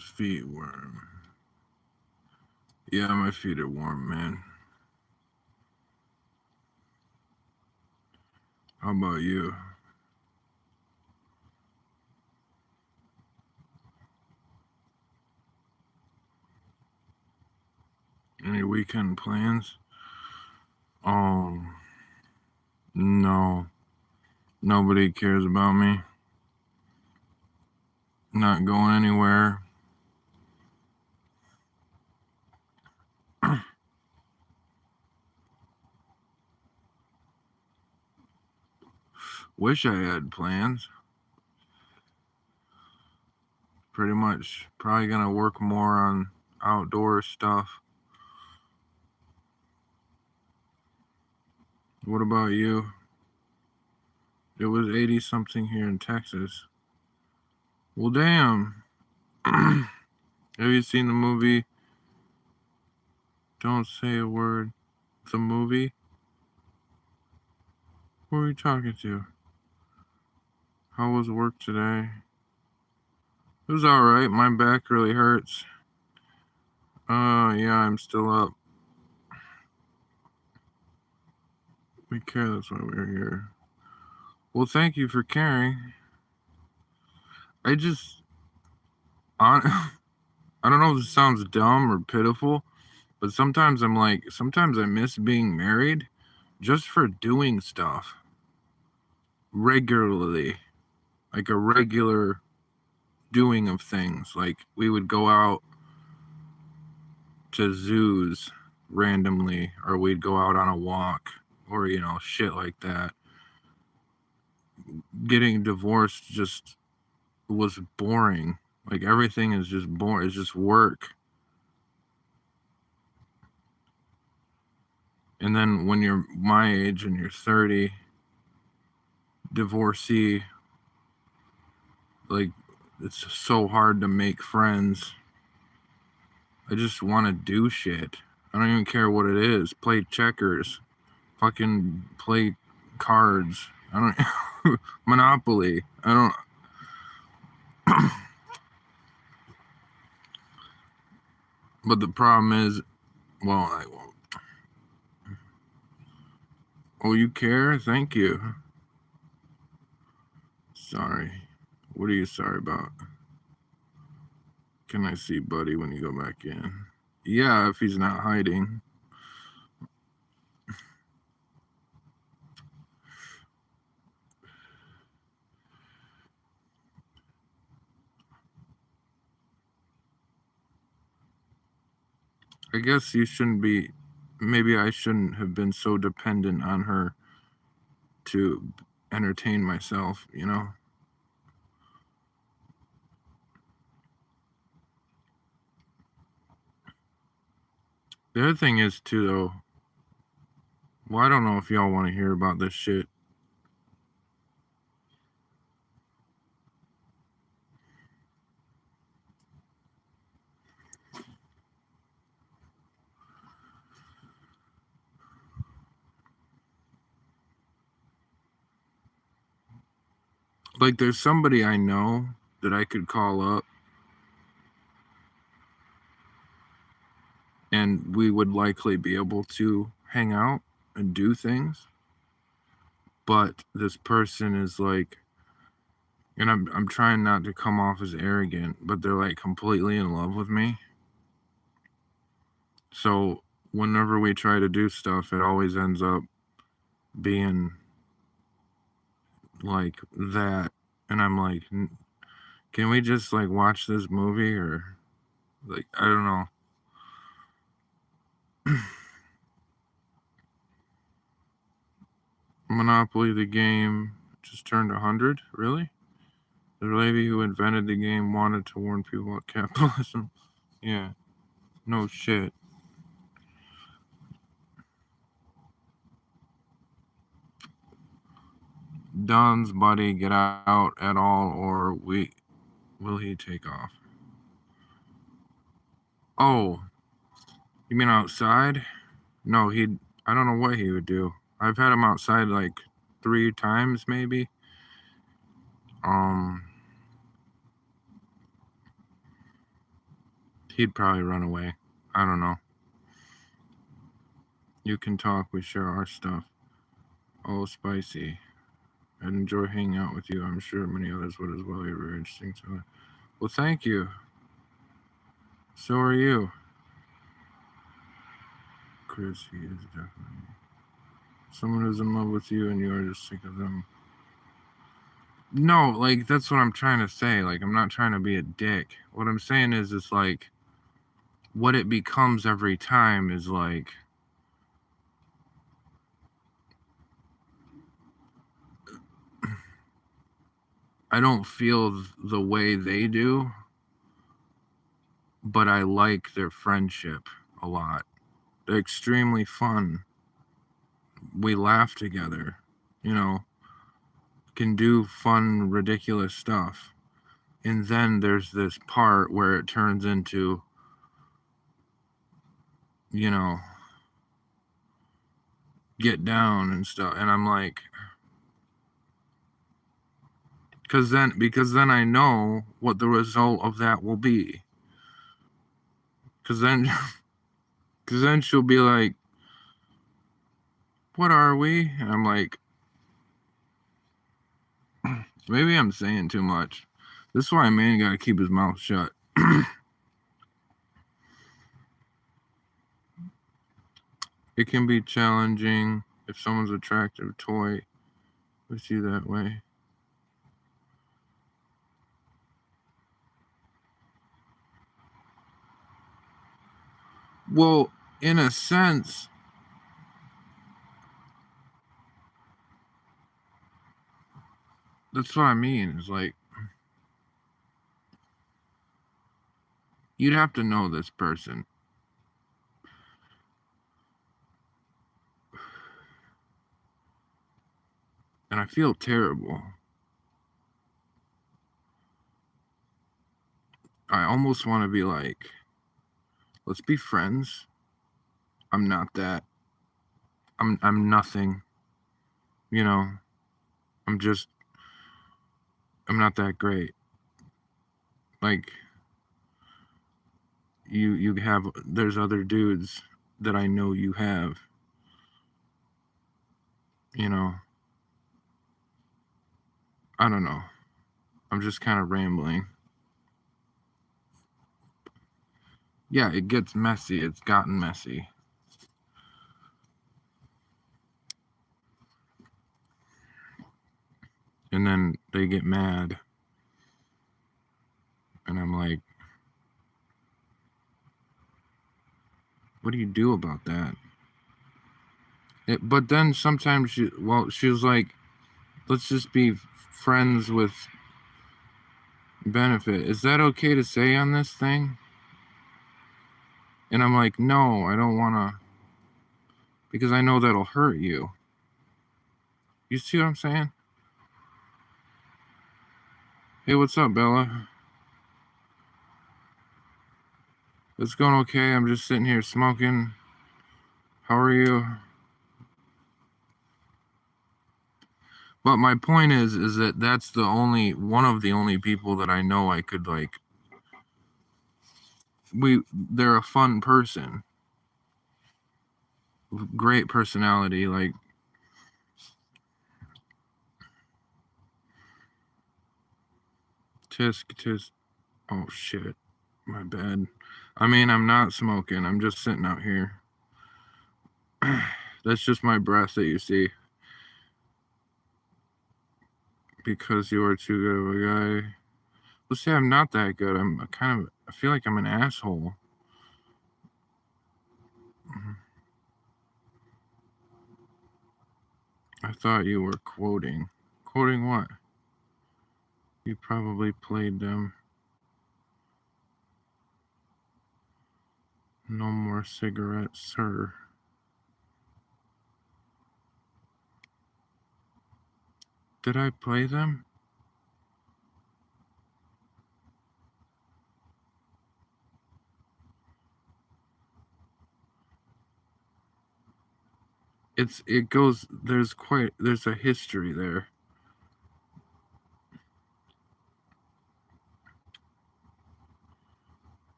Feet warm. Yeah, my feet are warm, man. How about you? Any weekend plans? No. Nobody cares about me. Not going anywhere. Wish I had plans. Pretty much. Probably gonna work more on outdoor stuff. What about you? It was 80 something here in Texas. Well, damn. Have you seen the movie Don't Say a Word? The movie? Who are you talking to? How was work today? It was alright. My back really hurts. Yeah, I'm still up. We care, that's why we're here. Well, thank you for caring. I don't know if this sounds dumb or pitiful, but sometimes sometimes I miss being married just for doing stuff regularly, like a regular doing of things. Like we would go out to zoos randomly, or we'd go out on a walk, or shit like that. Getting divorced just was boring. Like everything is just boring. It's just work. And then when you're my age and you're 30, divorcee, like it's so hard to make friends. I just want to do shit. I don't even care what it is. Play checkers. Fucking play cards. I don't Monopoly. I don't but the problem is, well, I won't. Oh, you care? Thank you. Sorry. What are you sorry about? Can I see Buddy when you go back in? Yeah, if he's not hiding. I guess you shouldn't be. Maybe I shouldn't have been so dependent on her to entertain myself, The other thing is, too, though, well, I don't know if y'all want to hear about this shit. Like, there's somebody I know that I could call up and we would likely be able to hang out and do things. But this person is like, and I'm trying not to come off as arrogant, but they're like completely in love with me. So whenever we try to do stuff, it always ends up being like that. And I'm like, can we just like watch this movie, or like, I don't know. Monopoly the game just turned 100. Really? The lady who invented the game wanted to warn people about capitalism. Yeah. No shit. Don's Buddy get out at all, or will he take off? Oh, you mean outside? No, I don't know what he would do. I've had him outside like 3 times maybe. He'd probably run away. I don't know. You can talk. We share our stuff. Oh, spicy. I'd enjoy hanging out with you. I'm sure many others would as well. You're very interesting to it. Well, thank you. So are you. Chris, he is definitely someone who's in love with you and you are just sick of them. No, like, that's what I'm trying to say. Like, I'm not trying to be a dick. What I'm saying is, it's like, what it becomes every time is like, I don't feel the way they do, but I like their friendship a lot. They're extremely fun. We laugh together, you know, can do fun, ridiculous stuff. And then there's this part where it turns into, you know, get down and stuff. And I'm like, because then I know what the result of that will be. Because then she'll be like, what are we? And I'm like, maybe I'm saying too much. This is why a man gotta keep his mouth shut. It can be challenging if someone's attractive toy with you that way. Well, in a sense, that's what I mean. It's like, you'd have to know this person. And I feel terrible. I almost want to be like, let's be friends. I'm not that. I'm nothing. You know, I'm not that great. Like, you have, there's other dudes that I know you have. You know, I don't know. I'm just kind of rambling. Yeah, it gets messy. It's gotten messy. And then they get mad. And I'm like, what do you do about that? But then sometimes she was like, let's just be friends with benefit. Is that okay to say on this thing? And I'm like, no, I don't want to, because I know that'll hurt you. You see what I'm saying? Hey, what's up, Bella? It's going okay. I'm just sitting here smoking. How are you? But my point is that that's one of the only people that I know I could, like, they're a fun person. Great personality, like, tisk. Oh shit, my bad. I mean, I'm not smoking. I'm just sitting out here. That's just my breath that you see. Because you are too good of a guy. Let's say I'm not that good. I feel like I'm an asshole. I thought you were quoting. Quoting what? You probably played them. No more cigarettes, sir. Did I play them? There's a history there.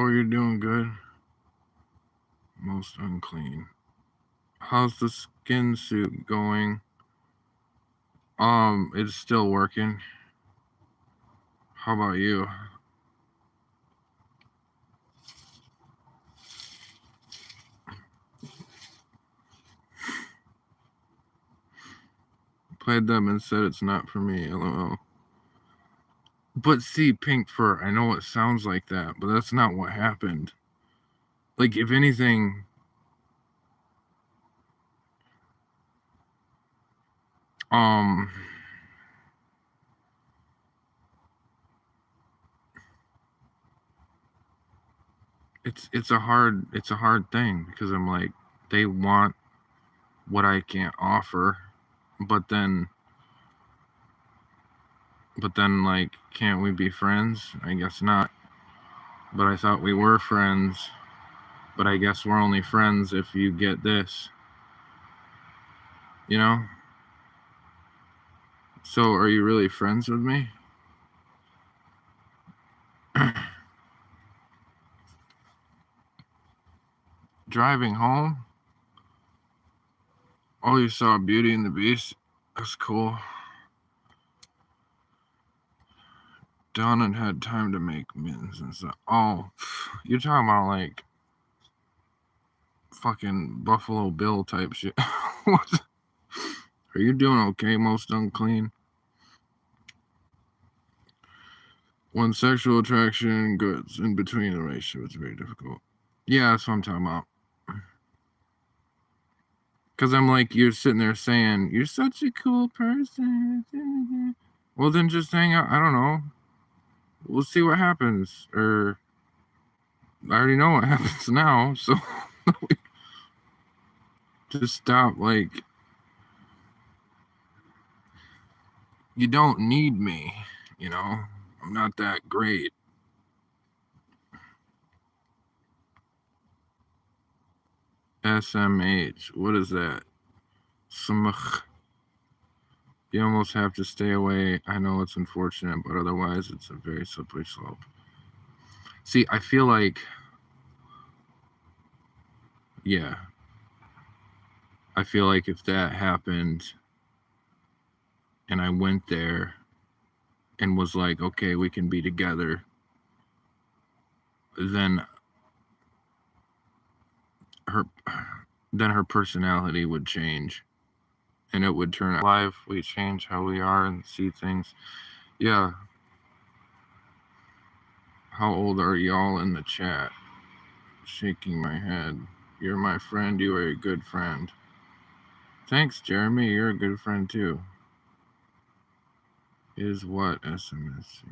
Oh, you're doing good. Most unclean. How's the skin suit going? It's still working. How about you? Played them and said it's not for me, lol. But see, Pink Fur, I know it sounds like that, but that's not what happened. Like, if anything, it's a hard thing because I'm like, they want what I can't offer, but then like, can't we be friends? I guess not. But I thought we were friends. But I guess we're only friends if you get this. You know? So are you really friends with me? Driving home? Oh, you saw Beauty and the Beast? That's cool. Donna had time to make mittens and stuff. Oh, you're talking about like fucking Buffalo Bill type shit. What? Are you doing okay, most unclean? When sexual attraction goods in between the ratio, it's very difficult. Yeah, that's what I'm talking about. Because I'm like, you're sitting there saying, you're such a cool person. Well, then just hang out. I don't know. We'll see what happens. Or I already know what happens now. So just stop. Like, you don't need me. You know, I'm not that great. SMH. What is that? Smch. You almost have to stay away. I know it's unfortunate, but otherwise it's a very slippery slope. See, I feel like, yeah, I feel like if that happened and I went there and was like, okay, we can be together, then her personality would change and it would turn out life. We change how we are and see things. Yeah. How old are y'all in the chat? Shaking my head. You're my friend. You are a good friend. Thanks, Jeremy. You're a good friend too. Is what SMS?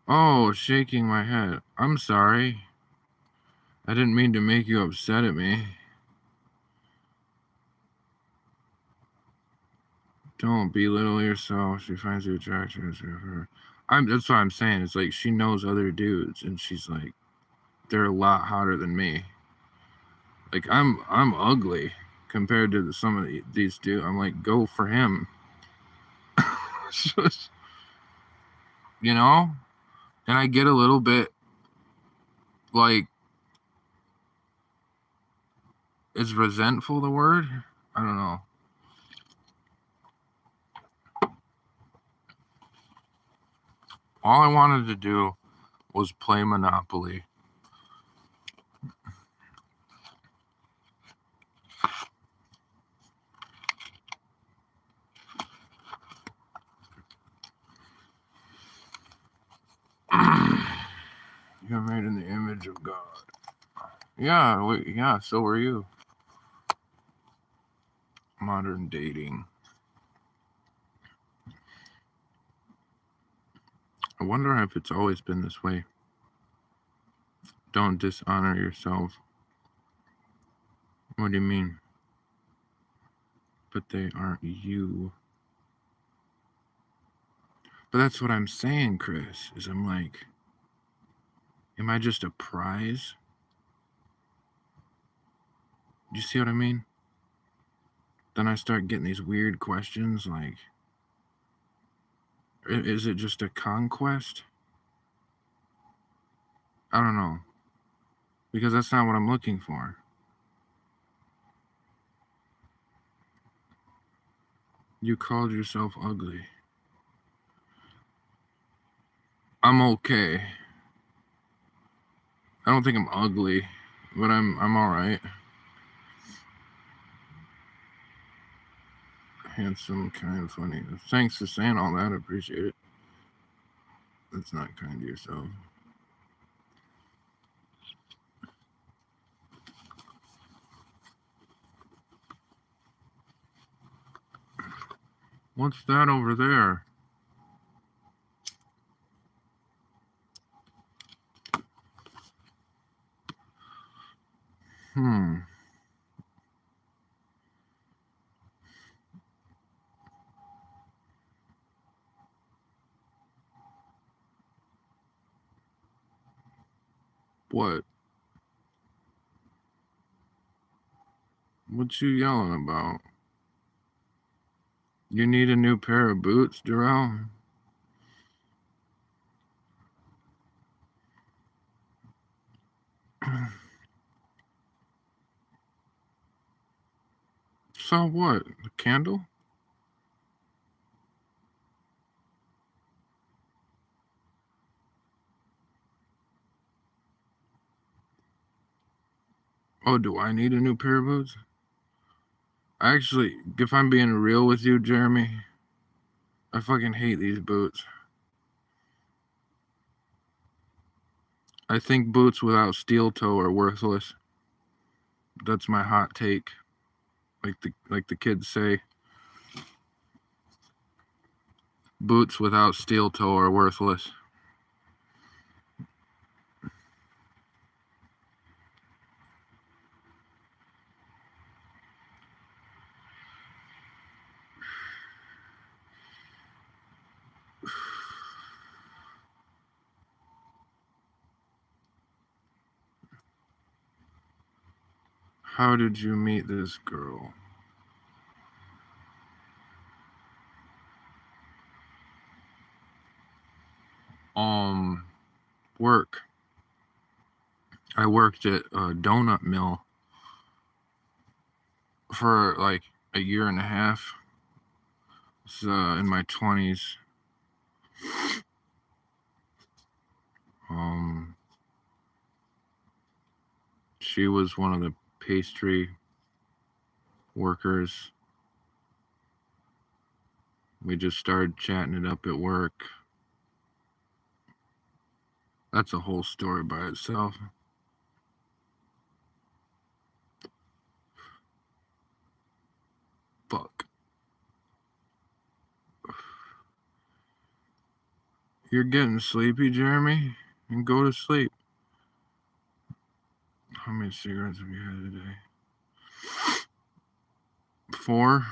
Oh, shaking my head. I'm sorry. I didn't mean to make you upset at me. Don't belittle yourself. She finds you attractive. That's what I'm saying. It's like she knows other dudes, and she's like, they're a lot hotter than me. Like I'm ugly compared to some of these dudes. I'm like, go for him. You know? And I get a little bit like, is resentful the word? I don't know. All I wanted to do was play Monopoly. You're made in the image of God. Yeah, so were you. Modern dating. I wonder if it's always been this way. Don't dishonor yourself. What do you mean? But they aren't you. But that's what I'm saying, Chris, is I'm like, am I just a prize? Do you see what I mean? Then I start getting these weird questions like, is it just a conquest? I don't know. Because that's not what I'm looking for. You called yourself ugly. I'm okay. I don't think I'm ugly, but I'm alright. Handsome, kind, funny. Thanks for saying all that. I appreciate it. That's not kind to yourself. What's that over there? What? What you yelling about? You need a new pair of boots, Darrell? Saw what? A candle? Oh, do I need a new pair of boots? Actually, if I'm being real with you, Jeremy, I fucking hate these boots. I think boots without steel toe are worthless. That's my hot take. Like the kids say, boots without steel toe are worthless. How did you meet this girl? Work. I worked at a donut mill for like a year and a half. It's in my 20s. She was one of the pastry workers. We just started chatting it up at work. That's a whole story by itself. Fuck. You're getting sleepy, Jeremy? And go to sleep. How many cigarettes have you had today? 4.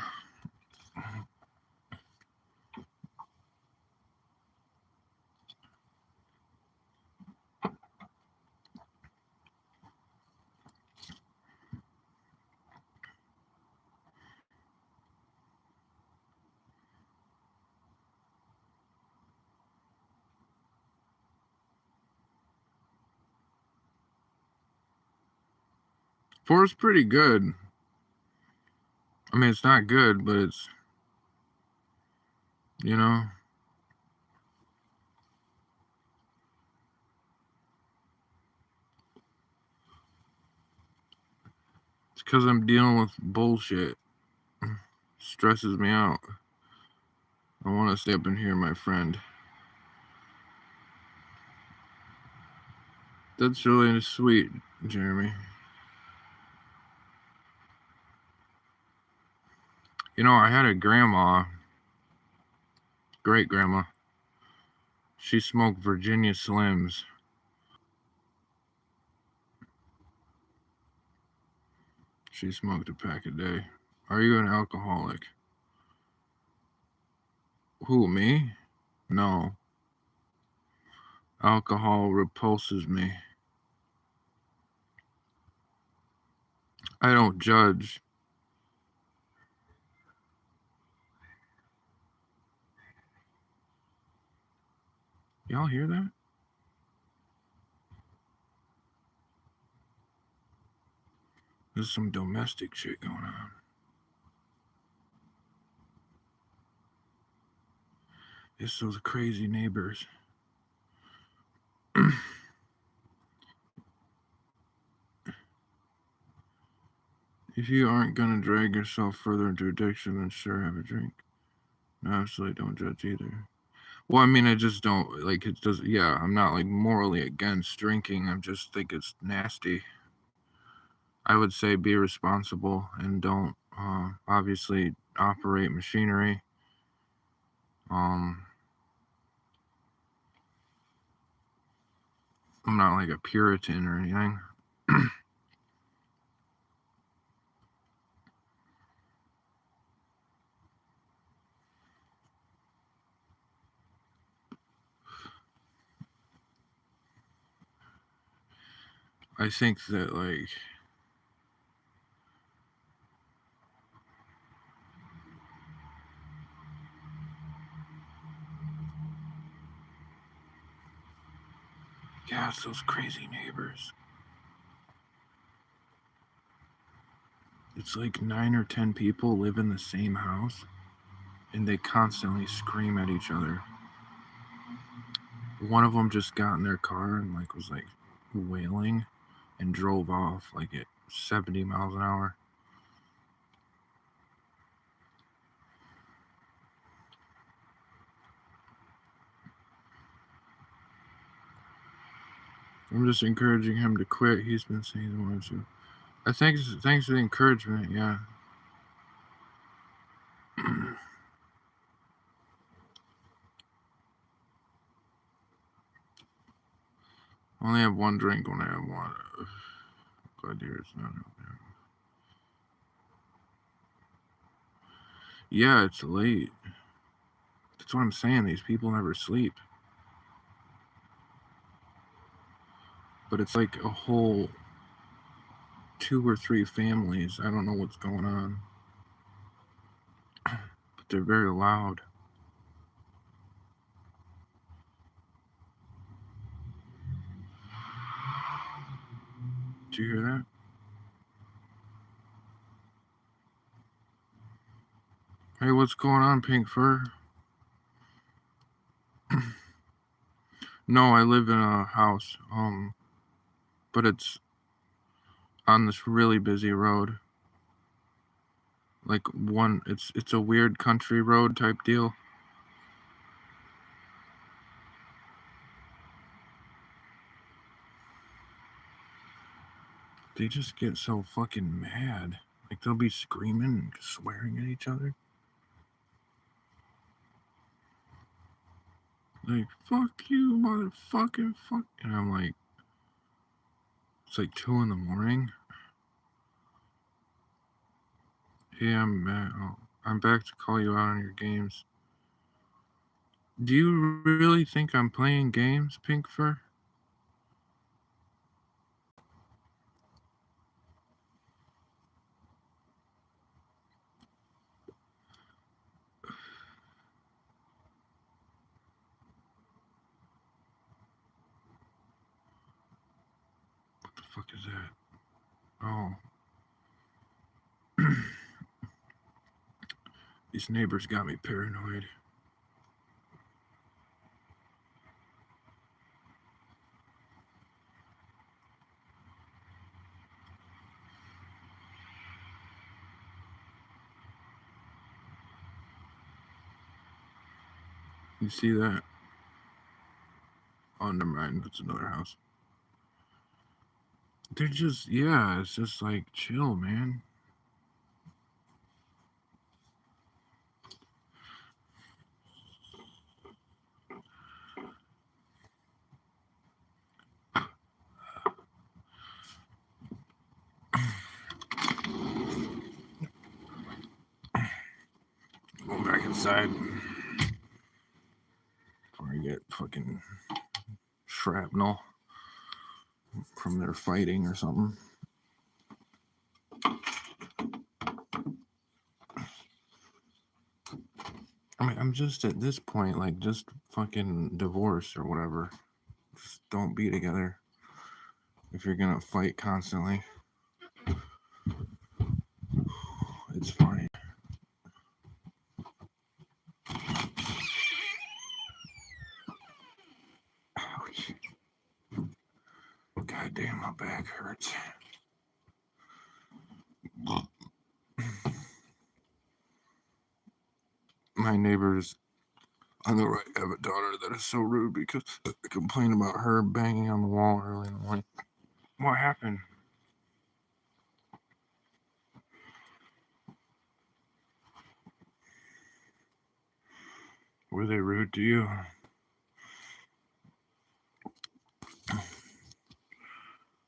Four is pretty good. I mean, it's not good, but it's, you know. It's because I'm dealing with bullshit. Stresses me out. I want to stay up and hear my friend. That's really sweet, Jeremy. You know, I had a grandma, great grandma. She smoked Virginia Slims. She smoked a pack a day. Are you an alcoholic? Who, me? No. Alcohol repulses me. I don't judge. Y'all hear that? There's some domestic shit going on. It's those crazy neighbors. If you aren't gonna drag yourself further into addiction, then sure, have a drink. No, absolutely don't judge either. Well, I mean, I just don't like it. Does yeah? I'm not like morally against drinking. I just think it's nasty. I would say be responsible and don't obviously operate machinery. I'm not like a Puritan or anything. I think that like yeah, it's those crazy neighbors. It's like 9 or 10 people live in the same house, and they constantly scream at each other. One of them just got in their car and like was like wailing and drove off like at 70 miles an hour. I'm just encouraging him to quit. He's been saying he wants to. Thanks for the encouragement. Yeah. Only have one drink when I have water. Glad to hear it's not. Yeah, it's late. That's what I'm saying. These people never sleep. But it's like a whole 2 or 3 families. I don't know what's going on. But they're very loud. Did you hear that? Hey, what's going on, Pink Fur? No, I live in a house. But it's on this really busy road. Like it's a weird country road type deal. They just get so fucking mad. Like they'll be screaming and swearing at each other. Like, fuck you, motherfucking fuck. And I'm like, it's like 2 in the morning. Hey, I'm back. Oh, I'm back to call you out on your games. Do you really think I'm playing games, Pink Fur? What the fuck is that? Oh. These neighbors got me paranoid. You see that? Oh, never mind. That's another house. They're just, yeah, it's just like, chill, man. Go back inside before I get fucking shrapnel from their fighting or something. I mean, I'm just at this point, like, just fucking divorce or whatever. Just don't be together if you're gonna fight constantly. damn, my back hurts. My neighbors on the right have a daughter that is so rude because I complain about her banging on the wall early in the morning. What happened? Were they rude to you?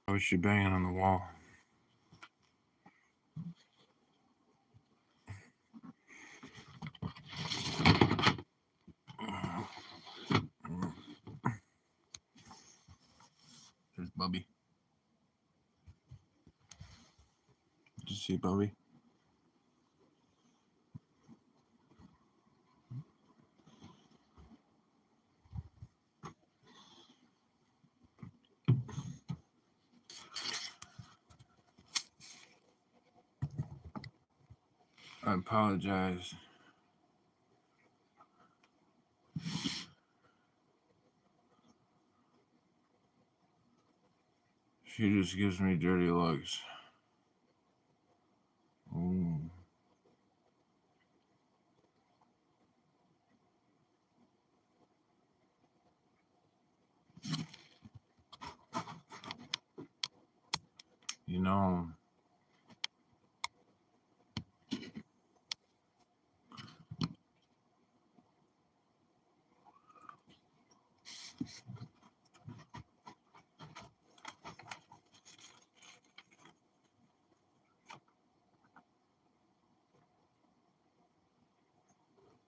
Why was she banging on the wall? There's Bubby. Did you see Bubby? I apologize. She just gives me dirty looks. Ooh. You know,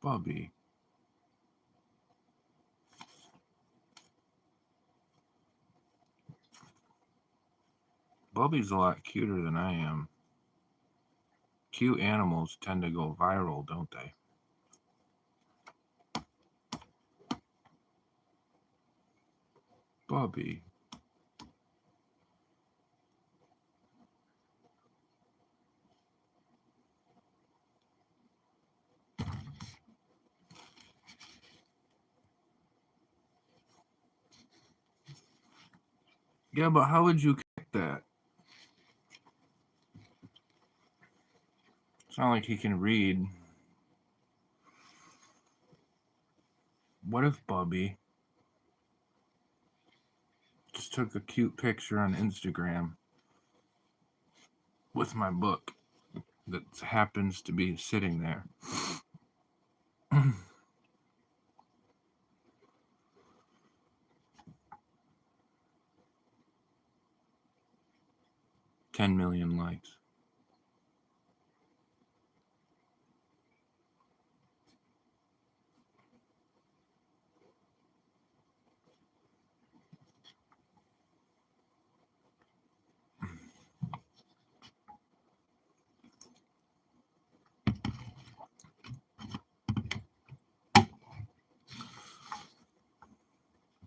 Bubby. Bubby's a lot cuter than I am. Cute animals tend to go viral, don't they? Bubby. Yeah, but how would you kick that? It's not like he can read. What if Bubby just took a cute picture on Instagram with my book that happens to be sitting there? 10 million likes.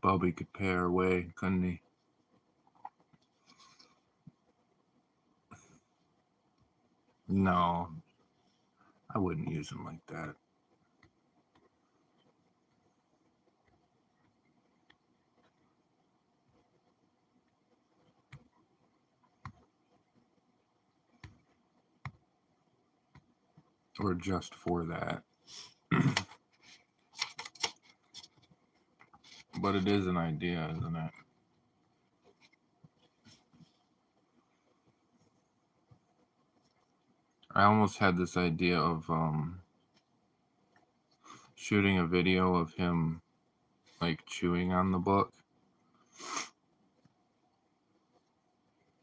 Bubby could pay our way, couldn't he? No, I wouldn't use him like that. Or just for that. But it is an idea, isn't it? I almost had this idea of shooting a video of him like chewing on the book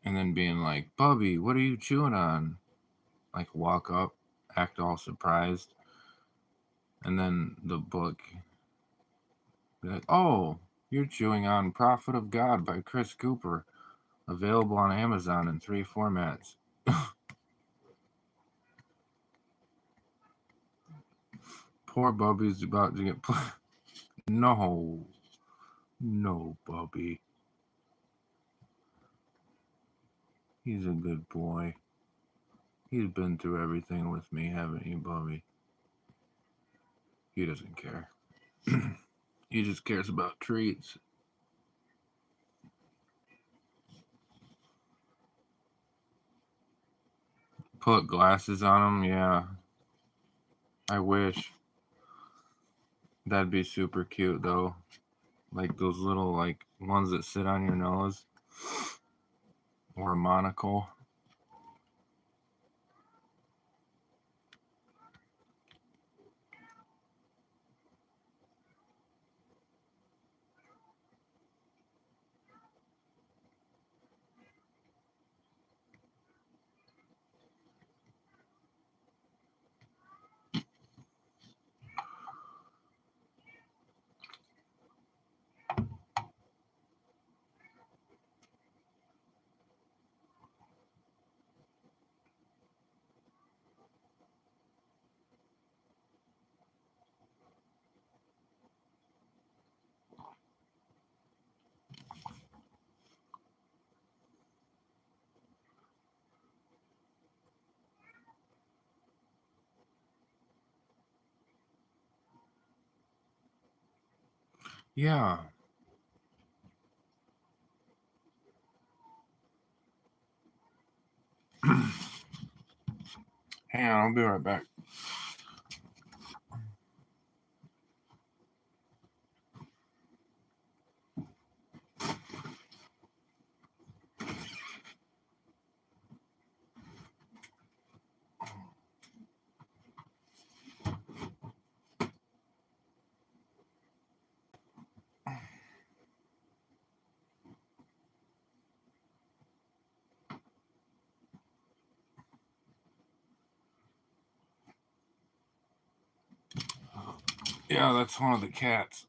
and then being like, Bubby, what are you chewing on? Like walk up, act all surprised, and then the book be like, oh, you're chewing on Prophet of God by Chris Cooper, available on Amazon in 3 formats. Poor Bubby's about to get No, Bubby. He's a good boy. He's been through everything with me, haven't you, Bubby? He doesn't care. He just cares about treats. Put glasses on them, yeah. I wish. That'd be super cute, though. Like those little, like, ones that sit on your nose. Or a monocle. Yeah. Hang on, I'll be right back. Yeah, that's one of the cats.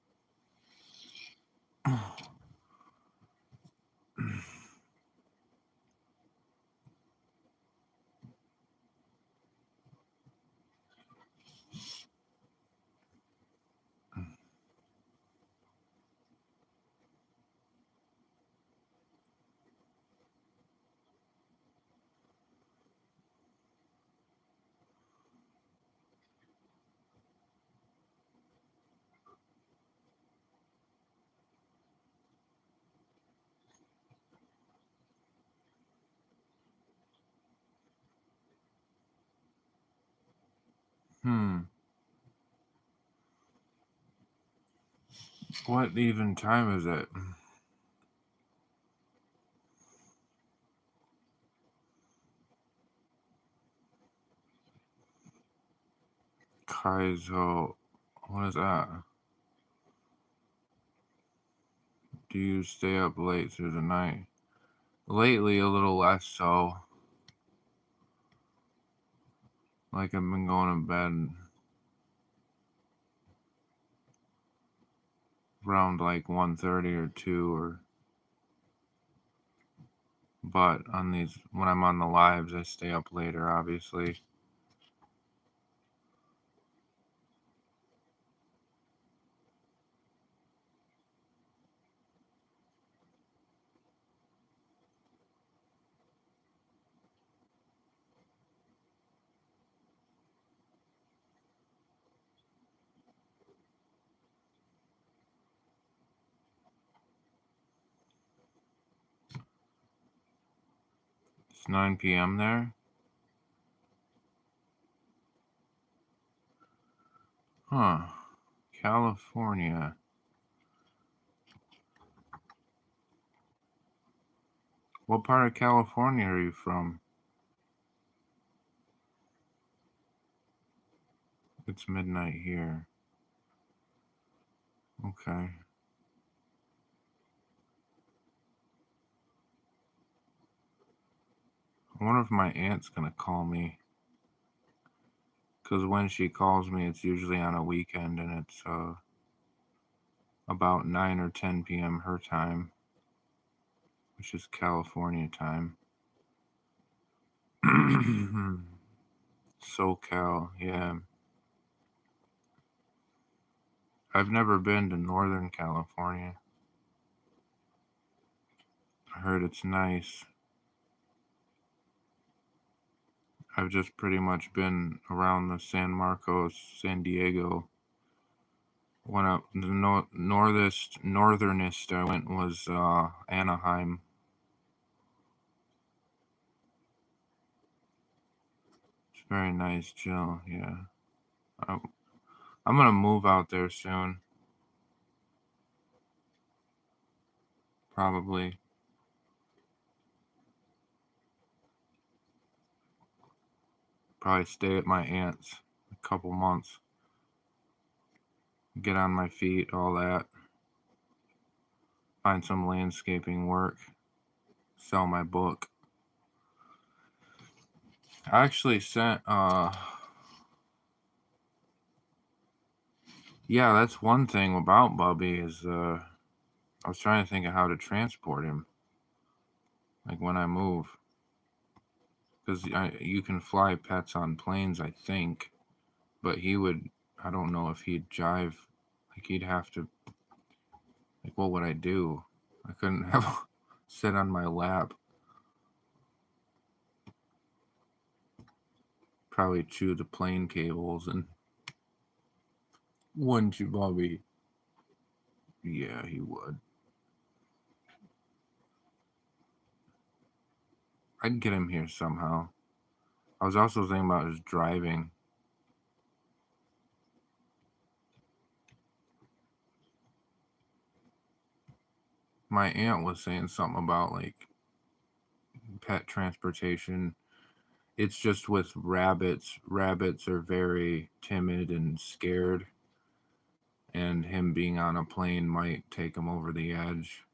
What even time is it? Kaizo. What is that? Do you stay up late through the night? Lately, a little less so. Like, I've been going to bed around like 1:30 or 2 or but on these when I'm on the lives I stay up later, obviously. It's 9 p.m. there? Huh. California. What part of California are you from? It's midnight here. Okay. I wonder if my aunt's gonna call me. Because when she calls me, it's usually on a weekend and it's about 9 or 10 p.m. her time, which is California time. SoCal, yeah. I've never been to Northern California. I heard it's nice. I've just pretty much been around the San Marcos, San Diego. Went up the northernest I went was Anaheim. Very nice, Jill. Yeah. I'm gonna move out there soon. Probably. Probably stay at my aunt's a couple months. Get on my feet, all that. Find some landscaping work. Sell my book. I actually sent yeah, that's one thing about Bubby is I was trying to think of how to transport him. Like when I move. Because you can fly pets on planes, I think. But he would, I don't know if he'd jive. Like he'd have to, like what would I do? I couldn't have sit on my lap. Probably chew the plane cables and wouldn't you, Bobby? Yeah, he would. I'd get him here somehow. I was also thinking about his driving. My aunt was saying something about like pet transportation. It's just with rabbits. Rabbits are very timid and scared, and him being on a plane might take him over the edge.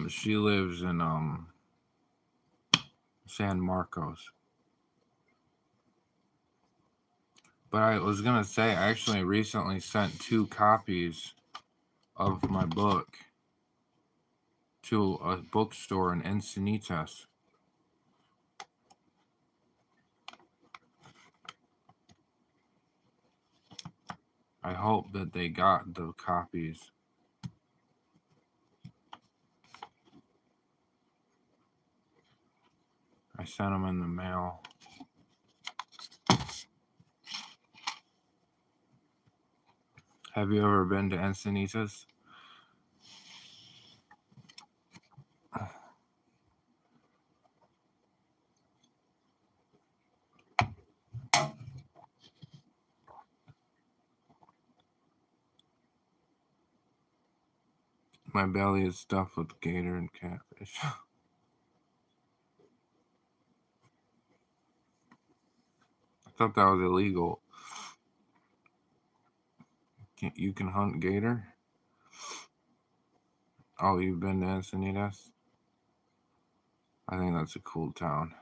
She lives in San Marcos. But I was gonna say, I actually recently sent 2 copies of my book to a bookstore in Encinitas. I hope that they got the copies. I sent them in the mail. Have you ever been to Encinitas? My belly is stuffed with gator and catfish. I thought that was illegal. You can hunt gator? Oh, you've been to Encinitas? I think that's a cool town.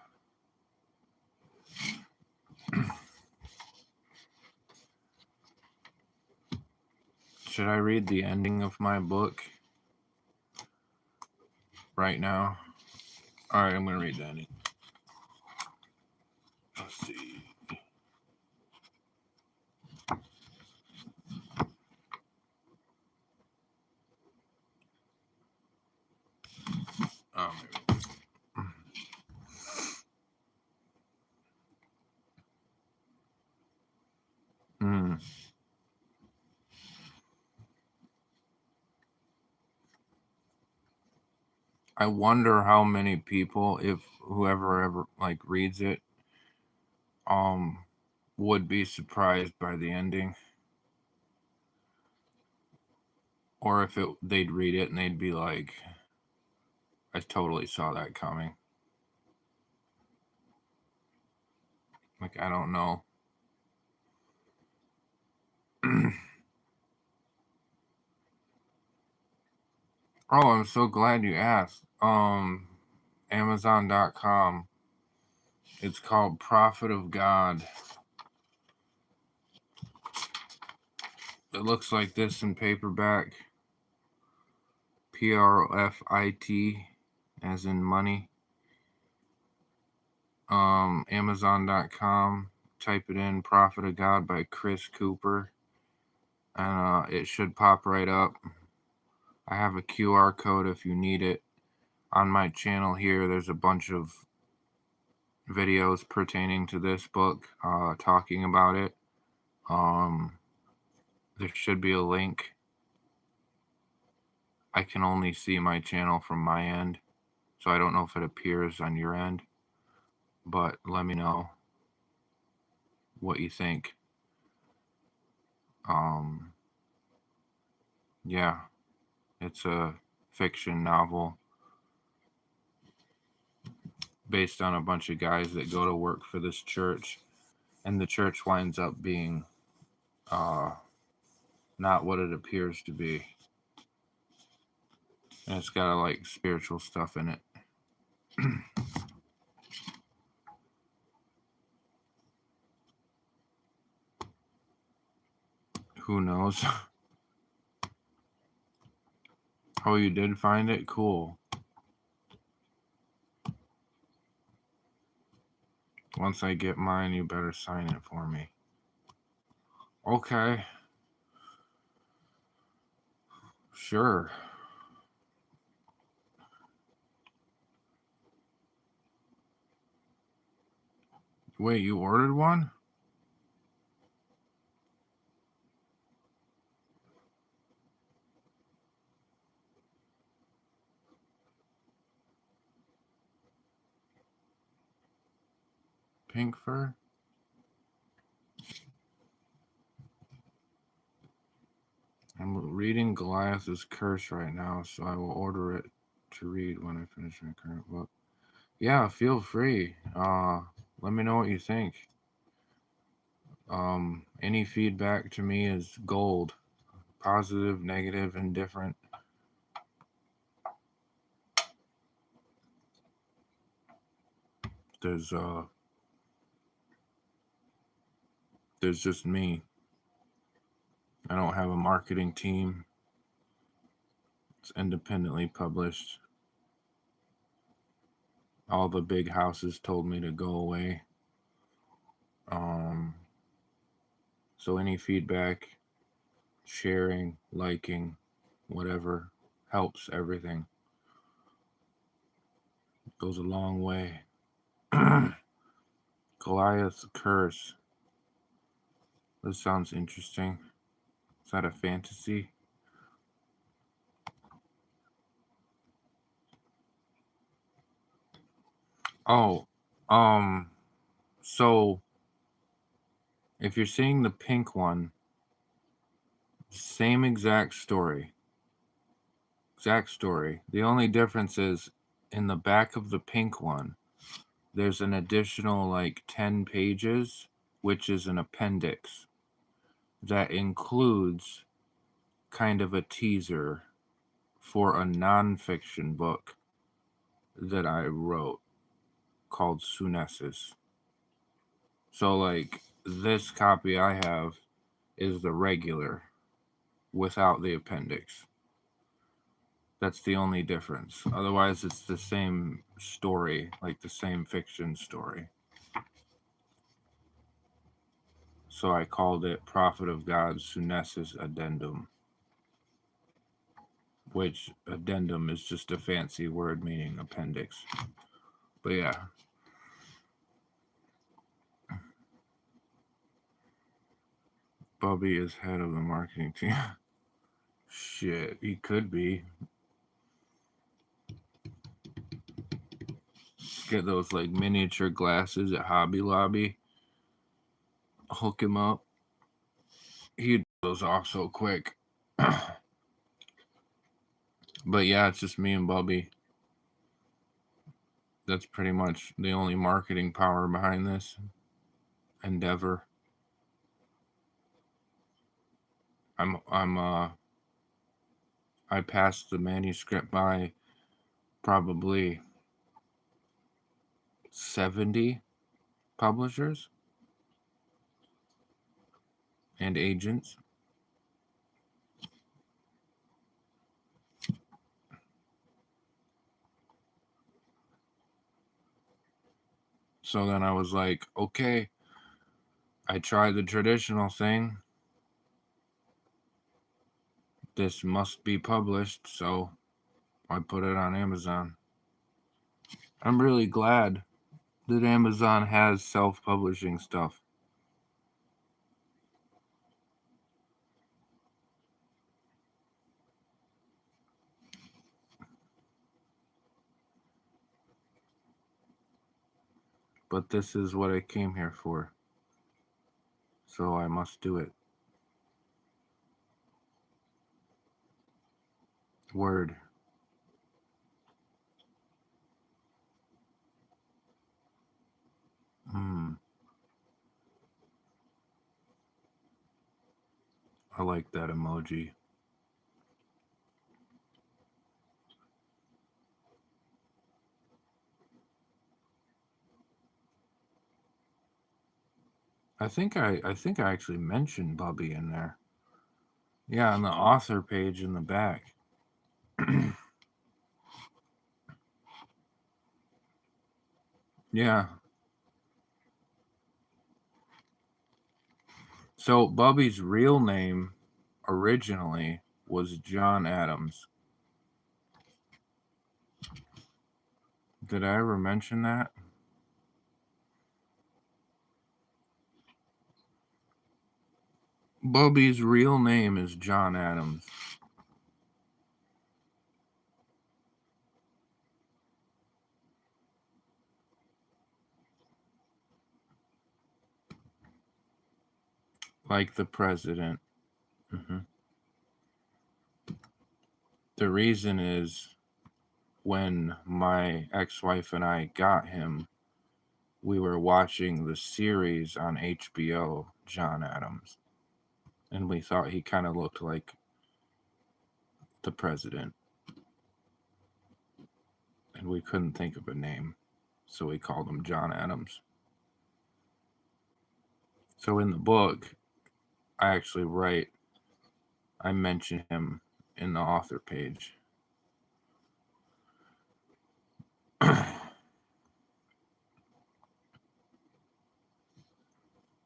Should I read the ending of my book right now? All right, I'm going to read the ending. Let's see. Oh, I wonder how many people, if whoever ever like reads it, would be surprised by the ending, or if they'd read it and they'd be like, "I totally saw that coming." Like I don't know. Oh, I'm so glad you asked. Amazon.com. It's called Prophet of God. It looks like this in paperback. PROFIT, as in money. Amazon.com. Type it in, Prophet of God by Chris Cooper, and it should pop right up. I have a QR code if you need it. On my channel here, there's a bunch of videos pertaining to this book, talking about it. There should be a link. I can only see my channel from my end. So I don't know if it appears on your end, but let me know what you think. Um, yeah, it's a fiction novel based on a bunch of guys that go to work for this church, and the church winds up being not what it appears to be. And it's got like spiritual stuff in it. Who knows? Oh, you did find it? Cool. Once I get mine, you better sign it for me. Okay. Sure. Wait, you ordered one? Pink fur? I'm reading Goliath's Curse right now, so I will order it to read when I finish my current book. Yeah, feel free. Let me know what you think. Any feedback to me is gold. Positive, negative, indifferent. There's just me. I don't have a marketing team. It's independently published. All the big houses told me to go away. So any feedback, sharing, liking, whatever helps everything. Goes a long way. Goliath's Curse. This sounds interesting. Is that a fantasy? Oh, so if you're seeing the pink one, same exact story. Exact story. The only difference is in the back of the pink one, there's an additional like 10 pages, which is an appendix that includes kind of a teaser for a nonfiction book that I wrote called Sunesis. So, like, this copy I have is the regular without the appendix. That's the only difference. Otherwise, it's the same story, like the same fiction story. So I called it Prophet of God Sunesis Addendum, which addendum is just a fancy word meaning appendix. But yeah. Bubby is head of the marketing team. Shit, he could be. Get those like miniature glasses at Hobby Lobby. Hook him up. He'd do those off so quick. But yeah, it's just me and Bubby. That's pretty much the only marketing power behind this endeavor. I passed the manuscript by probably 70 publishers and agents. So then I was like, okay, I tried the traditional thing. This must be published, so I put it on Amazon. I'm really glad that Amazon has self-publishing stuff. but this is what I came here for. So I must do it. Word. I like that emoji. I think I actually mentioned Bubby in there. Yeah, on the author page in the back. Yeah. So Bubby's real name originally was John Adams. Did I ever mention that? Bubby's real name is John Adams. Like the president. Mm-hmm. The reason is when my ex-wife and I got him, we were watching the series on HBO, John Adams, and we thought he kind of looked like the president, and we couldn't think of a name, so we called him John Adams. So in the book, I actually I mention him in the author page.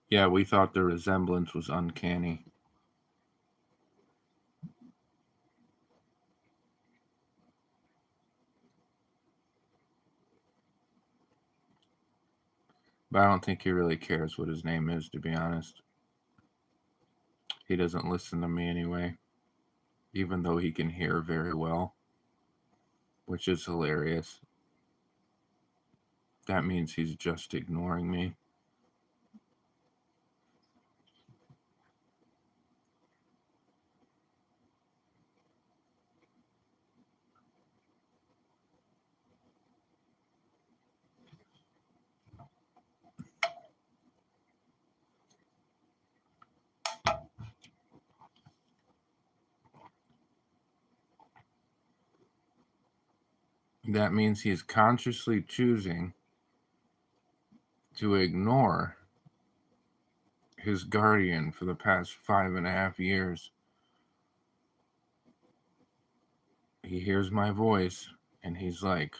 Yeah, we thought the resemblance was uncanny. But I don't think he really cares what his name is, to be honest. He doesn't listen to me anyway, even though he can hear very well, which is hilarious. That means he's just ignoring me. That means he's consciously choosing to ignore his guardian for the past 5.5 years. He hears my voice and he's like,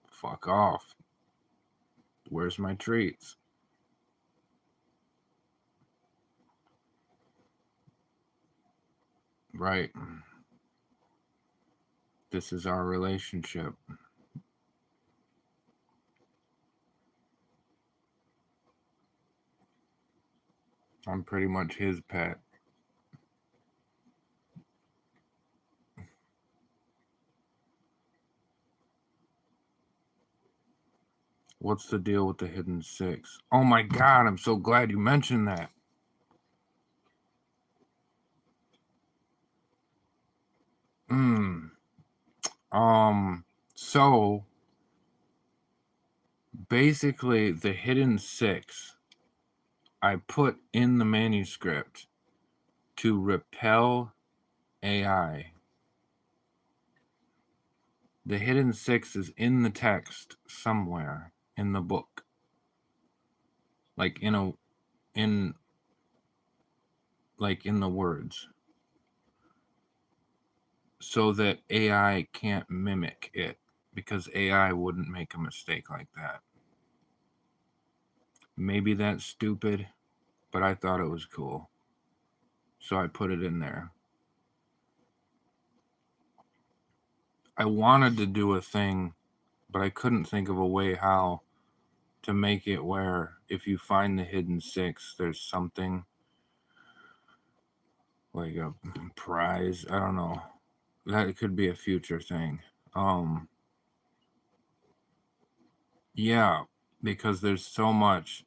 fuck off. Where's my treats? Right. This is our relationship. I'm pretty much his pet. What's the deal with the hidden six? Oh my god, I'm so glad you mentioned that. So basically the hidden six I put in the manuscript to repel AI. The hidden six is in the text somewhere in the book. Like in the words. So that AI can't mimic it, because AI wouldn't make a mistake like that. Maybe that's stupid, but I thought it was cool. So I put it in there. I wanted to do a thing, but I couldn't think of a way how to make it where if you find the hidden six, there's something like a prize. I don't know. That could be a future thing. Yeah. because there's so much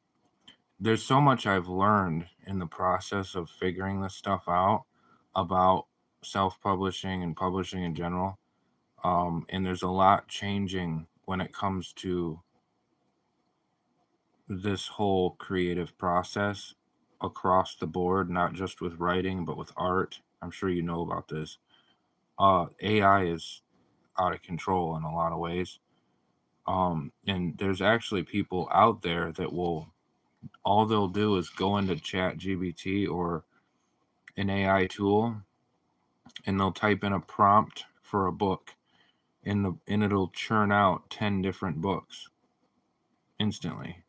I've learned in the process of figuring this stuff out about self-publishing and publishing in general. And there's a lot changing when it comes to this whole creative process across the board, not just with writing, but with art. I'm sure you know about this. AI is out of control in a lot of ways. And there's actually people out there that all they'll do is go into ChatGPT or an AI tool, and they'll type in a prompt for a book, and it'll churn out 10 different books instantly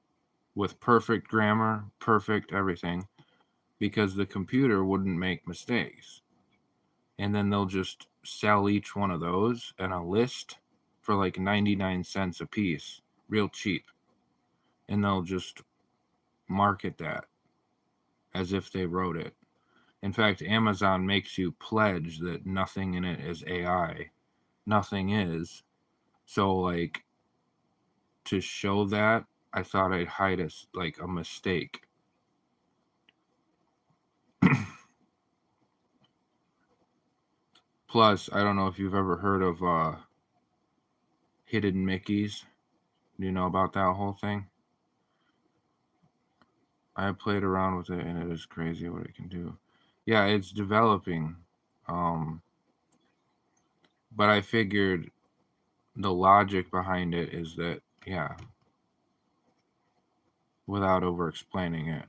with perfect grammar, perfect everything, because the computer wouldn't make mistakes. And then they'll just sell each one of those in a list for like 99 cents a piece, real cheap. And they'll just market that as if they wrote it. In fact, Amazon makes you pledge that nothing in it is AI. Nothing is. So, like, to show that, I thought I'd hide a mistake. Plus, I don't know if you've ever heard of hidden Mickeys. Do you know about that whole thing? I played around with it, and it is crazy what it can do. Yeah, it's developing. Um, but I figured the logic behind it is that, yeah, without over explaining it,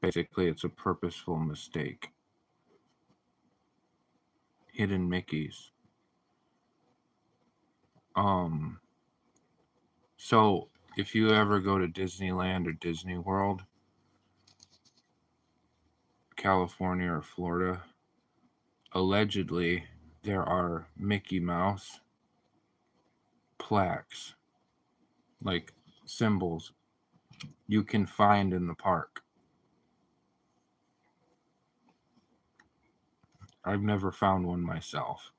basically it's a purposeful mistake. Hidden Mickeys. So if you ever go to Disneyland or Disney World, California or Florida, allegedly there are Mickey Mouse plaques, like symbols you can find in the park. I've never found one myself,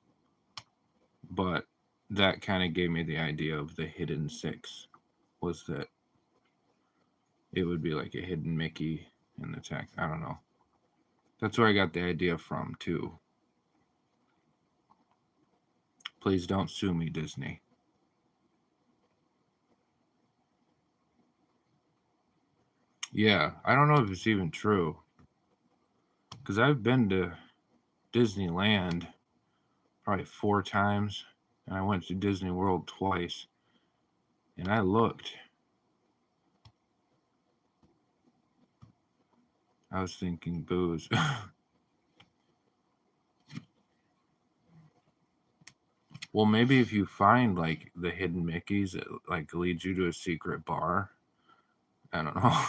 but that kind of gave me the idea of the hidden six, was that it would be like a hidden Mickey in the text. I don't know. That's where I got the idea from, too. Please don't sue me, Disney. Yeah, I don't know if it's even true. Because I've been to Disneyland probably 4 times, and I went to Disney World twice. And I looked. I was thinking booze. Well, maybe if you find like the hidden Mickeys, it like leads you to a secret bar. I don't know.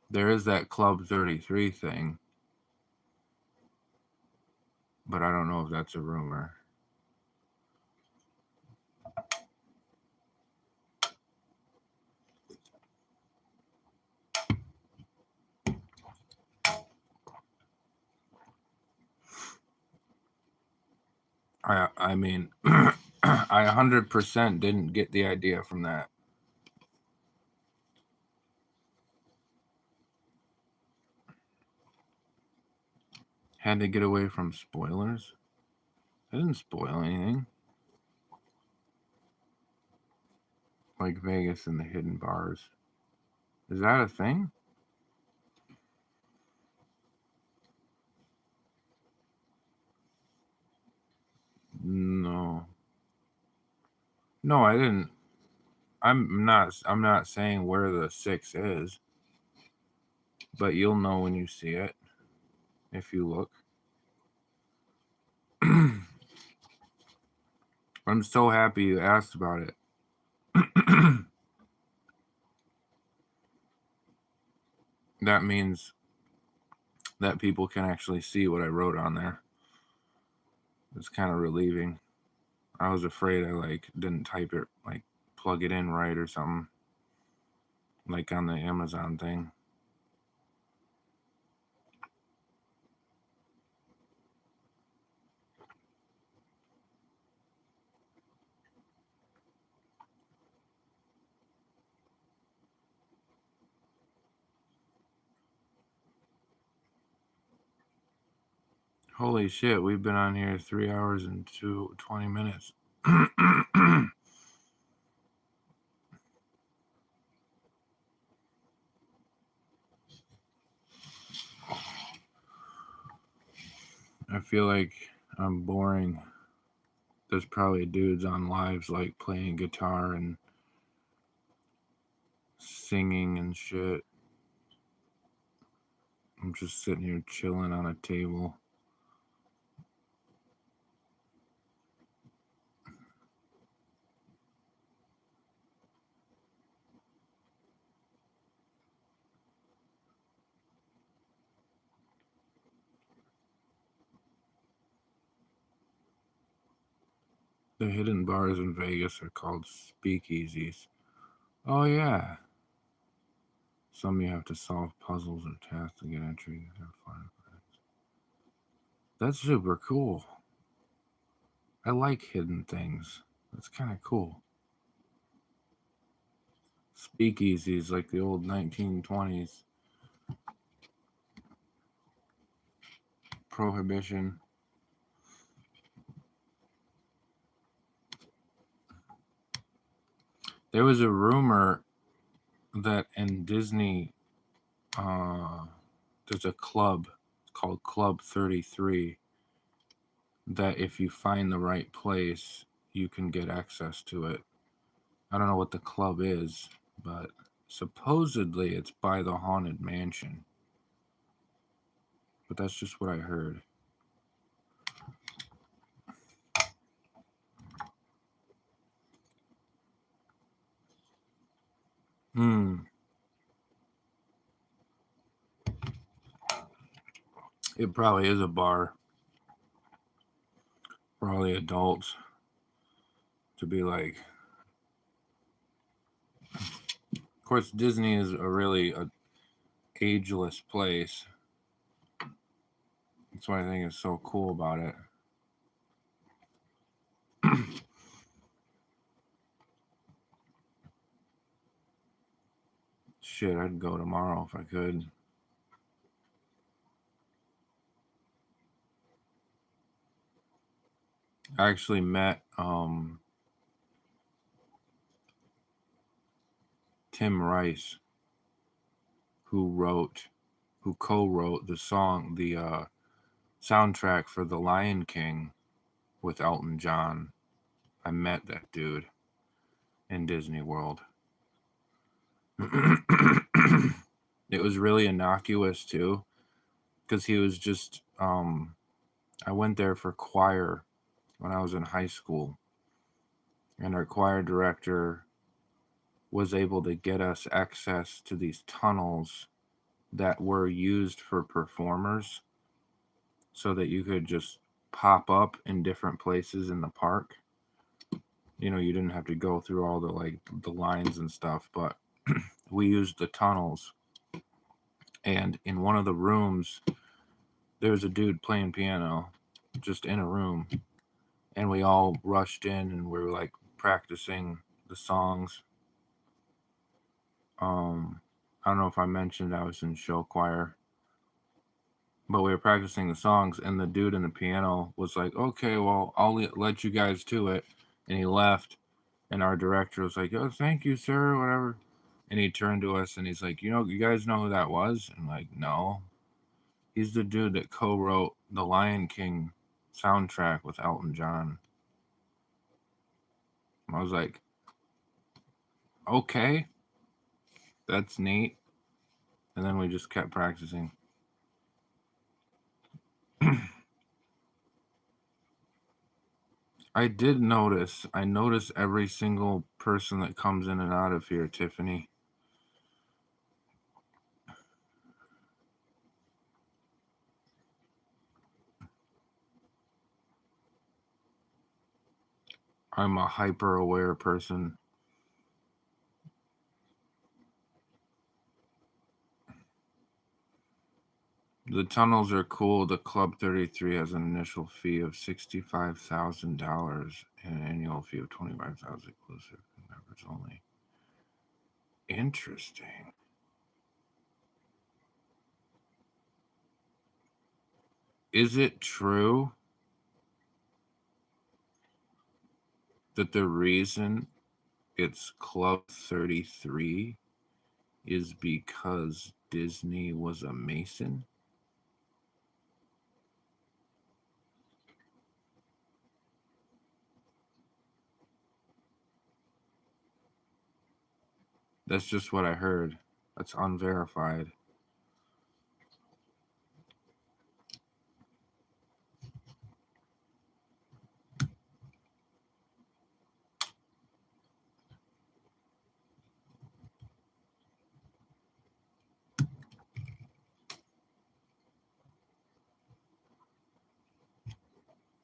There is that Club 33 thing, but I don't know if that's a rumor. I mean, I 100% didn't get the idea from that. Had to get away from spoilers. I didn't spoil anything. Like Vegas and the hidden bars. Is that a thing? No. No, I didn't. I'm not saying where the 6 is, but you'll know when you see it if you look. I'm so happy you asked about it. That means that people can actually see what I wrote on there. It's kind of relieving. I was afraid I didn't type it, plug it in right or something, like on the Amazon thing. Holy shit, we've been on here 3 hours and 20 minutes. I feel like I'm boring. There's probably dudes on lives like playing guitar and singing and shit. I'm just sitting here chilling on a table. The hidden bars in Vegas are called speakeasies. Oh, yeah. Some you have to solve puzzles or tasks to get entry. That's super cool. I like hidden things. That's kind of cool. Speakeasies like the old 1920s. Prohibition. There was a rumor that in Disney, there's a club called Club 33 that if you find the right place, you can get access to it. I don't know what the club is, but supposedly it's by the Haunted Mansion. But that's just what I heard. It probably is a bar for all the adults to be like. Of course, Disney is a really ageless place. That's what I think is so cool about it. Shit, I'd go tomorrow if I could. I actually met Tim Rice, who co-wrote the song, the soundtrack for The Lion King with Elton John. I met that dude in Disney World. It was really innocuous too, because he was just I went there for choir when I was in high school, and our choir director was able to get us access to these tunnels that were used for performers so that you could just pop up in different places in the park. You know, you didn't have to go through all the lines and stuff, but we used the tunnels. And in one of the rooms, there was a dude playing piano just in a room, and we all rushed in and we were like practicing the songs. I don't know if I mentioned I was in show choir, but we were practicing the songs, and the dude in the piano was like, "Okay, well, I'll let you guys to it," and he left. And our director was like, "Oh, thank you, sir," whatever. And he turned to us and he's like, you guys know who that was?" And I'm like, "No." He's the dude that co-wrote the Lion King soundtrack with Elton John. I was like, "Okay, that's neat." And then we just kept practicing. I did notice. I notice every single person that comes in and out of here, Tiffany. I'm a hyper aware person. The tunnels are cool. The Club 33 has an initial fee of $65,000 and an annual fee of $25,000 inclusive members only. Interesting. Is it true that the reason it's Club 33 is because Disney was a Mason? That's just what I heard. That's unverified.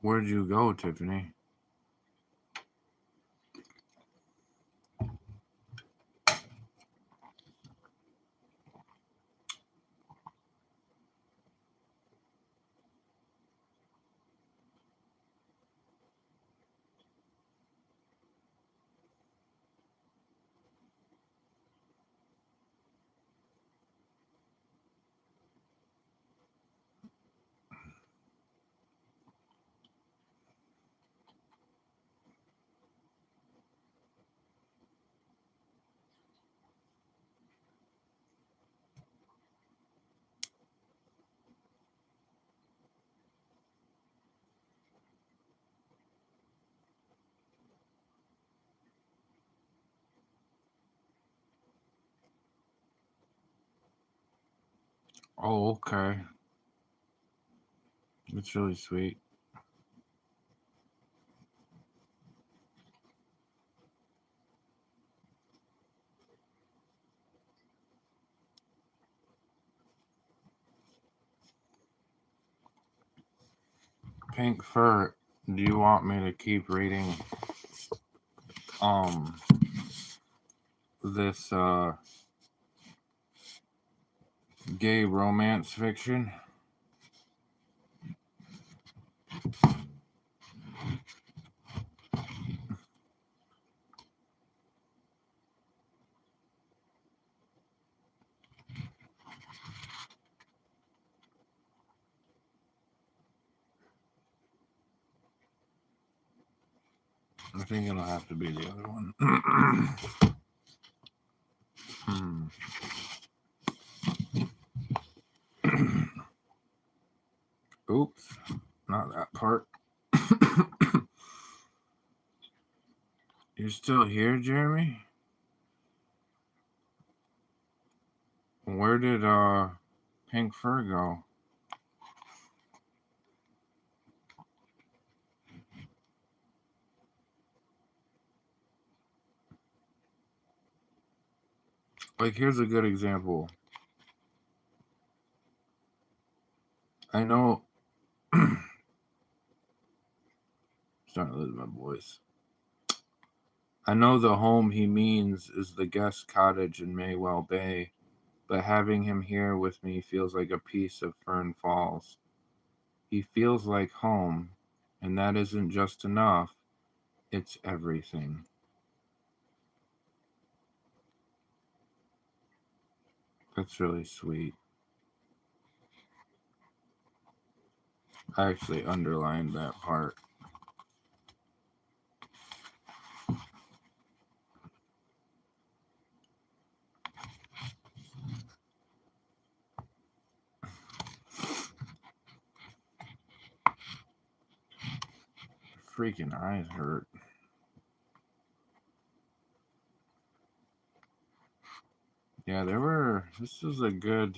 Where'd you go, Tiffany? Oh, okay. It's really sweet. Pink Fur, do you want me to keep reading this gay romance fiction? I think it'll have to be the other one. Oops, not that part. You're still here, Jeremy? Where did Pink Fur go? Like, here's a good example. I know starting to lose my voice. I know the home he means is the guest cottage in Maywell Bay, but having him here with me feels like a piece of Fern Falls. He feels like home, and that isn't just enough, it's everything. That's really sweet. I actually underlined that part. Freaking eyes hurt. Yeah, this is a good.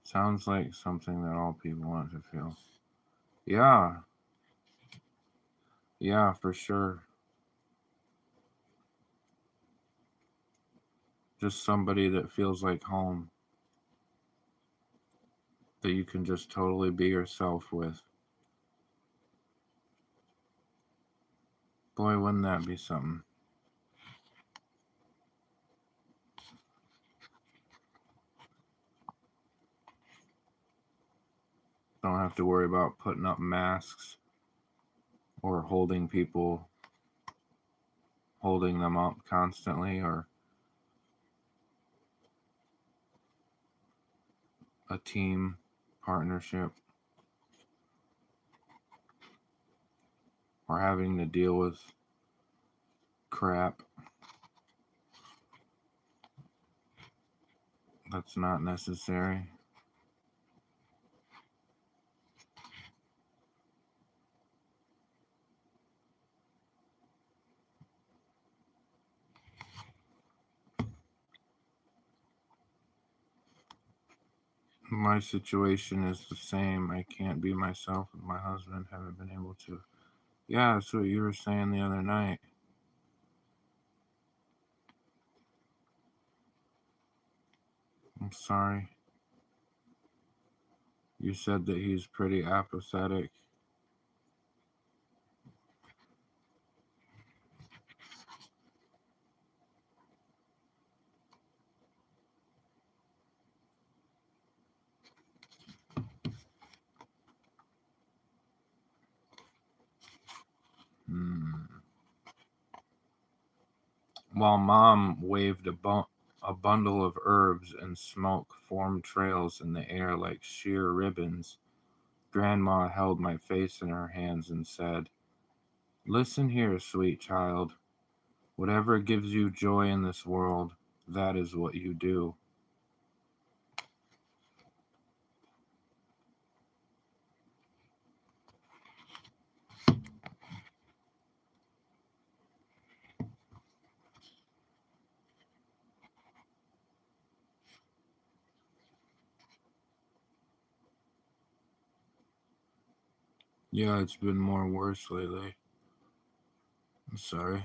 Sounds like something that all people want to feel. Yeah. Yeah, for sure. Just somebody that feels like home, that you can just totally be yourself with. Boy, wouldn't that be something? Don't have to worry about putting up masks or holding them up constantly, or a team partnership or having to deal with crap that's not necessary. My situation is the same. I can't be myself with my husband. Haven't been able to. Yeah, that's what you were saying the other night. I'm sorry. You said that he's pretty apathetic. While Mom waved a bundle of herbs and smoke formed trails in the air like sheer ribbons, Grandma held my face in her hands and said, "Listen here, sweet child. Whatever gives you joy in this world, that is what you do." Yeah, it's been more worse lately. I'm sorry.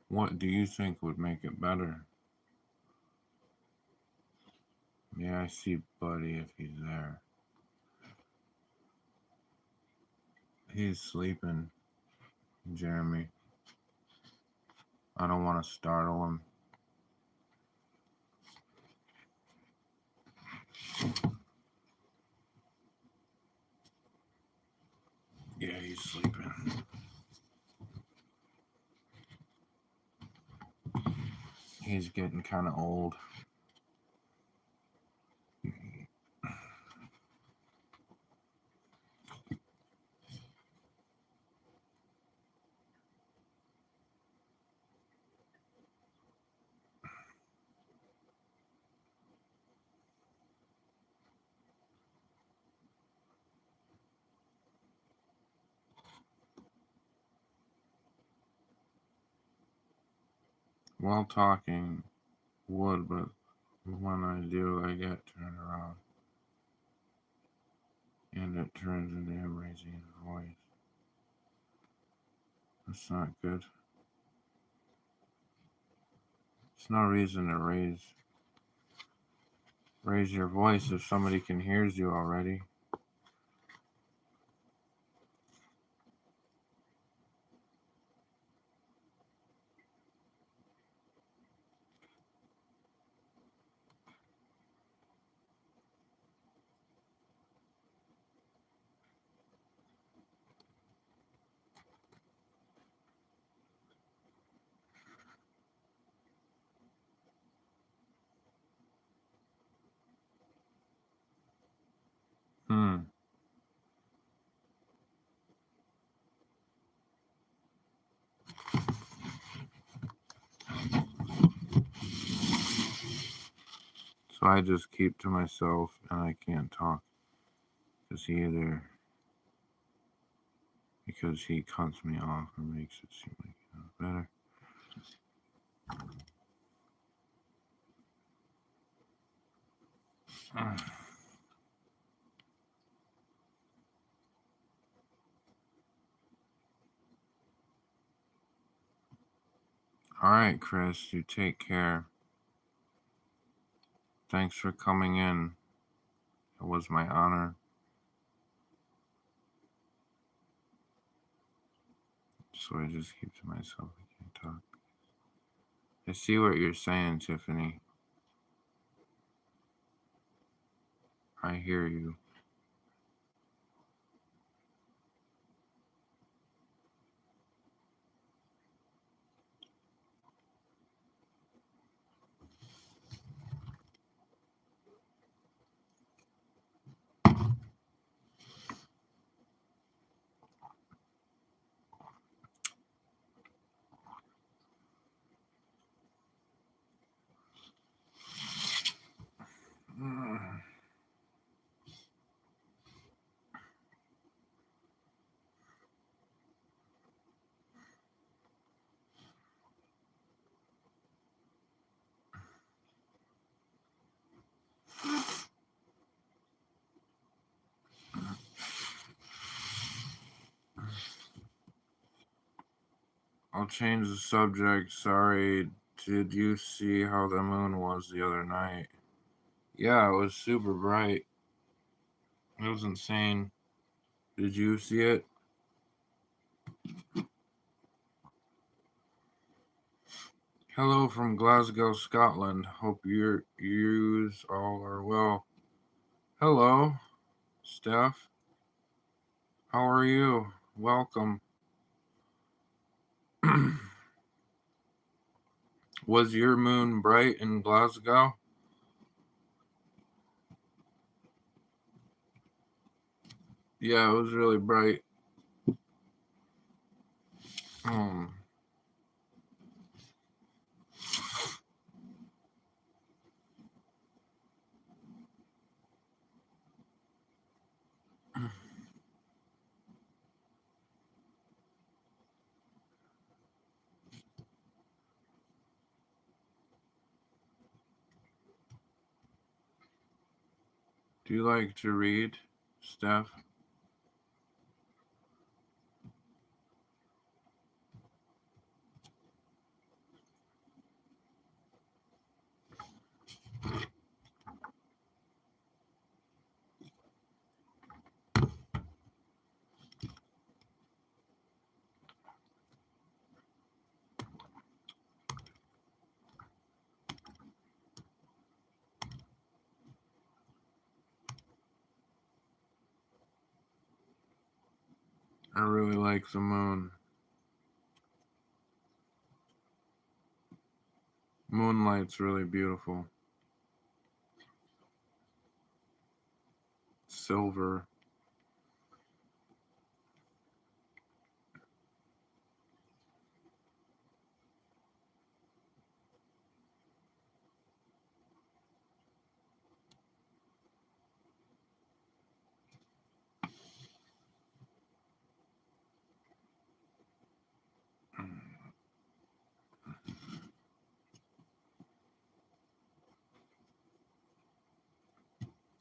What do you think would make it better? Yeah, I see Buddy if he's there. He's sleeping, Jeremy. I don't want to startle him. Yeah, he's sleeping. He's getting kind of old. While talking would, but when I do, I get turned around. And it turns into him raising his voice. That's not good. It's no reason to raise your voice if somebody can hear you already. Hmm. So I just keep to myself and I can't talk. Because he cuts me off or makes it seem like he knows better. All right, Chris, you take care. Thanks for coming in. It was my honor. So I just keep to myself. I can't talk. I see what you're saying, Tiffany. I hear you. I'll change the subject. Sorry. Did you see how the moon was the other night? Yeah, it was super bright. It was insane. Did you see it? Hello from Glasgow, Scotland. Hope yous all are well. Hello, Steph. How are you? Welcome. Was your moon bright in Glasgow? Yeah, it was really bright. Um, do you like to read, Steph? I really like the moon. Moonlight's really beautiful. Silver.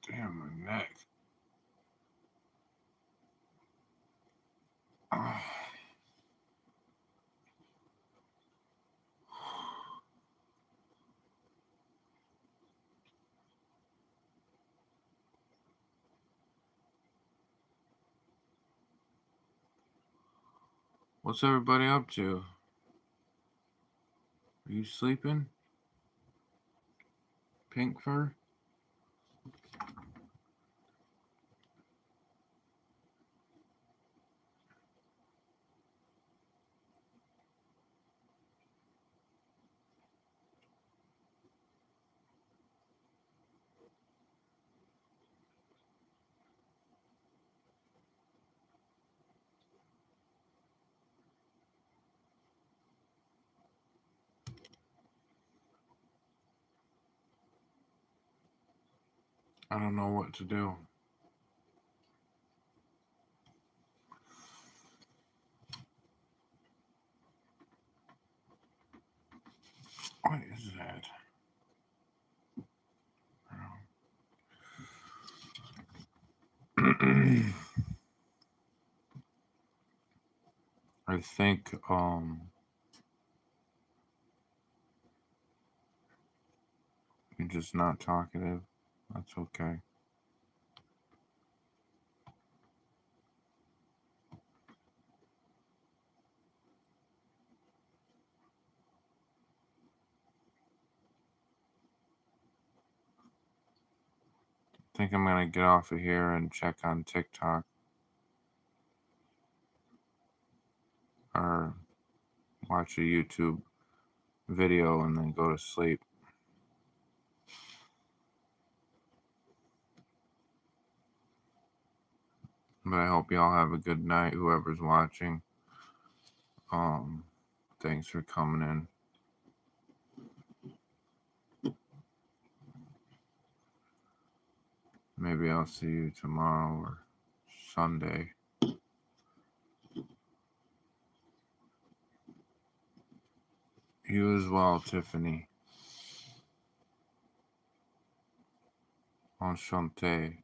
Damn, my neck. Oh. What's everybody up to? Are you sleeping? Pink fur? I don't know what to do. What is that? I think you're just not talkative. That's okay. I think I'm gonna get off of here and check on TikTok or watch a YouTube video and then go to sleep. But I hope y'all have a good night, whoever's watching. Thanks for coming in. Maybe I'll see you tomorrow or Sunday. You as well, Tiffany. Enchanté.